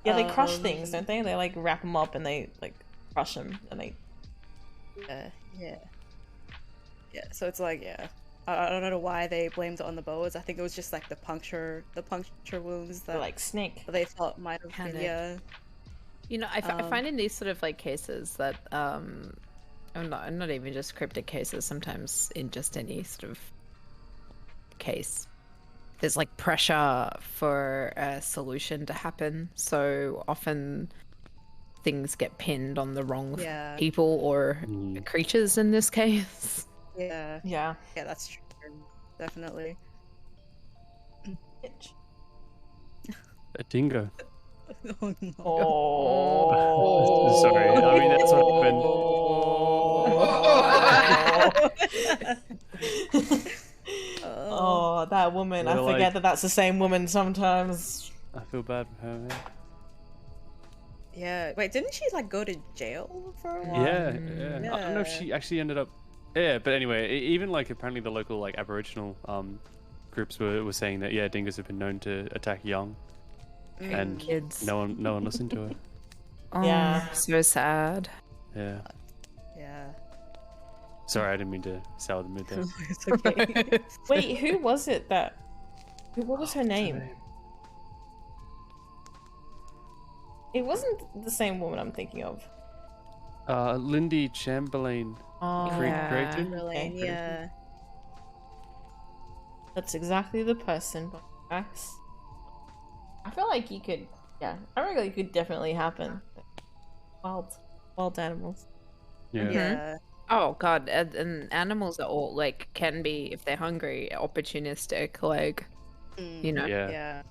Yeah, they crush things, don't they? They like wrap them up and they like crush them and they. Yeah. So it's like, yeah, I don't know why they blamed it on the boas. I think it was just like the puncture wounds that They're like snake. they thought might have been. Panic. Yeah. You know, I find in these sort of like cases that not even just cryptid cases, sometimes in just any sort of case, there's like pressure for a solution to happen. So often things get pinned on the wrong Yeah. people or creatures in this case. Yeah. Yeah. Yeah, that's true. Definitely. Bitch. A dingo. Oh no. Oh. Sorry, I mean that's what happened. Oh, that woman. I You're forget like- that that's the same woman sometimes. I feel bad for her, man. Yeah. Wait, didn't she like go to jail for a while? Yeah. I don't know if Yeah. she actually ended up. Yeah, but anyway, even like apparently the local like Aboriginal groups were saying that dingoes have been known to attack young, and Kids. no one listened to her. Oh, Yeah. so sad. Yeah. Yeah. Sorry, I didn't mean to sour the mood there. It's okay. Wait, who was it that? What was her name? It wasn't the same woman I'm thinking of. Lindy Chamberlain. Oh, Created? okay. Yeah. That's exactly the person. Max. I feel like you could. Yeah, I reckon it could definitely happen. Wild animals. Yeah. Yeah. Oh god, and animals are all like can be, if they're hungry, opportunistic. Like, you know. Yeah. Yeah.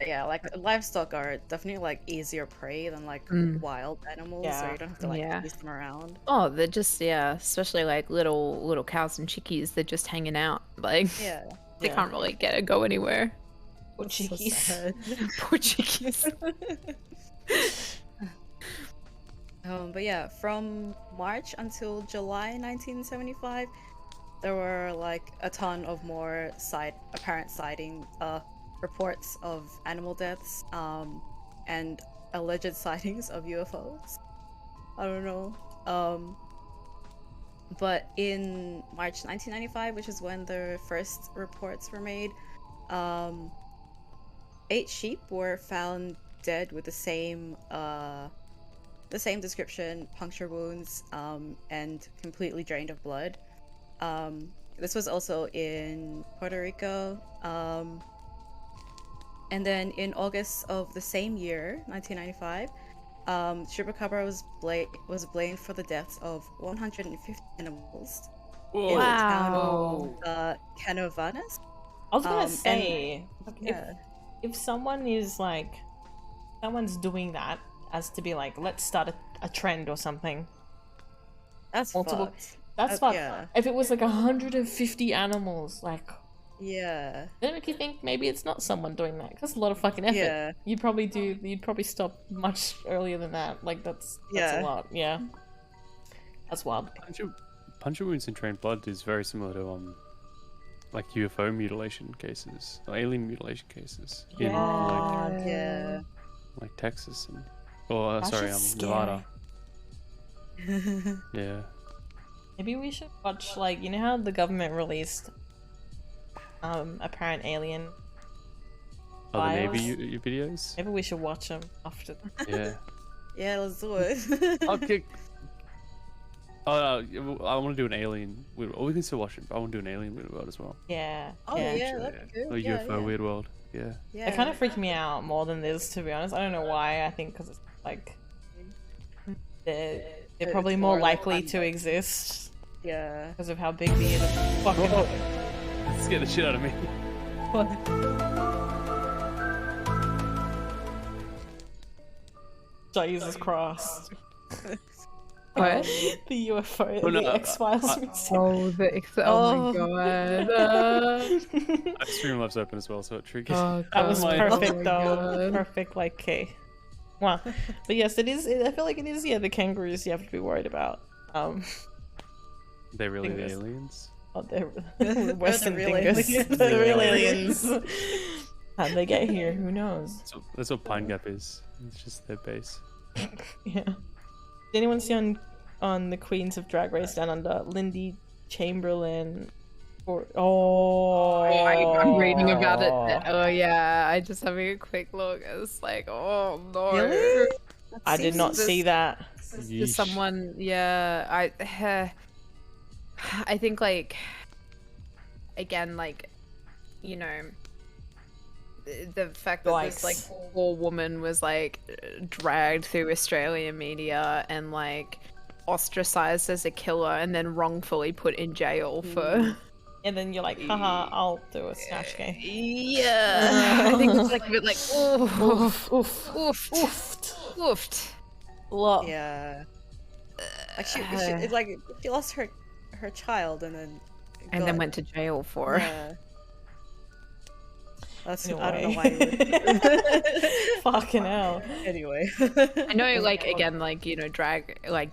Yeah, like livestock are definitely like easier prey than like wild animals, so Yeah. you don't have to like Yeah. chase them around. Oh, they're just especially like little cows and chickies. They're just hanging out. Like Yeah. they can't really go anywhere. Or So chickies. sad. Poor chickies. But yeah, from March until July 1975, there were like a ton of more apparent sightings reports of animal deaths and alleged sightings of UFOs. I don't know. But in March 1995, which is when the first reports were made, 8 sheep were found dead with the same description, puncture wounds, and completely drained of blood. This was also in Puerto Rico. And then in August of the same year, 1995, Chupacabra was blamed for the deaths of 150 animals in the town of Canovanas. I was gonna say, yeah. if someone is like, someone's doing that as to be like, let's start a trend or something. That's Multiple. fucked. That's fun. Yeah. If it was like 150 animals, like, Yeah. then it make you think maybe it's not someone doing that. That's a lot of fucking effort. Yeah. You'd probably stop much earlier than that. Like that's Yeah. a lot. Yeah. That's wild. Puncture wounds and drained blood is very similar to like UFO mutilation cases, or alien mutilation cases in Yeah. like Texas and That's just Nevada. Yeah. Maybe we should watch, like, you know how the government released apparent alien Oh, the files? Navy videos. Maybe we should watch them after. Yeah. Yeah, let's do it. Okay. Oh, I want to do an alien. We can still watch it, but I want to do an alien weird world as well. Yeah. Oh yeah. yeah, that'd be good. Or Yeah, UFO yeah. weird world. Yeah. Yeah. It kind of freaked me out more than this, to be honest. I don't know why. I think because it's like they're probably it's more more likely like- to exist Yeah. because of how big the fucking. Scare the shit out of me. Jesus Christ. What? The UFO, Oh, no, the X-Files. Oh my god. Streamlabs open as well, so it triggers. Oh, That was God. perfect, Oh my though. God. Perfect, like, okay. Wow. But yes, it is. I feel like it is. Yeah, the kangaroos you have to be worried about. They really the Fingers. aliens. Oh, they're Western real dingus. aliens. The real aliens. How'd they get here? Who knows? That's what Pine Gap is. It's just their base. Yeah. Did anyone see on the Queens of Drag Race Down Under, Lindy Chamberlain? I'm reading about it. Oh yeah, I just having a quick look. It's like, oh no. Really? I did not see that. Just someone, yeah. I think like, again, like, you know, the fact that this like poor woman was like dragged through Australian media and like ostracized as a killer and then wrongfully put in jail for. And then you're like, haha, I'll do a snatch game. Yeah, I think it's like a bit like, oof, Oof. oofed, oofed. Lot. Yeah. Like she lost her child and then Went to jail for. Yeah. That's Anyway. I don't know why. You would... Fucking hell. Anyway. I know, like, again, like, you know, drag like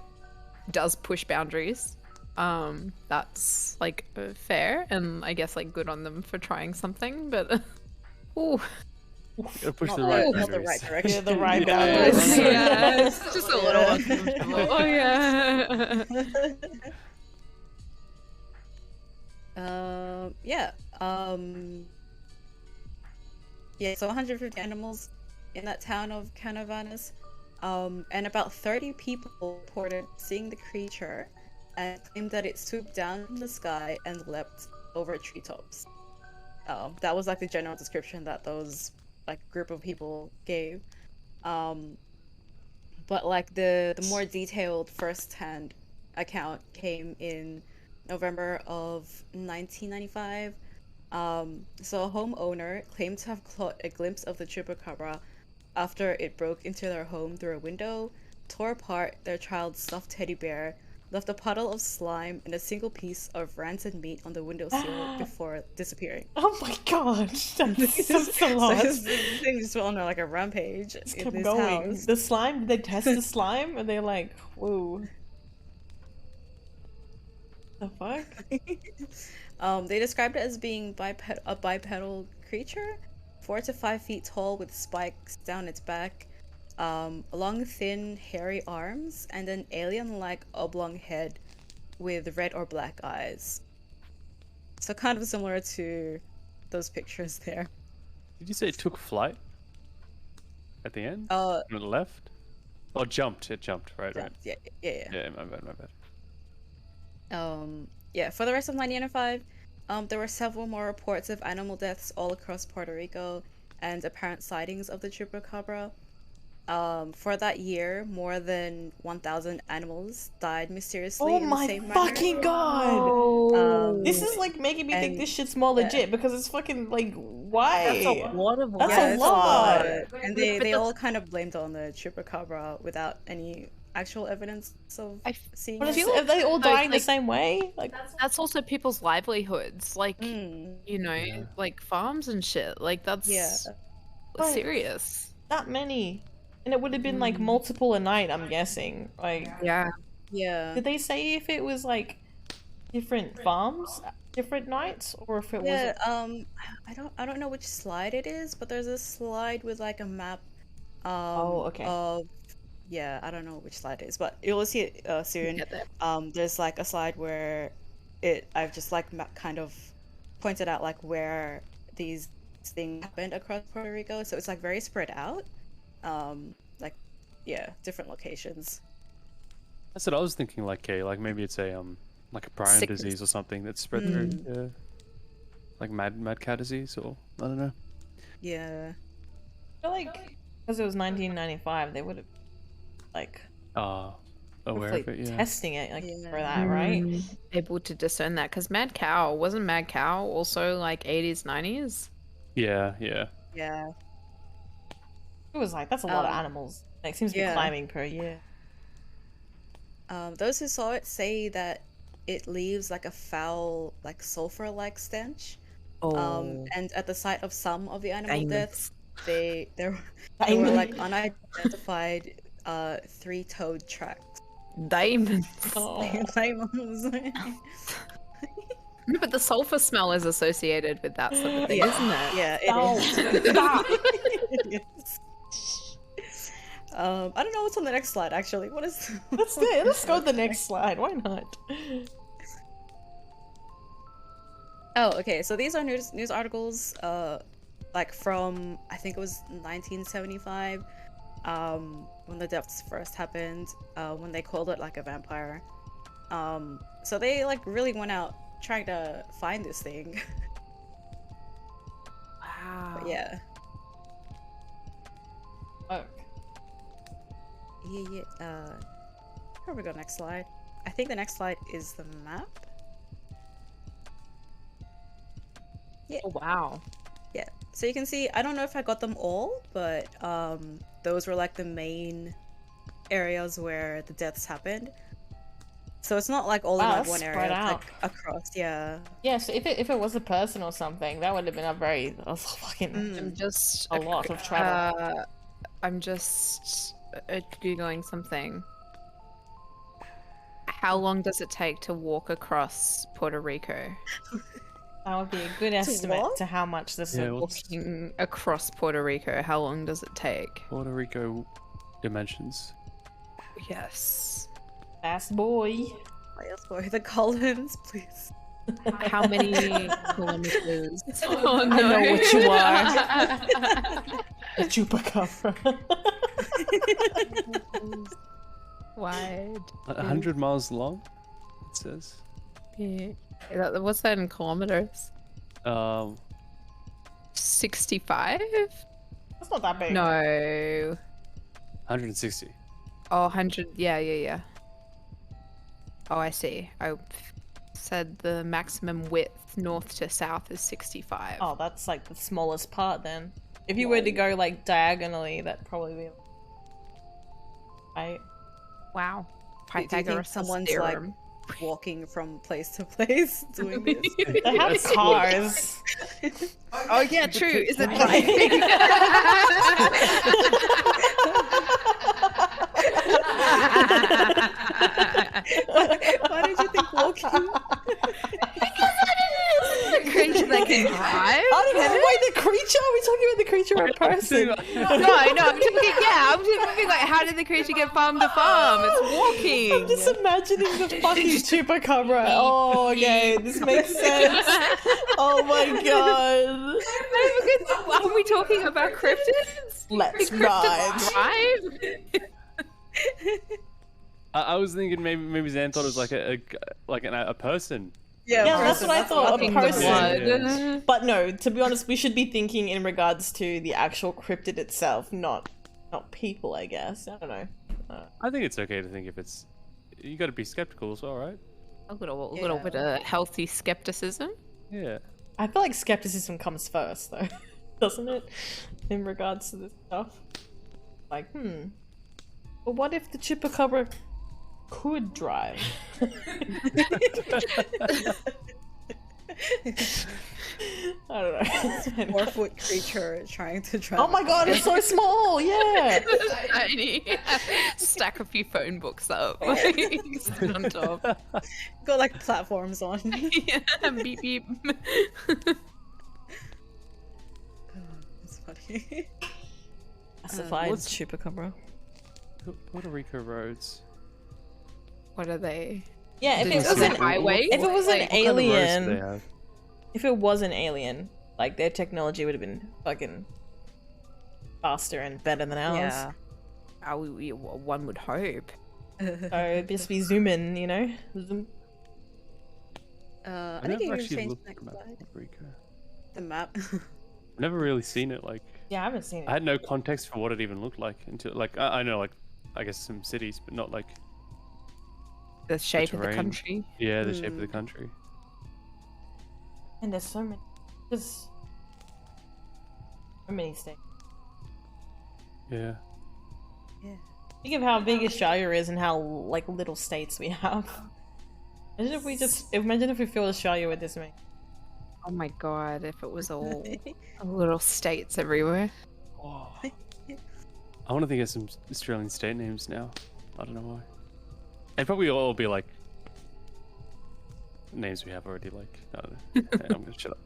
does push boundaries. That's like fair, and I guess like good on them for trying something, but ooh. Gotta push Not the the- right not the boundaries. right direction. Yeah, the right Yeah. boundaries. Yeah, it's just a little uncomfortable. Oh yeah. Yeah. Yeah, so 150 animals in that town of Canovanas. And about 30 people reported seeing the creature and claimed that it swooped down from the sky and leapt over treetops. That was like the general description that those like group of people gave. But like the more detailed first-hand account came in November of 1995. So a homeowner claimed to have caught a glimpse of the chupacabra after it broke into their home through a window, tore apart their child's stuffed teddy bear, left a puddle of slime and a single piece of rancid meat on the windowsill before disappearing. Oh my god, that's a So lot. this thing just went on like a rampage Just in kept this going. house. The slime, did they test the slime? And they're like, whoa. The fuck? They described it as being a bipedal creature. 4 to 5 feet tall with spikes down its back, long, thin, hairy arms, and an alien-like oblong head with red or black eyes. So kind of similar to those pictures there. Did you say it took flight at the end? Uh, When it left? Oh, jumped. It jumped. Right. yeah. Yeah, my bad. Yeah, for the rest of 1995, there were several more reports of animal deaths all across Puerto Rico and apparent sightings of the chupacabra. For that year, more than 1,000 animals died mysteriously Oh in the my same manner. fucking god! This is like making me think and- this shit's more legit because it's fucking like, why? That's a lot of That's Yeah, a it's lot. And they all kind of blamed on the chupacabra without any actual evidence of I seeing But it. are they all like- dying the same way? Like, That's also people's livelihoods, like Mm, you know, Yeah. like farms and shit. Like that's yeah. Oh. serious. that many. And it would have been like multiple a night, I'm guessing. Like, Yeah. Yeah. did they say if it was like different farms, different nights, or if it Yeah, was? I don't know which slide it is, but there's a slide with like a map. Oh, okay. Of, yeah, I don't know which slide it is, but you'll see it soon. Get there. There's like a slide where I've just like kind of pointed out like where these things happened across Puerto Rico, so it's like very spread out. Like, yeah, different locations. That's what I was thinking. Like maybe it's a like a prion Sickness. disease or something that's spread through. Yeah. Like mad cow disease, or I don't know. Yeah. I feel like because it was 1995, they would have like Aware hopefully of it. Yeah. testing it like Yeah. for that, right? Able to discern that because Mad Cow wasn't Mad Cow also like 80s, 90s. Yeah. Yeah. It was like that's a lot of Um, animals. Like seems to be yeah. climbing per year. Those who saw it say that it leaves like a foul, like sulfur-like stench. And at the site of some of the animal Diamonds. deaths, there were like unidentified 3-toed tracks. Diamonds. Oh. Diamonds. No, but the sulfur smell is associated with that sort of thing, Yeah. isn't it? Yeah, Oh, it is. stop. It is. I don't know what's on the next slide actually. What is? Let's go to the next slide. Why not? Oh, okay. So these are news articles, like from I think it was 1975, when the deaths first happened, when they called it like a vampire. So they like really went out trying to find this thing. Wow. But yeah, Oh, yeah. Where we go next slide? I think the next slide is the map. Oh, wow. Yeah, so you can see, I don't know if I got them all, but those were like the main areas where the deaths happened. So it's not like all Wow, in like that's one spread area, it's out. like across, yeah. yeah. So if it was a person or something, that would have been a very fucking. I'm just A lot of travel. I'm just googling something. How long does it take to walk across Puerto Rico? That would be a good estimate what? to how much this Yeah, would. what's Walking across Puerto Rico, how long does it take? Puerto Rico dimensions? Yes. Fast boy. Oh, yes, boy, the columns, please. How many kilometers? Oh I know what you are. A chupacabra. Wide. 100 miles long. It says. Yeah. What's that in kilometers? 65? That's not that big. No. 160. Oh, 100. Yeah. Oh, I see. I said the maximum width north to south is 65. Oh, that's like the smallest part then. If you were to go like diagonally, that'd probably be. Right. Wow. Do you think Pythagoras someone's theorem. like walking from place to place doing this? They have Yes. cars. Oh yeah, true. Is it Driving. Why did you think walking? creature that can drive? I don't know. Wait, the creature? Are we talking about creature a person? No, I'm talking. Yeah, I'm just thinking like, how did the creature get farm to farm? It's walking. I'm just imagining the fucking chupacabra. Oh, okay, this makes sense. Oh my god. Are we talking about cryptids? Let's Did ride. cryptids drive? I was thinking maybe Zan thought it was like a person. Yeah, that's what I thought. A Fucking the person. blood. Yeah. But no, to be honest, we should be thinking in regards to the actual cryptid itself, not people, I guess. I don't know. I think it's okay to think if it's. You got to be skeptical as well, right? A little bit of healthy skepticism. Yeah. I feel like skepticism comes first, though, doesn't it? In regards to this stuff. Like, but what if the chupacabra could drive? I don't know. 4-foot creature trying to drive. Oh my god, it's so small! Yeah! Tiny. Stack a few phone books up. Sit on top. Got like platforms on. Yeah, beep beep. That's funny. Classified what's- chupacabra. Puerto Rico roads. What are they? Yeah, if Did it you was see an the highway? if it was an Like, What kind of roads do they alien, have? if it was an alien, like their technology would have been fucking faster and better than ours. Yeah. One would hope. So just be zoom in, you know. Zoom. I I've think you never can actually change looked the at next the map of slide. Puerto Rico. The map. I've never really seen it. Like, Yeah, I haven't seen it. I had no context for what it even looked like until, like, I know, like, I guess some cities, but not like, The shape of the terrain. country. yeah, the shape of the country. And there's so many. There's so many states. Yeah. Yeah. Think of how big Australia is and how like little states we have. Imagine if we filled Australia with this many. Oh my god, if it was all little states everywhere. Oh. I want to think of some Australian state names now. I don't know why. They'd probably all be like names we have already. Like, I don't know. Okay, I'm gonna shut up.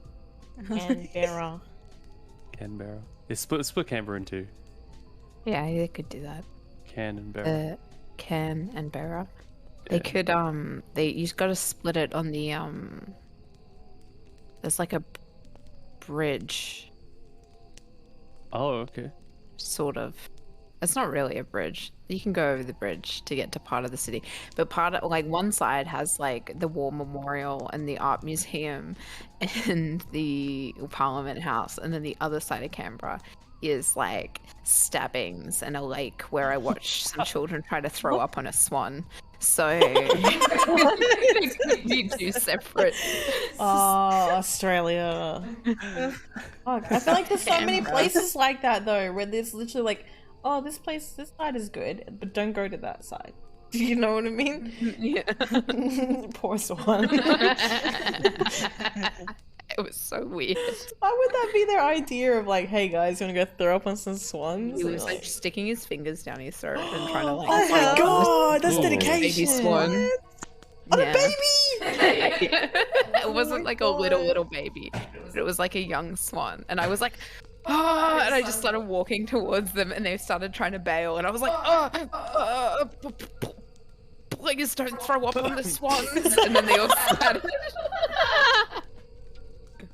Canberra. Canberra. It's split Canberra in two. Yeah, they could do that. Can and Berra. Can and Barra. They Yeah. could you just gotta split it on the there's like a bridge, Oh, okay. sort of. It's not really a bridge. You can go over the bridge to get to part of the city, but part of like one side has like the War Memorial and the Art Museum and the Parliament House, and then the other side of Canberra is like stabbings and a lake where I watched some children try to throw up on a swan. So they could be two separate. Oh, Australia. Fuck, I feel like there's so many places like that though, where there's literally like, oh, this side is good, but don't go to that side. Do you know what I mean? Yeah. Poor swan. It was so weird. Why would that be their idea of like, hey guys, you wanna go throw up on some swans? He was like sticking his fingers down his throat and trying to like. oh my god, that's Ooh. dedication. Baby swan. On Yeah. a baby! It wasn't like a little baby, but it was like a young swan, and I was like, oh, and I just started walking towards them, and they started trying to bail, and I was like, please don't throw up on the swans, and then they all scattered.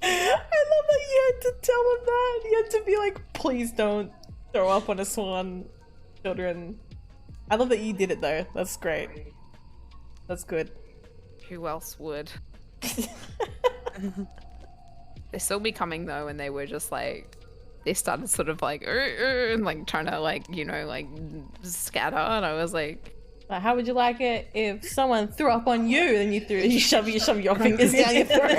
I love that you had to tell them that. You had to be like, please don't throw up on a swan, children. I love that you did it though. That's great. That's good. Who else would? They saw me coming though, and they were just like, they started sort of like, and like trying to like, you know, like scatter, and I was like, Like, how would you like it if someone threw up on you and you shove your fingers down your throat?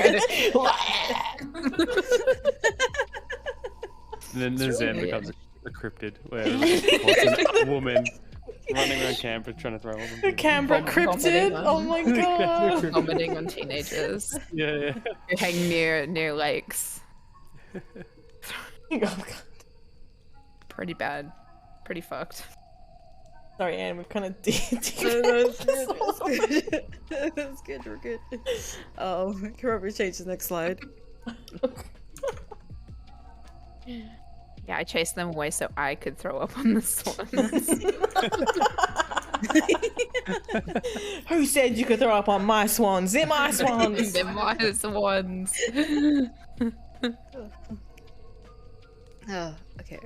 And then Zan really becomes a cryptid, where it's a woman running around Canberra trying to throw up. The Canberra cryptid. vomiting Oh on- my god. vomiting on teenagers Yeah. who hang near lakes. Oh god. Pretty bad. Pretty fucked. Sorry, Anne. We've kind of That's good. That's good. We're good. Oh, can probably change the next slide. Yeah, I chased them away so I could throw up on the swans. Who said you could throw up on my swans? They're my swans. They're my swans. Oh, okay.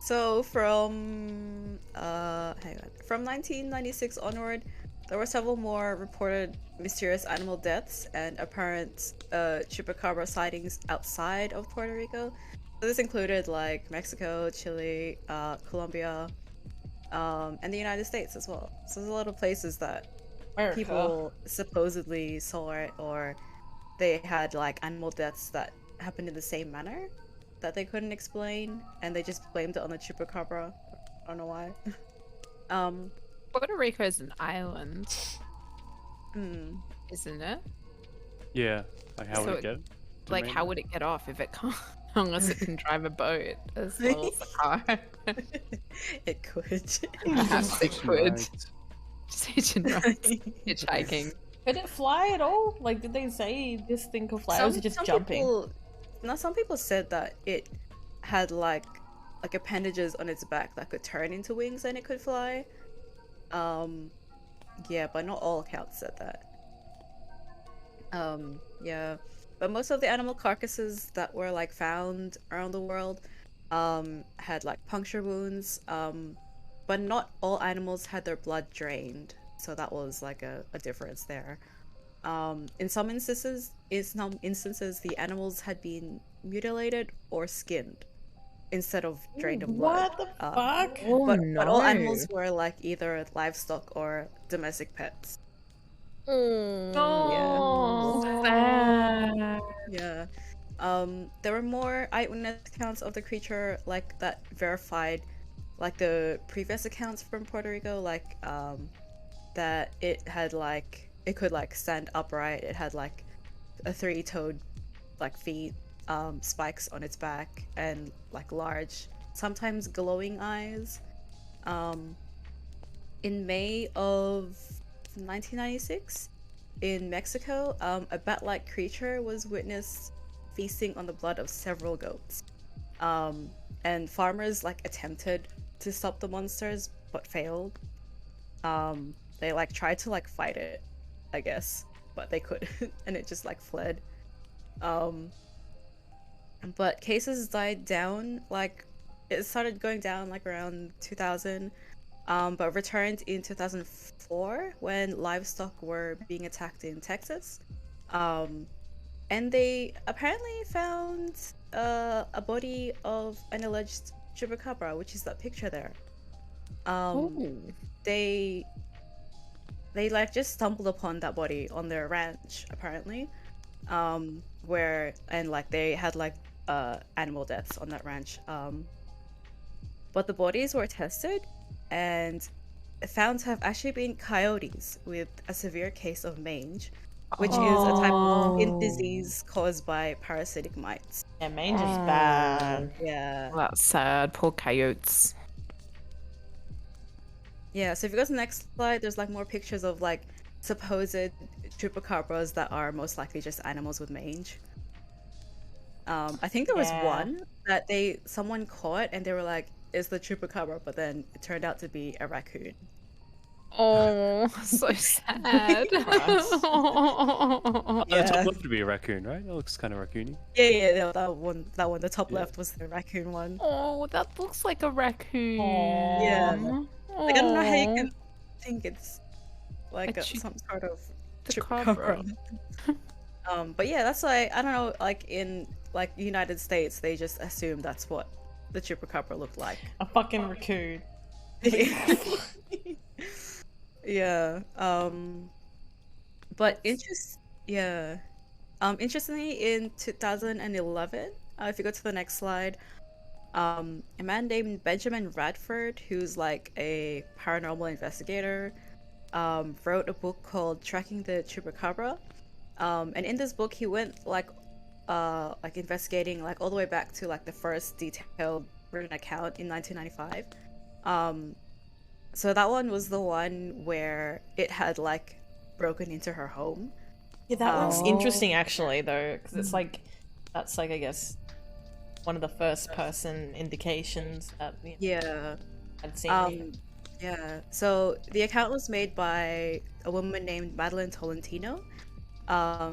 So from hang on. From 1996 onward, there were several more reported mysterious animal deaths and apparent chupacabra sightings outside of Puerto Rico. So this included like Mexico, Chile, Colombia, and the United States as well. So there's a lot of places that America. people supposedly saw it, or they had like animal deaths that happened in the same manner that they couldn't explain, and they just blamed it on the chupacabra. I don't know why. Puerto Rico is an island, Hmm. isn't it? Yeah. Like how So would it- it get? to Like, Maine? how would it get off if it can't? Unless it can drive a boat as well as a car. It could. Perhaps it Hitching could. rides. Just hitching rides, hitchhiking. Could it fly at all? Like, did they say this thing could fly? Or was it just jumping? Some people said that it had like appendages on its back that could turn into wings and it could fly. Yeah, but not all accounts said that. Yeah, but most of the animal carcasses that were like found around the world had like puncture wounds, but not all animals had their blood drained, so that was like a difference there. In some instances, the animals had been mutilated or skinned instead of drained of blood. What the fuck? Oh, But all animals were like either livestock or domestic pets. Oh, Yeah. There were more eyewitness accounts of the creature like that verified like the previous accounts from Puerto Rico, like that it had like it could like stand upright, it had like a three-toed like feet, spikes on its back, and like large, sometimes glowing eyes. In May of 1996, in Mexico, a bat-like creature was witnessed feasting on the blood of several goats. And farmers like attempted to stop the monsters but failed. They like tried to like fight it, I guess, but they couldn't, and it just like fled. But cases died down, like it started going down like around 2000, but returned in 2004 when livestock were being attacked in Texas. And they apparently found a body of an alleged chupacabra, which is that picture there. They like just stumbled upon that body on their ranch apparently, where and like they had like animal deaths on that ranch. But the bodies were tested and found to have actually been coyotes with a severe case of mange, which is a type of skin disease caused by parasitic mites. Yeah, mange is bad. Yeah. Well, that's sad. Poor coyotes. Yeah, so if you go to the next slide, there's like more pictures of like supposed chupacabras that are most likely just animals with mange. I think there was Yeah. one that someone caught and they were like, it's the chupacabra, but then it turned out to be a raccoon. Oh, so sad. Oh, the top Yeah. left to be a raccoon, right? It looks kind of raccoony. Yeah, that one, the top Yeah. left was the raccoon one. Oh, that looks like a raccoon. Yeah. Like, I don't know how you Aw. can think it's like A chu- some sort of the chupacabra. But yeah, that's why I don't know. Like in like United States, they just assume that's what the chupacabra looked like. A fucking raccoon. Yeah. But interestingly, in 2011, if you go to the next slide, a man named Benjamin Radford, who's like a paranormal investigator, wrote a book called Tracking the Chupacabra. And in this book, he went like investigating like all the way back to like the first detailed written account in 1995. So that one was the one where it had like broken into her home. Yeah, that one's interesting actually, though, because it's like that's like I guess one of the first person indications that we Yeah. had seen. Yeah. So the account was made by a woman named Madeline Tolentino.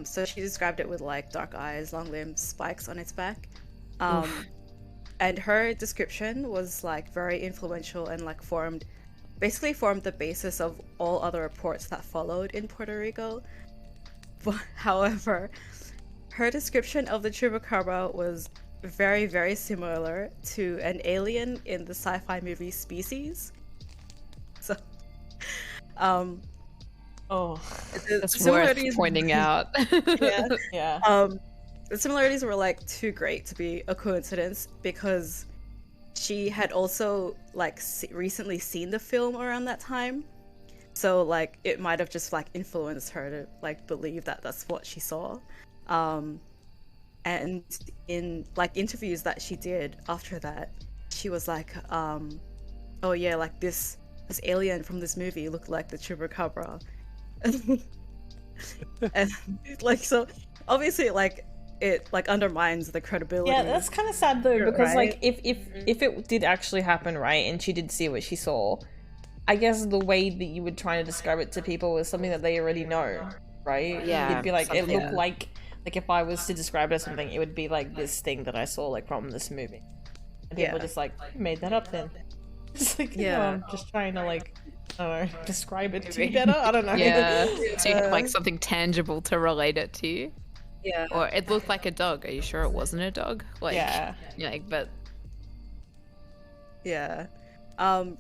So she described it with like dark eyes, long limbs, spikes on its back. And her description was like very influential and like basically formed the basis of all other reports that followed in Puerto Rico. But however, her description of the chupacabra was very, very similar to an alien in the sci-fi movie Species. So, Oh, That's worth pointing out. Yeah. yeah. The similarities were like too great to be a coincidence because she had also like recently seen the film around that time, so like it might have just like influenced her to like believe that that's what she saw. And in like interviews that she did after that, she was like, oh yeah, like this alien from this movie looked like the chupacabra. And like, so obviously like it like undermines the credibility. Yeah, that's kind of sad though, because Right? like if it did actually happen, right, and she did see what she saw, I guess the way that you would try to describe it to people was something that they already know, right? Yeah, You'd be like, it something- looked like if I was to describe it as something, it would be like this thing that I saw like from this movie. And people Yeah. just like, you made that up then. It's like, Yeah. yeah, I'm just trying to like, I don't know, describe it to you better. I don't know. Yeah, so you have like something tangible to relate it to you. Yeah. Or it looked like a dog. Are you sure it wasn't a dog? Like, Yeah. like, but Yeah.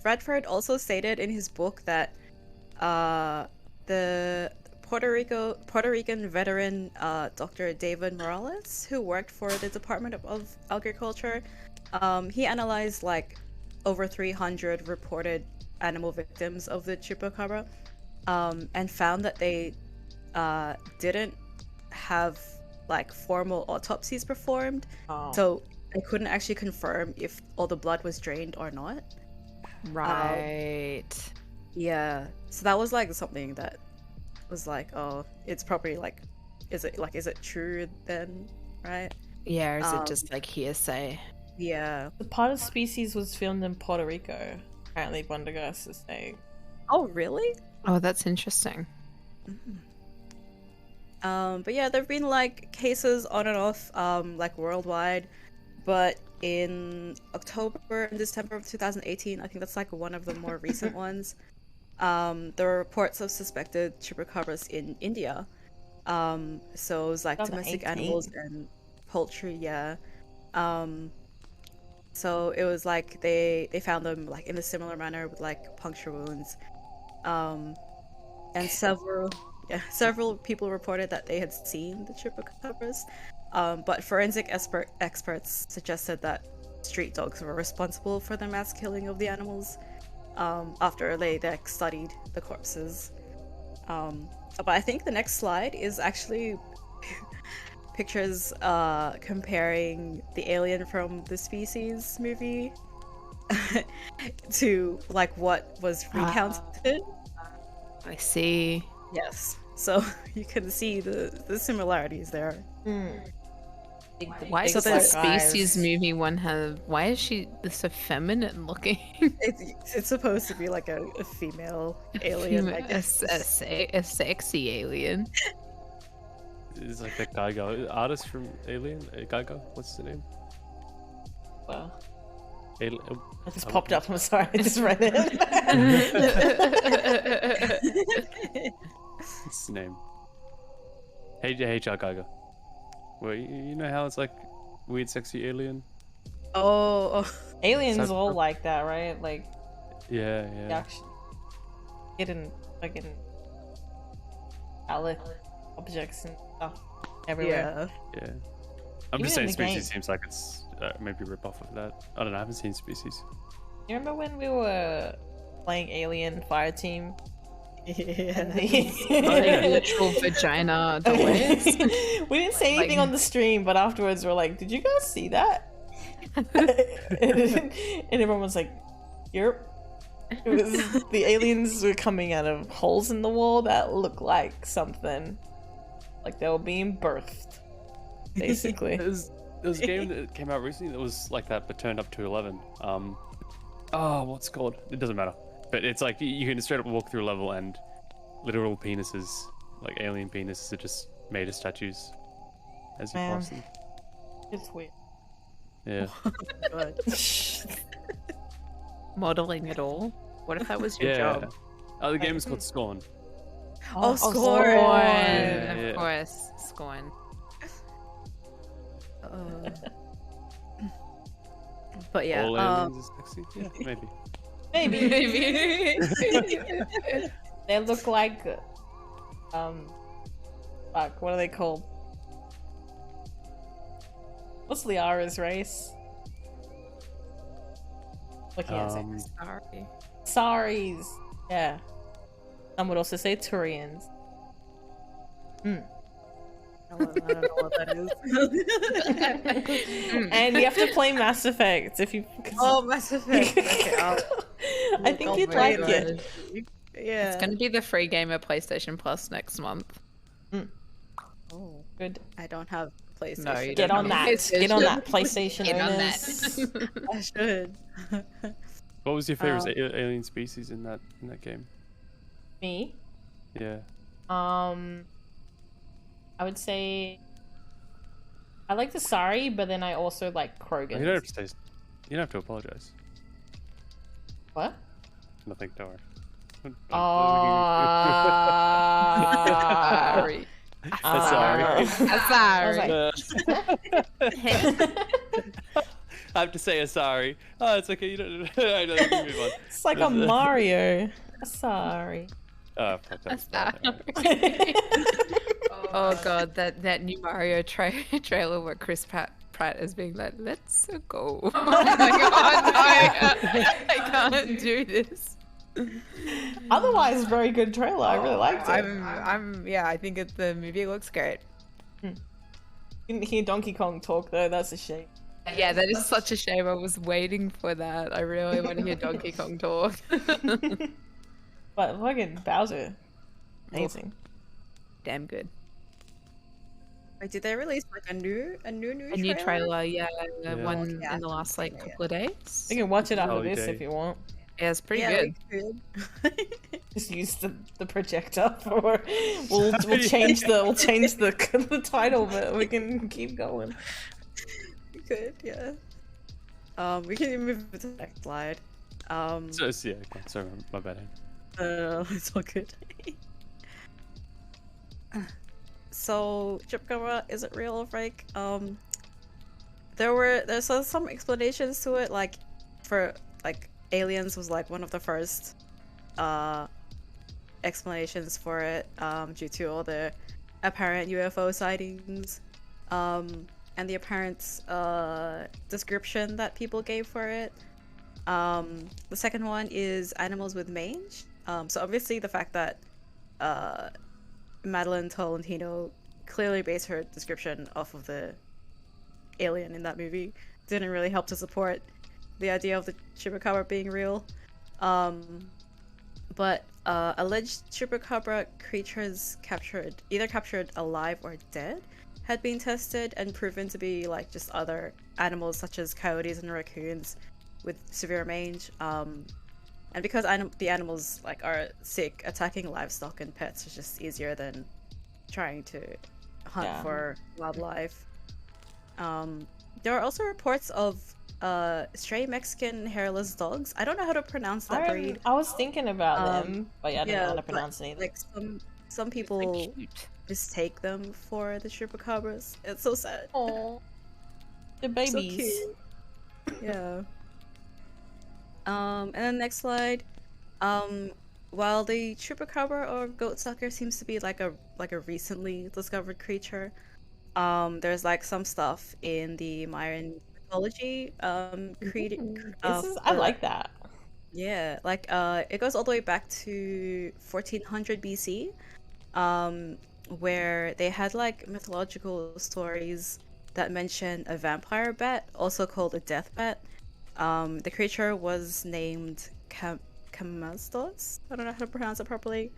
Redford also stated in his book that the Puerto Rican veteran Dr. David Morales, who worked for the Department of Agriculture, he analyzed like over 300 reported animal victims of the chupacabra, and found that they didn't have like formal autopsies performed, Oh. so they couldn't actually confirm if all the blood was drained or not. right. Yeah, so that was like something that was like, oh, it's probably like, is it true then, right? Yeah, or is it just like hearsay? Yeah. The part of Species was filmed in Puerto Rico. Apparently, Bundergast is saying. Oh, really? Oh, that's interesting. But yeah, there've been like cases on and off, like worldwide. But in October and December of 2018, I think that's like one of the more recent ones. There were reports of suspected chupacabras in India. So it was like domestic 2018. animals and poultry, yeah. So it was like they found them like in a similar manner with like puncture wounds. And several people reported that they had seen the chupacabras. But forensic experts suggested that street dogs were responsible for the mass killing of the animals, after they like studied the corpses. But I think the next slide is actually pictures comparing the alien from the Species movie to like what was recounted. I see. Yes, so you can see the similarities there. Why Big does the black eyes. Species movie one have? Why is she so feminine looking? It's supposed to be like a female alien, I guess. a sexy alien. It's like that Geigo artist from Alien. Geigo, what's the name? Well, Alien. it just popped up. I'm sorry, I just read it. What's the name? Hey, Geigo. Well, you know how it's like weird, sexy alien. Oh, Aliens So- all like that, right? Like, Yeah, yeah. actually, hidden fucking phallic objects and stuff everywhere. yeah. Yeah. I'm Even just in saying the Species game. seems like it's maybe a rip off of that. I don't know, I haven't seen Species. You remember when we were playing Alien Fireteam? Yeah. And the... Oh, yeah, literal vagina delays. We didn't say anything on the stream, but afterwards we're like, "Did you guys see that?" And everyone was like, "Yep." It was, the aliens were coming out of holes in the wall that looked like something, like they were being birthed, basically. There's There was a game that came out recently that was like that, but turned up to 11. Oh, what's it called? It doesn't matter. But it's like you can straight up walk through a level and literal penises, like alien penises, are just made as statues as you pass them. It's weird. Yeah. Modeling it all. What if that was your job? Oh, the game is called Scorn. Oh, Scorn. Yeah. Of course, Scorn. But yeah, All aliens is sexy? Yeah, maybe. Maybe. They look like fuck, what are they called? What's Liara's race? Looking at it. Sorry. Saris. Yeah. Some would also say Turians. I don't know what that is. And you have to play Mass Effect if you. Oh, Mass Effect. Okay, I think you'd like it. Yeah. It's gonna be the free game at PlayStation Plus next month. Oh, Good. I don't have PlayStation. No, you Get don't on have that. PlayStation. Get on that, PlayStation Get on owners. that. I should. What was your favorite alien species in that game? Me? Yeah. I would say I like the Sari, but then I also like Krogans. You don't have to say. You don't have to apologize. What? Nothing. Don't worry. Sorry. Sorry. Sorry. I have to say sorry. Oh, it's okay. You don't. I know. You can move on. It's like a Mario. Sorry. Oh, fuck that. Sorry. Oh god, that new Mario trailer where Chris Pratt is being like, "Let's go." Oh my god, no, I can't do this. Otherwise, very good trailer. I really liked it. Yeah, I think the movie looks great. Didn't hear Donkey Kong talk though. That's a shame. Yeah, that is such a shame. I was waiting for that. I really want to hear Donkey Kong talk. But fucking Bowser, amazing. Damn good. Wait, did they release like a new A new trailer, yeah, one Yeah. in the last like couple of days. You can watch it after Holiday. this if you want. Yeah, it's pretty Yeah, good. Just use the projector, or we'll change the title, but we can keep going. We could, yeah. We can move to the next slide. So, yeah. Okay. Sorry, my bad. It's all good. So, Chupacabra isn't real or fake. There's some explanations to it, like for like aliens was like one of the first explanations for it, due to all the apparent UFO sightings, and the apparent description that people gave for it. The second one is animals with mange. So obviously the fact that Madeline Tolentino clearly based her description off of the alien in that movie didn't really help to support the idea of the Chupacabra being real. But alleged Chupacabra creatures either captured alive or dead had been tested and proven to be like just other animals such as coyotes and raccoons with severe mange. And because the animals like are sick, attacking livestock and pets is just easier than trying to hunt for wildlife. There are also reports of stray Mexican hairless dogs. I don't know how to pronounce that breed. I was thinking about them, but yeah, I don't know how to pronounce it either. Like some people mistake them for the chupacabras. It's so sad. Aww. The So babies. cute. Yeah. And then next slide. While the chupacabra or goatsucker seems to be like a recently discovered creature, there's like some stuff in the Mayan mythology I like that. Yeah, like it goes all the way back to 1400 BC, where they had like mythological stories that mention a vampire bat, also called a death bat. The creature was named Kamastos. I don't know how to pronounce it properly.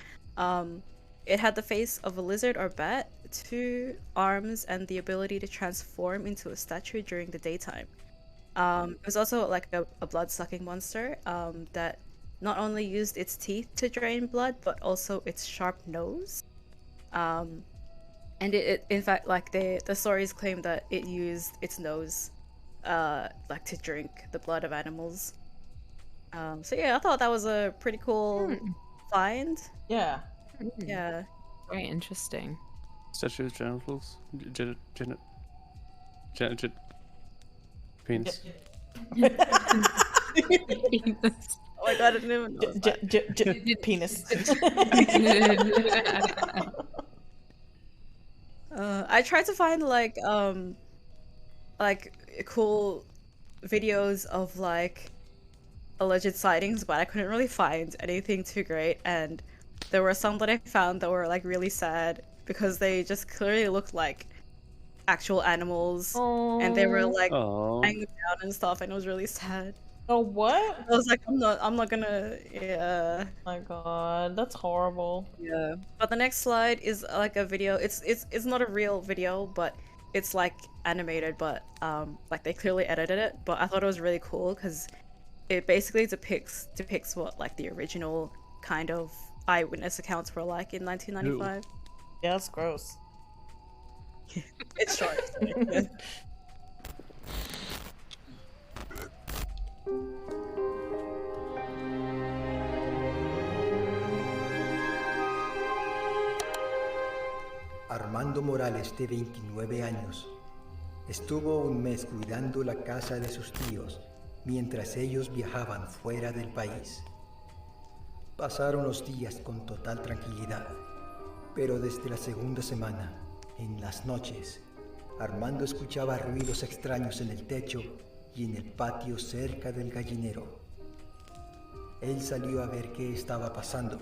it had the face of a lizard or bat, 2 arms, and the ability to transform into a statue during the daytime. It was also like a blood-sucking monster that not only used its teeth to drain blood, but also its sharp nose. And it in fact, like the stories claim that it used its nose like to drink the blood of animals. So yeah, I thought that was a pretty cool find. Yeah. Yeah. Very interesting. Statue of genitals. Penis. Oh my god, I didn't even know that. Penis. I tried to find like cool videos of like alleged sightings, but I couldn't really find anything too great, and there were some that I found that were like really sad because they just clearly looked like actual animals. Aww. And they were like Oh. lying down and stuff, and it was really sad. Oh, what? I was like, I'm not gonna, yeah. Oh my god, that's horrible. Yeah. But the next slide is like a video. It's not a real video, but it's like animated, but like they clearly edited it. But I thought it was really cool because it basically depicts what like the original kind of eyewitness accounts were like in 1995. Yeah, that's gross. It's short. Armando Morales, de 29 años, estuvo un mes cuidando la casa de sus tíos mientras ellos viajaban fuera del país. Pasaron los días con total tranquilidad, pero desde la segunda semana, en las noches, Armando escuchaba ruidos extraños en el techo y en el patio cerca del gallinero. Él salió a ver qué estaba pasando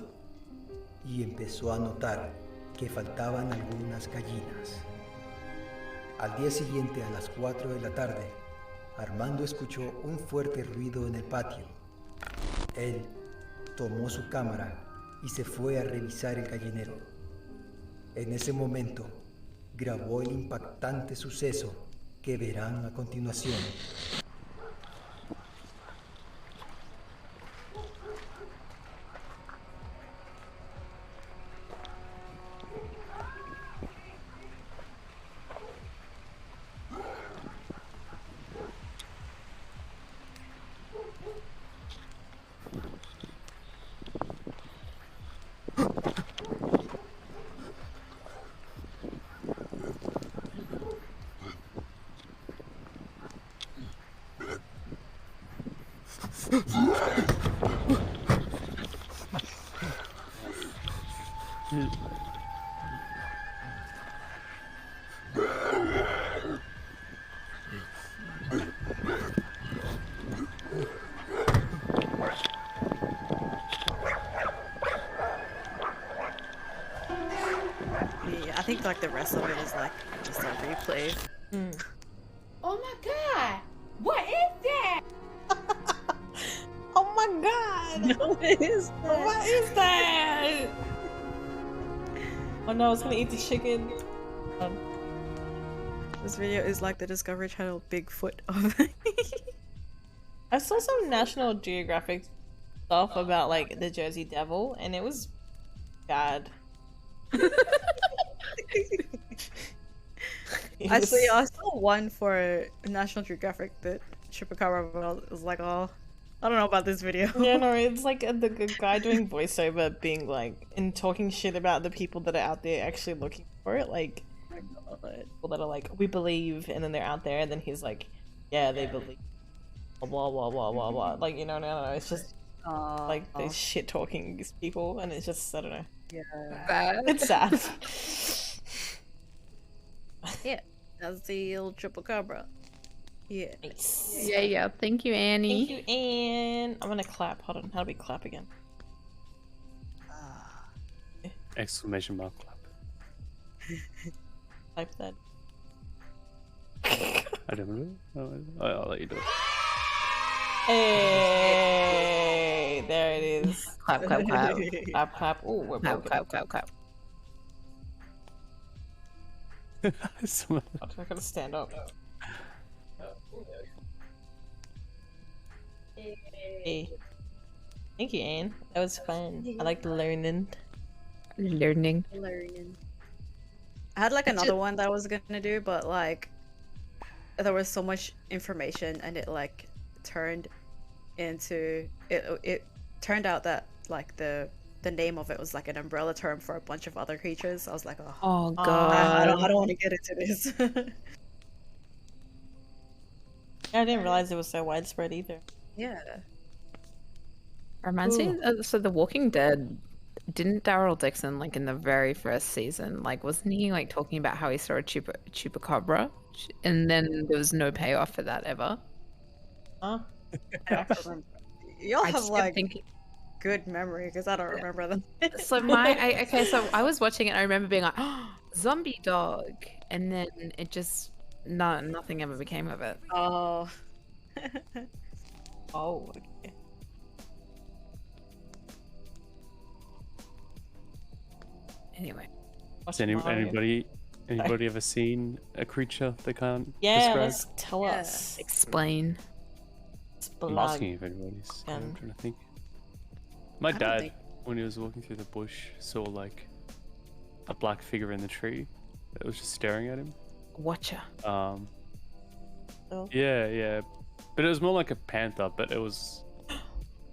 y empezó a notar que faltaban algunas gallinas. Al día siguiente, a las 4 de la tarde, Armando escuchó un fuerte ruido en el patio. Él tomó su cámara y se fue a revisar el gallinero. En ese momento, grabó el impactante suceso que verán a continuación. Yeah, I think like the rest of it is like just a replay. Oh my god! What is that? Oh my god! No, it is. What is that? Oh no, it's gonna eat the chicken. This video is like the Discovery Channel Bigfoot of I saw some National Geographic stuff about like the Jersey Devil, and it was bad. Actually, I saw one for National Geographic that Chupacabra was like, oh, I don't know about this video. Yeah, no, it's like the guy doing voiceover being like, and talking shit about the people that are out there actually looking for it. Like, people that are like, we believe, and then they're out there, and then he's like, yeah, they believe. Blah, blah, blah, blah, blah. Like, you know, no, it's just like they shit talking these people, and it's just, I don't know. Yeah. It's sad. Yeah, that's the old Chupacabra. Yeah. Nice. Yeah. Thank you, Annie. Thank you, Anne. I'm gonna clap. Hold on. How do we clap again? Exclamation mark clap. Type that. I don't know. I'll let you do it. Hey, there it is. Clap, clap, clap. Clap, clap. Oh, we're Clap, broken. clap, clap, clap. Some- I'm not gonna stand up. Hey. Thank you, Anne. That was fun. I liked learning. Learning. I had like another one that I was gonna do, but like there was so much information and it like turned into it turned out that like the name of it was like an umbrella term for a bunch of other creatures. I was like, oh, Oh I god. don't want to get into this. I didn't realize it was so widespread either. Yeah. Reminds me. So The Walking Dead. Didn't Daryl Dixon, like in the very first season, like wasn't he like talking about how he saw a chupacabra, and then there was no payoff for that ever? Huh? I don't remember. Y'all I have just kept like thinking. good memory because I don't remember them. So so I was watching it. I remember being like, oh, zombie dog, and then it just nothing ever became of it. Oh. Oh, okay. Anyway, Has anybody ever seen a creature they can't Yeah, describe? let's tell Yeah. us. explain. I'm asking if anybody's. I'm Um, trying to think. My don't dad, think- when he was walking through the bush, saw like a black figure in the tree that was just staring at him. Watcher. Um, Oh. yeah, but it was more like a panther, but it was.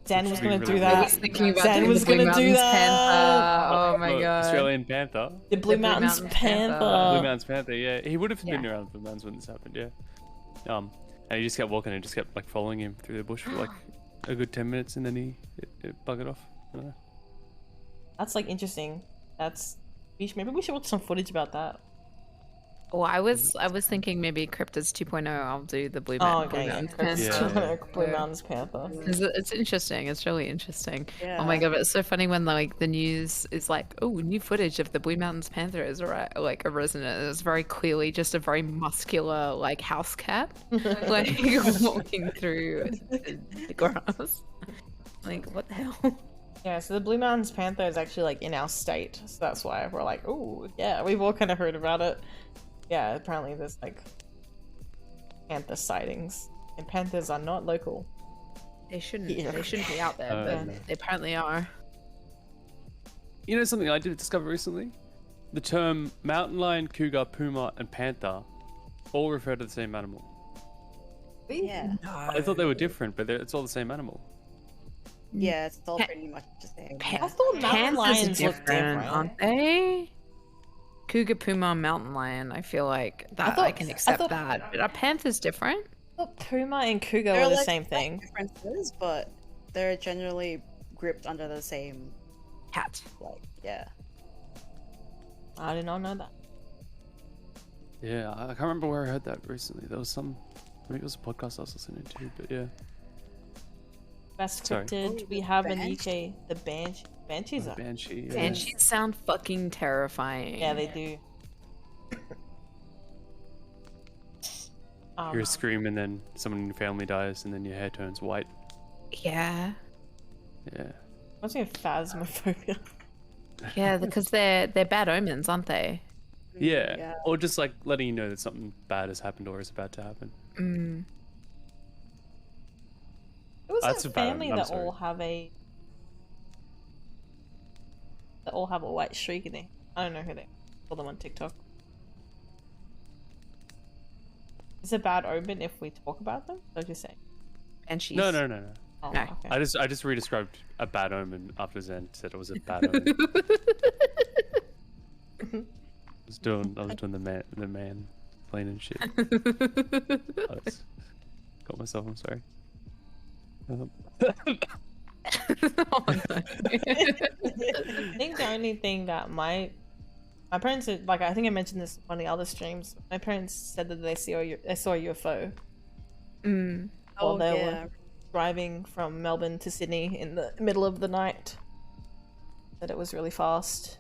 Dan was gonna really do weird. I that. was thinking about Zan doing was the Blue gonna do Mountains that. Panther. Oh my god. Australian panther. The Blue Blue Mountains Mountains Panther. Panther. Blue Mountains Panther, yeah. He would have been Yeah. around Blue Mountains when this happened, yeah. And he just kept walking and just kept like following him through the bush for like a good 10 minutes, and then it buggered off. I don't know. That's like interesting. Maybe we should watch some footage about that. Well, I was thinking maybe Cryptids 2.0. I'll do the Blue Oh, Mountains. okay. Yeah. Yeah. Blue Mountains Panther. Because it's interesting. It's really interesting. Oh my Yeah. god, but it's so funny when like the news is like, oh, new footage of the Blue Mountains Panther is like arisen. It's very clearly just a very muscular like house cat, like walking through the grass. Like what the hell? Yeah, so the Blue Mountains Panther is actually like in our state, so that's why we're like, oh yeah, we've all kind of heard about it. Yeah, apparently there's like panther sightings, and panthers are not local. They shouldn't. Yeah. They shouldn't be out there, but No. they apparently are. You know something I did discover recently? The term mountain lion, cougar, puma, and panther all refer to the same animal. Yeah. I thought they were different, but it's all the same animal. Yeah, it's all pretty much the same. I thought mountain Panthers lions look different. aren't they? Cougar, puma, mountain lion. I feel like that I can accept that. But are panthers different? I thought puma and cougar They're were the like same slight thing. differences, but they're generally grouped under the same, Cat. like, yeah. I did not know that. Yeah, I can't remember where I heard that recently. There was some, maybe it was a podcast I was listening to, but yeah. Best Sorry. cryptid Oh, we the have in banshee. UK, the banshee. Banshees are. Banshee. Yeah. Banshees sound fucking terrifying. Yeah, they do. Hear a scream and then someone in your family dies and then your hair turns white. Yeah. Yeah. What's your phasmophobia? Yeah, because they're bad omens, aren't they? Yeah. Yeah. Or just like letting you know that something bad has happened or is about to happen. Mm. It was That's a a bad one, family I'm that sorry. all have a white streak in there. I don't know who they saw them on TikTok. Is it a bad omen if we talk about them? What you say? Banshees. No. Oh, No. okay. I just re-described a bad omen after Zen said it was a bad omen. I was doing the man playing and shit. Got myself. I'm sorry. Oh, no. I think the only thing that my parents did, like, I think I mentioned this on the other streams. My parents said that they saw a UFO Mm. while Oh, they yeah. were driving from Melbourne to Sydney in the middle of the night. That it was really fast.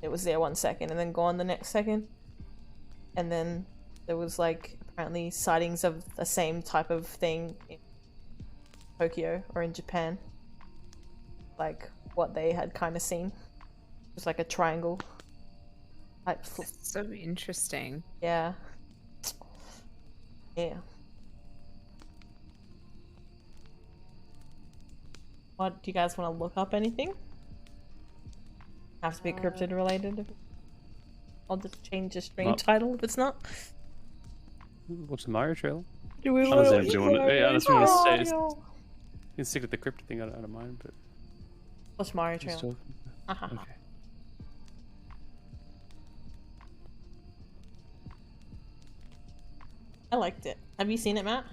It was there 1 second and then gone the next second. And then there was like apparently sightings of the same type of thing in Tokyo or in Japan. Like what they had kind of seen. It was like a triangle. So interesting. Yeah. Yeah. What do you guys want to look up? Anything? Has to be cryptid related. I'll just change the stream Well- title if it's not. What's the Mario trailer? Do we Unless want you want to, yeah, unless you want to stay, Mario? you can stick with the cryptid thing. I don't mind, but What's Mario just trailer? talk. Okay. I liked it. Have you seen it, Matt?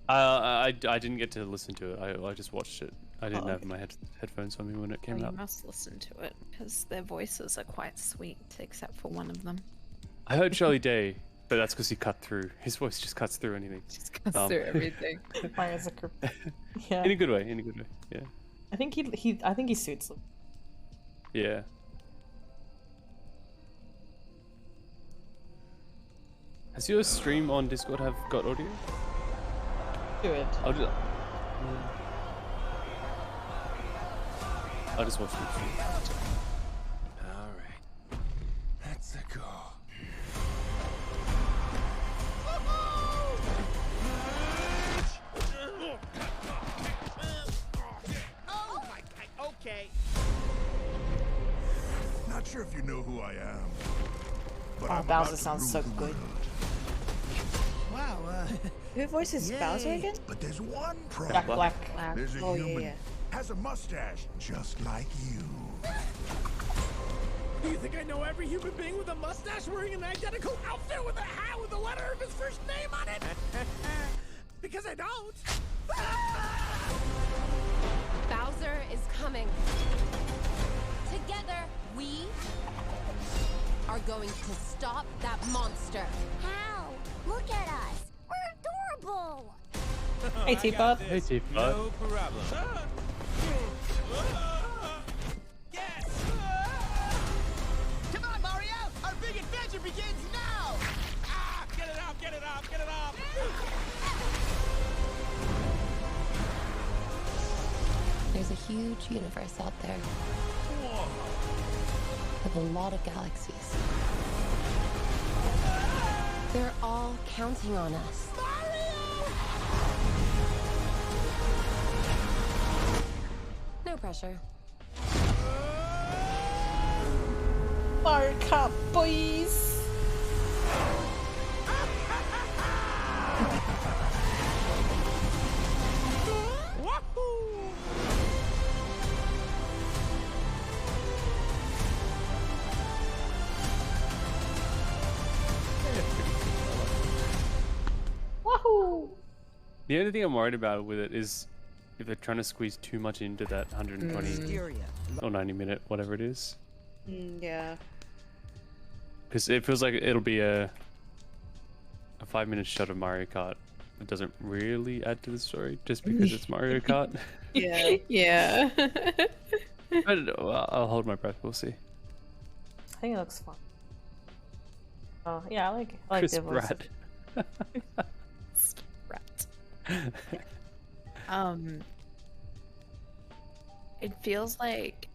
I didn't get to listen to it. I just watched it. I didn't Oh, have my headphones on me when it came You out. must listen to it because their voices are quite sweet, except for one of them. I heard Charlie Day, but that's because he cut through. His voice just cuts through anything. Just goes Um, through everything. Mario's a cryptid. Yeah. In a good way. In a good way. Yeah. I think I think he suits them. Yeah. Has your stream on Discord got audio? Good. I'll just watch the stream. All right. Let's go. Oh my, okay. Not sure if you know who I am, but Oh, I'm Bowser about to sounds rule so the good. world. Wow, Who voices Bowser again? But there's one Jack problem. Black. There's a Oh, yeah, human yeah. has a mustache just like you. do you think I know every human being with a mustache wearing an identical outfit with a hat with the letter of his first name on it? Because I don't. Bowser is coming. Together, we are going to stop that monster. How? Look at us. We're adorable. Hey, Teapot. Hey, Teapot. No problem. Yes! Come on, Mario! Our big adventure begins now! Ah! Get it off! Get it off! Get it off! There's a huge universe out there. With a lot of galaxies. They're all counting on us. No pressure. Mario Kart, boys. Wahoo! The only thing I'm worried about with it is if they're trying to squeeze too much into that 120 or 90 minute, whatever it is. Yeah. Because it feels like it'll be a 5-minute shot of Mario Kart. It doesn't really add to the story just because it's Mario Kart. Yeah. Yeah. But I'll hold my breath. We'll see. I think it looks fun. Oh yeah, I like Chris the voice. Rat. It feels like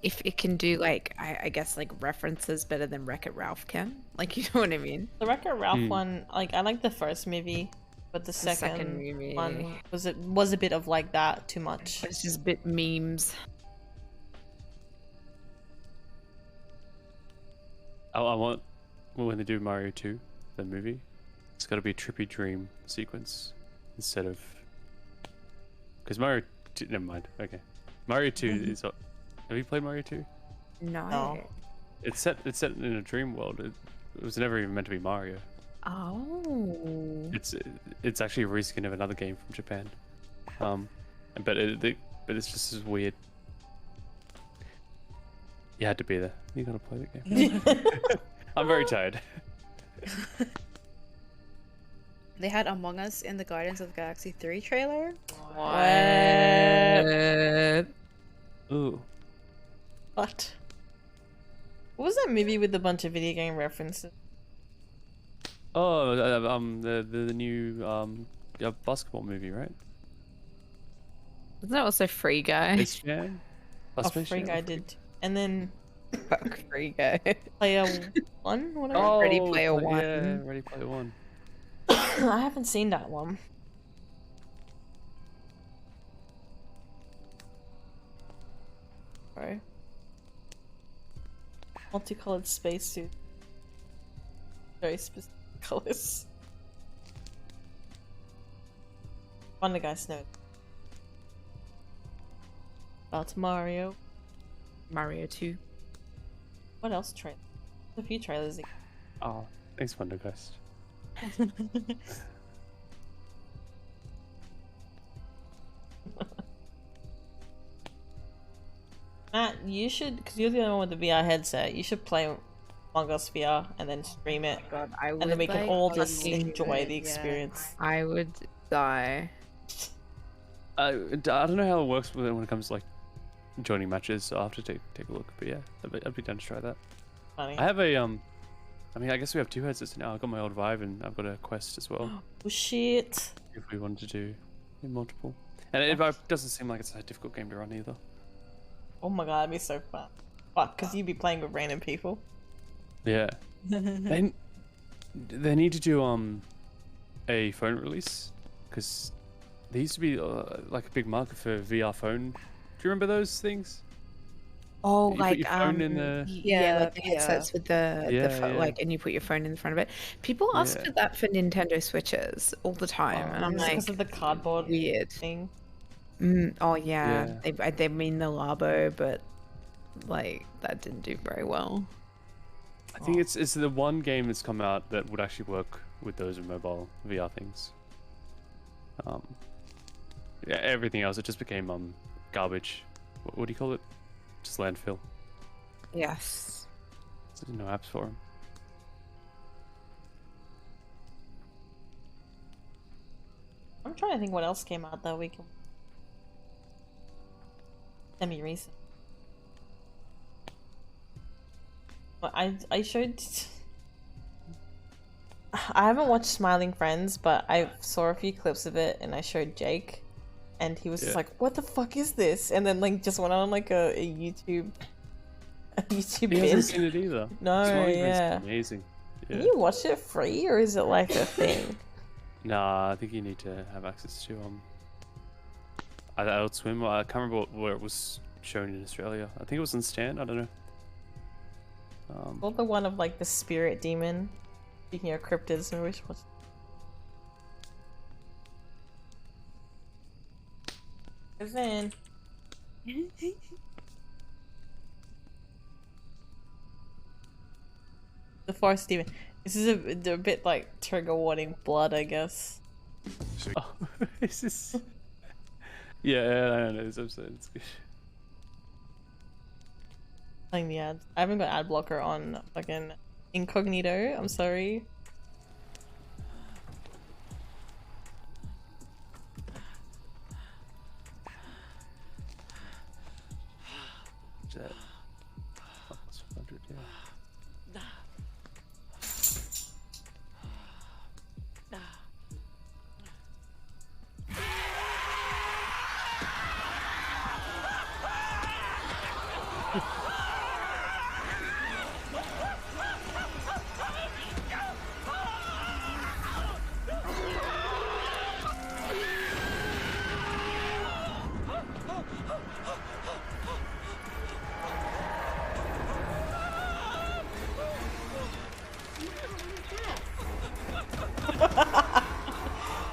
if it can do like I guess like references better than Wreck-It Ralph can. Like, you know what I mean? The Wreck-It Ralph one, like I like the first movie, but the second second movie. one was a bit of like that too much. It's just a bit memes. I want when they do Mario 2, the movie, it's got to be a trippy dream sequence instead of because Mario 2, never mind. Okay, Mario 2 is. Have you played Mario 2? No. It's set in a dream world. It was never even meant to be Mario. Oh. It's actually a reskin of another game from Japan. But it's just as weird. You had to be there. You gotta play the game. I'm very tired. They had Among Us in the Guardians of the Galaxy 3 trailer. What? Ooh. What? What was that movie with a bunch of video game references? Oh, the new basketball movie, right? Isn't that also Free Guy? Space Jam. Last Oh, Space Free Jam? Guy did. And then Fuck, Free Guy. Player One, whatever. Oh, Ready Player Yeah, One. Ready Player One. I haven't seen that one. Sorry. Multicolored spacesuit. Very specific colors. Wonder Guy Snow. About Mario. Mario 2. What else trailer? A few trailers. Oh, thanks, Wonder Ghost. Matt, you should, because you're the only one with the VR headset, you should play Among Us VR and then stream it. God, I would and then we can like all just fucking enjoy do the it, experience. I would die. I don't know how it works when it comes to like joining matches, so I'll have to take a look. But yeah, I'd be down to try that. Funny. I have a I mean, I guess we have two headsets now. I've got my old Vive and I've got a Quest as well. Oh shit. If we wanted to do multiple, and it doesn't seem like it's a difficult game to run either. Oh my god, that'd be so fun. Fuck, because you'd be playing with random people. Yeah. they need to do a phone release because there used to be like a big market for VR phone. Do you remember those things? Oh, You like put your phone in the... yeah, like the headsets with the Yeah. like, and you put your phone in the front of it. People ask Yeah. for that for Nintendo Switches all the time, and I'm Is it like, because of the cardboard weird thing. Oh yeah, they mean the Labo, but like that didn't do very well. I think it's the one game that's come out that would actually work with those mobile VR things. Yeah, everything else it just became garbage. What do you call it? Just landfill. Yes. There's no apps for them. I'm trying to think what else came out that week. Semi-recent. Well, I showed... I haven't watched Smiling Friends, but I saw a few clips of it and I showed Jake. And he was just like, what the fuck is this? And then like just went on like a YouTube He hasn't binge. seen it either. No, Smiling Friends is yeah. amazing. Yeah. Can you watch it free or is it like a thing? Nah, I think you need to have access to Adult Swim. I can't remember where it was shown in Australia. I think it was on Stan. I don't know. Well, the one of like the spirit demon. Speaking of cryptids, I wish was. Then. The forest demon. This is a bit like trigger warning blood, I guess. Oh, is this? Yeah, I don't know. This episode, it's good. Playing the ads. I haven't got ad blocker on fucking incognito. I'm sorry. Jet. Oh, it's 100, yeah.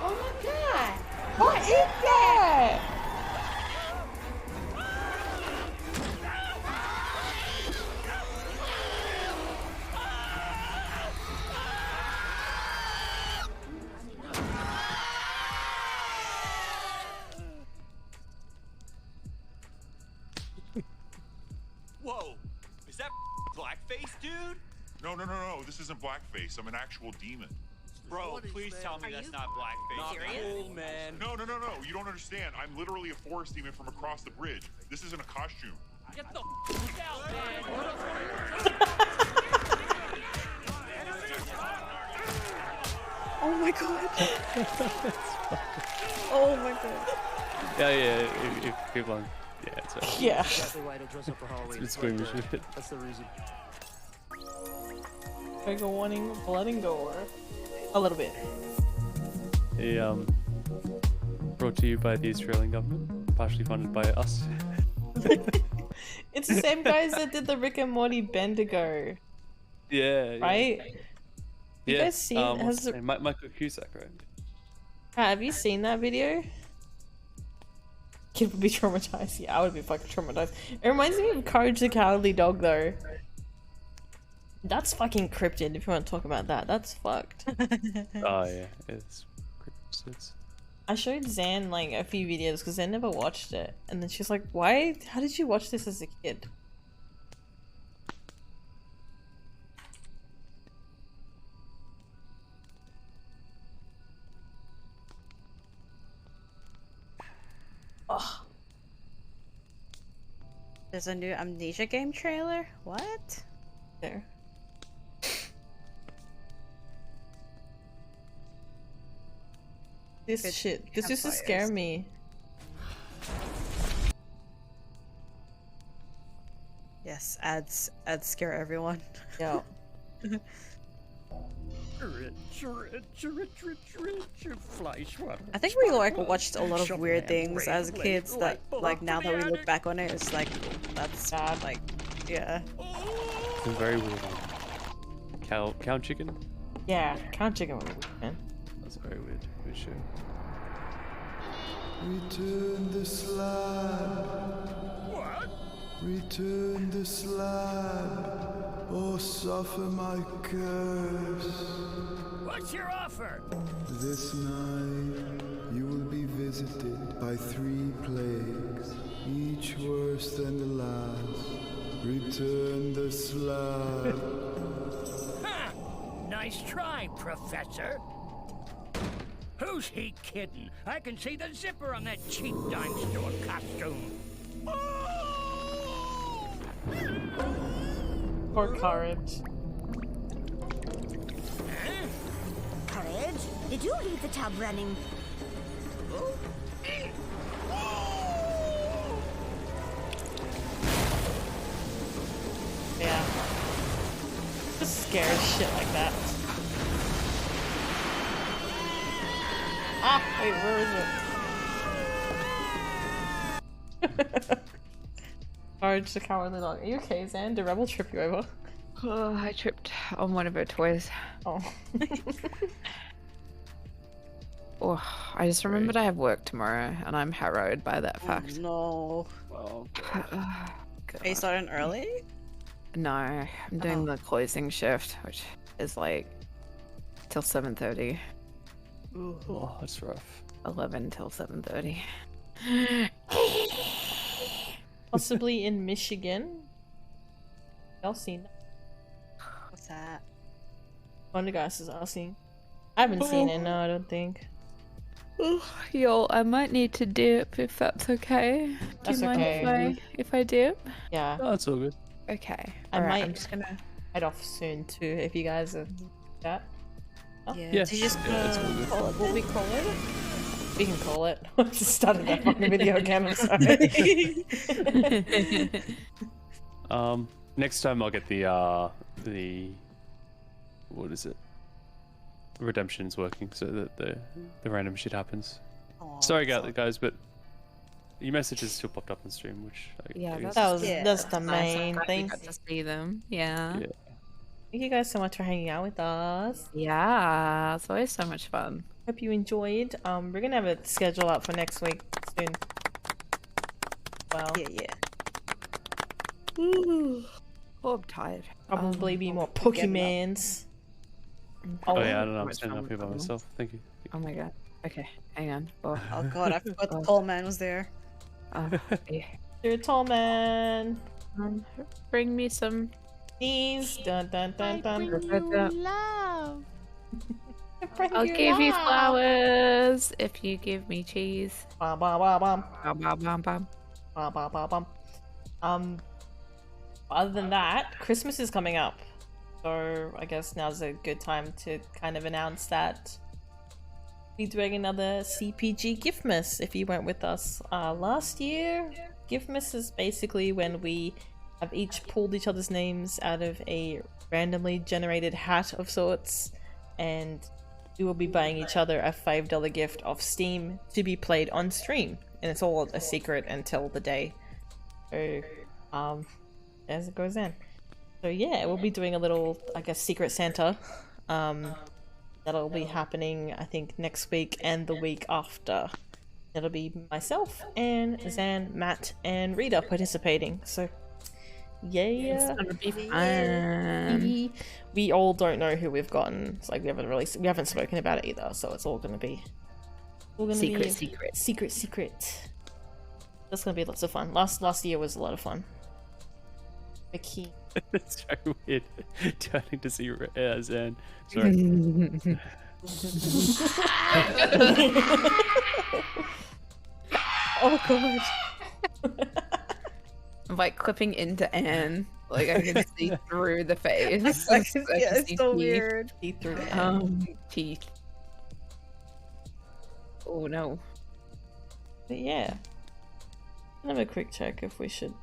Oh my god! What is that? Whoa! Is that blackface, dude? No. This isn't blackface. I'm an actual demon. Bro, please tell me that's not blackface. Not Cool, man. No. You don't understand. I'm literally a forest demon from across the bridge. This isn't a costume. Get the out, man. Oh my god. Oh my god. Yeah. If keep on. Yeah, it's That's right. Yeah. Exactly why I don't dress up for Halloween. It's squeamish. That's the reason. Trigger warning, blood and gore. A little bit. Brought to you by the Australian government, partially funded by us. It's the same guys that did the Rick and Morty Bendigo, Yeah. right? You Yeah. guys seen? What's his name? Michael Cusack, right? Have you seen that video? Kid would be traumatized. Yeah, I would be fucking traumatized. It reminds me of Courage the Cowardly Dog, though. That's fucking cryptid. If you want to talk about that, that's fucked. Oh yeah, it's cryptids. I showed Zan like a few videos because Zan never watched it, and then she's like, "Why? How did you watch this as a kid?" Oh, There's a new Amnesia game trailer? What? there. This Good shit. This used to campfires. scare me. Yes, ads scare everyone. Yeah. I think we like watched a lot of weird things as kids that like now that we look back on it, it's like that's bad. Like, yeah. It's a very weird one. Cow chicken? Yeah. Count chicken was weird, man. That's very weird. Weird show. Return the slab. What? Return the slab, or suffer my curse. What's your offer? This night you will be visited by 3 plagues, each worse than the last. Return the slab. Ha! Nice try, Professor. Who's he kidding? I can see the zipper on that cheap dime store costume. Or Courage. Courage, did you leave the tub running? Yeah. Just scared shit like that. Ah, wait, where is it? Courage the Cowardly Dog. Are you okay, Zan? Did Rebel trip you over? Oh, I tripped on one of her toys. Oh. Oh, I just remembered I have work tomorrow, and I'm harrowed by that fact. No. Oh, Are you starting early? No, I'm doing the closing shift, which is like till 7:30. Oh, that's rough. 11 till 7:30. Possibly in Michigan. Y'all seen that? What's that? One of the guys is asking. I haven't seen it, no, I don't think. Yo, I might need to dip if that's okay. That's Do you mind okay. if I dip? Yeah. Oh, that's all good. Okay. I Alright, might I'm just gonna head off soon too, if you guys are that. Oh. Yeah. Yeah. Did you just Yeah, it's all good. Call it what we call it? We can call it. I just started that fucking video again, I'm sorry. Next time I'll get the what is it? Redemption's working so that the random shit happens. Sorry guys, but your messages still popped up on stream, which I guess that's the nice. I'm main glad thing. you got to see them. Yeah. Thank you guys so much for hanging out with us. Yeah, it's always so much fun. Hope you enjoyed. We're gonna have a schedule out for next week soon. Well, yeah. Oh, I'm tired. Probably be more Pokemans. Oh yeah, I don't know. I'm standing up here by myself. Thank you. Oh my god. Okay, hang on. Oh, Oh god, I forgot the tall man was there. Yeah. You're a tall man. Bring me some Knees. Dun dun dun dun. Love. I'll give you flowers if you give me cheese. Bum, bum, bum, bum. Bum, bum, bum, bum. Bum, bum, bum, bum. Other than that, Christmas is coming up. So I guess now's a good time to kind of announce that we're doing another CPG gift miss if you weren't with us last year. Giftmas is basically when we have each pulled each other's names out of a randomly generated hat of sorts, and we will be buying each other a $5 gift off Steam to be played on stream, and it's all a secret until the day. So, as it goes in. So yeah, we'll be doing a little, I guess, Secret Santa. That'll be happening, I think, next week and the week after. It'll be myself and Zan, Matt, and Rita participating. So, yeah, It's gonna be fun. We all don't know who we've gotten. It's like we haven't spoken about it either. So it's all gonna be secret. That's gonna be lots of fun. Last year was a lot of fun. Vicky. It's so weird turning to see Zan. Sorry. Oh god. I'm like clipping into Anne. Like I can see through the face. Yeah, I can it's see so teeth. weird. Teeth through Anne. Teeth. Oh no. But yeah. Have a quick check if we should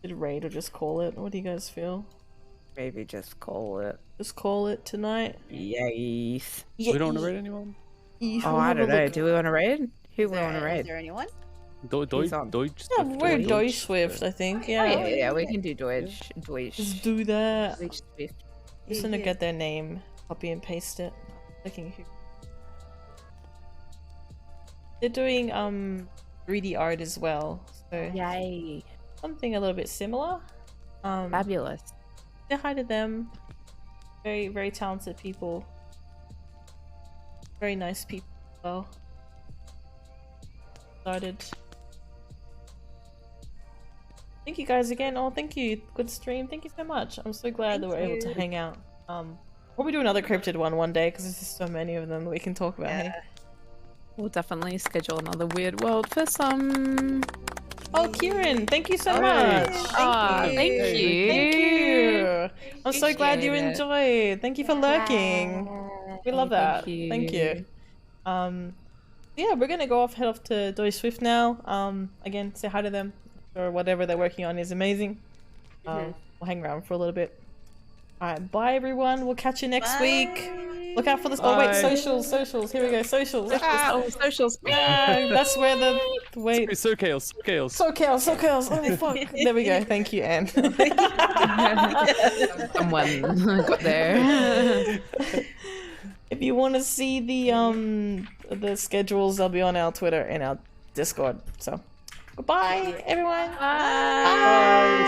raid or just call it. What do you guys feel? Maybe just call it. Just call it tonight? Yes. We don't want to raid anyone? Oh, I don't know. Do we want to raid? Who we want to raid? Is there anyone? Deutsch? Yeah, we're Deutsch Swift, I think. Yeah. Oh, yeah, we can do Deutsch. Just do that. Deutsch Swift. I'm just gonna get their name, copy and paste it. Clicking who. They're doing 3D art as well. So yay. Something a little bit similar. Fabulous. Say hi to them. Very, very talented people. Very nice people as well. Started. Thank you guys again. Oh, thank you. Good stream. Thank you so much. I'm so glad that we're able to hang out. Probably do another cryptid one day because there's just so many of them that we can talk about. Hey? We'll definitely schedule another weird world for some. Oh, Kieran, thank you so much. Thank you. Thank you. I'm so glad you Appreciate it. enjoyed. Thank you for lurking. We love that. Thank you. Yeah, we're gonna head off to Deutsch Swift now. Again, say hi to them or whatever they're working on is amazing. We'll hang around for a little bit. Alright, bye everyone. We'll catch you next week. Look out for this. Oh wait, socials. Here we go. Socials. Socials. That's where the wait. So chaos. So chaos. Oh fuck. There we go. Thank you, Anne. Someone got there. If you want to see the schedules, they'll be on our Twitter and our Discord. So goodbye, everyone. Bye.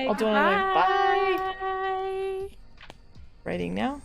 I'll do another. Bye. Rating now.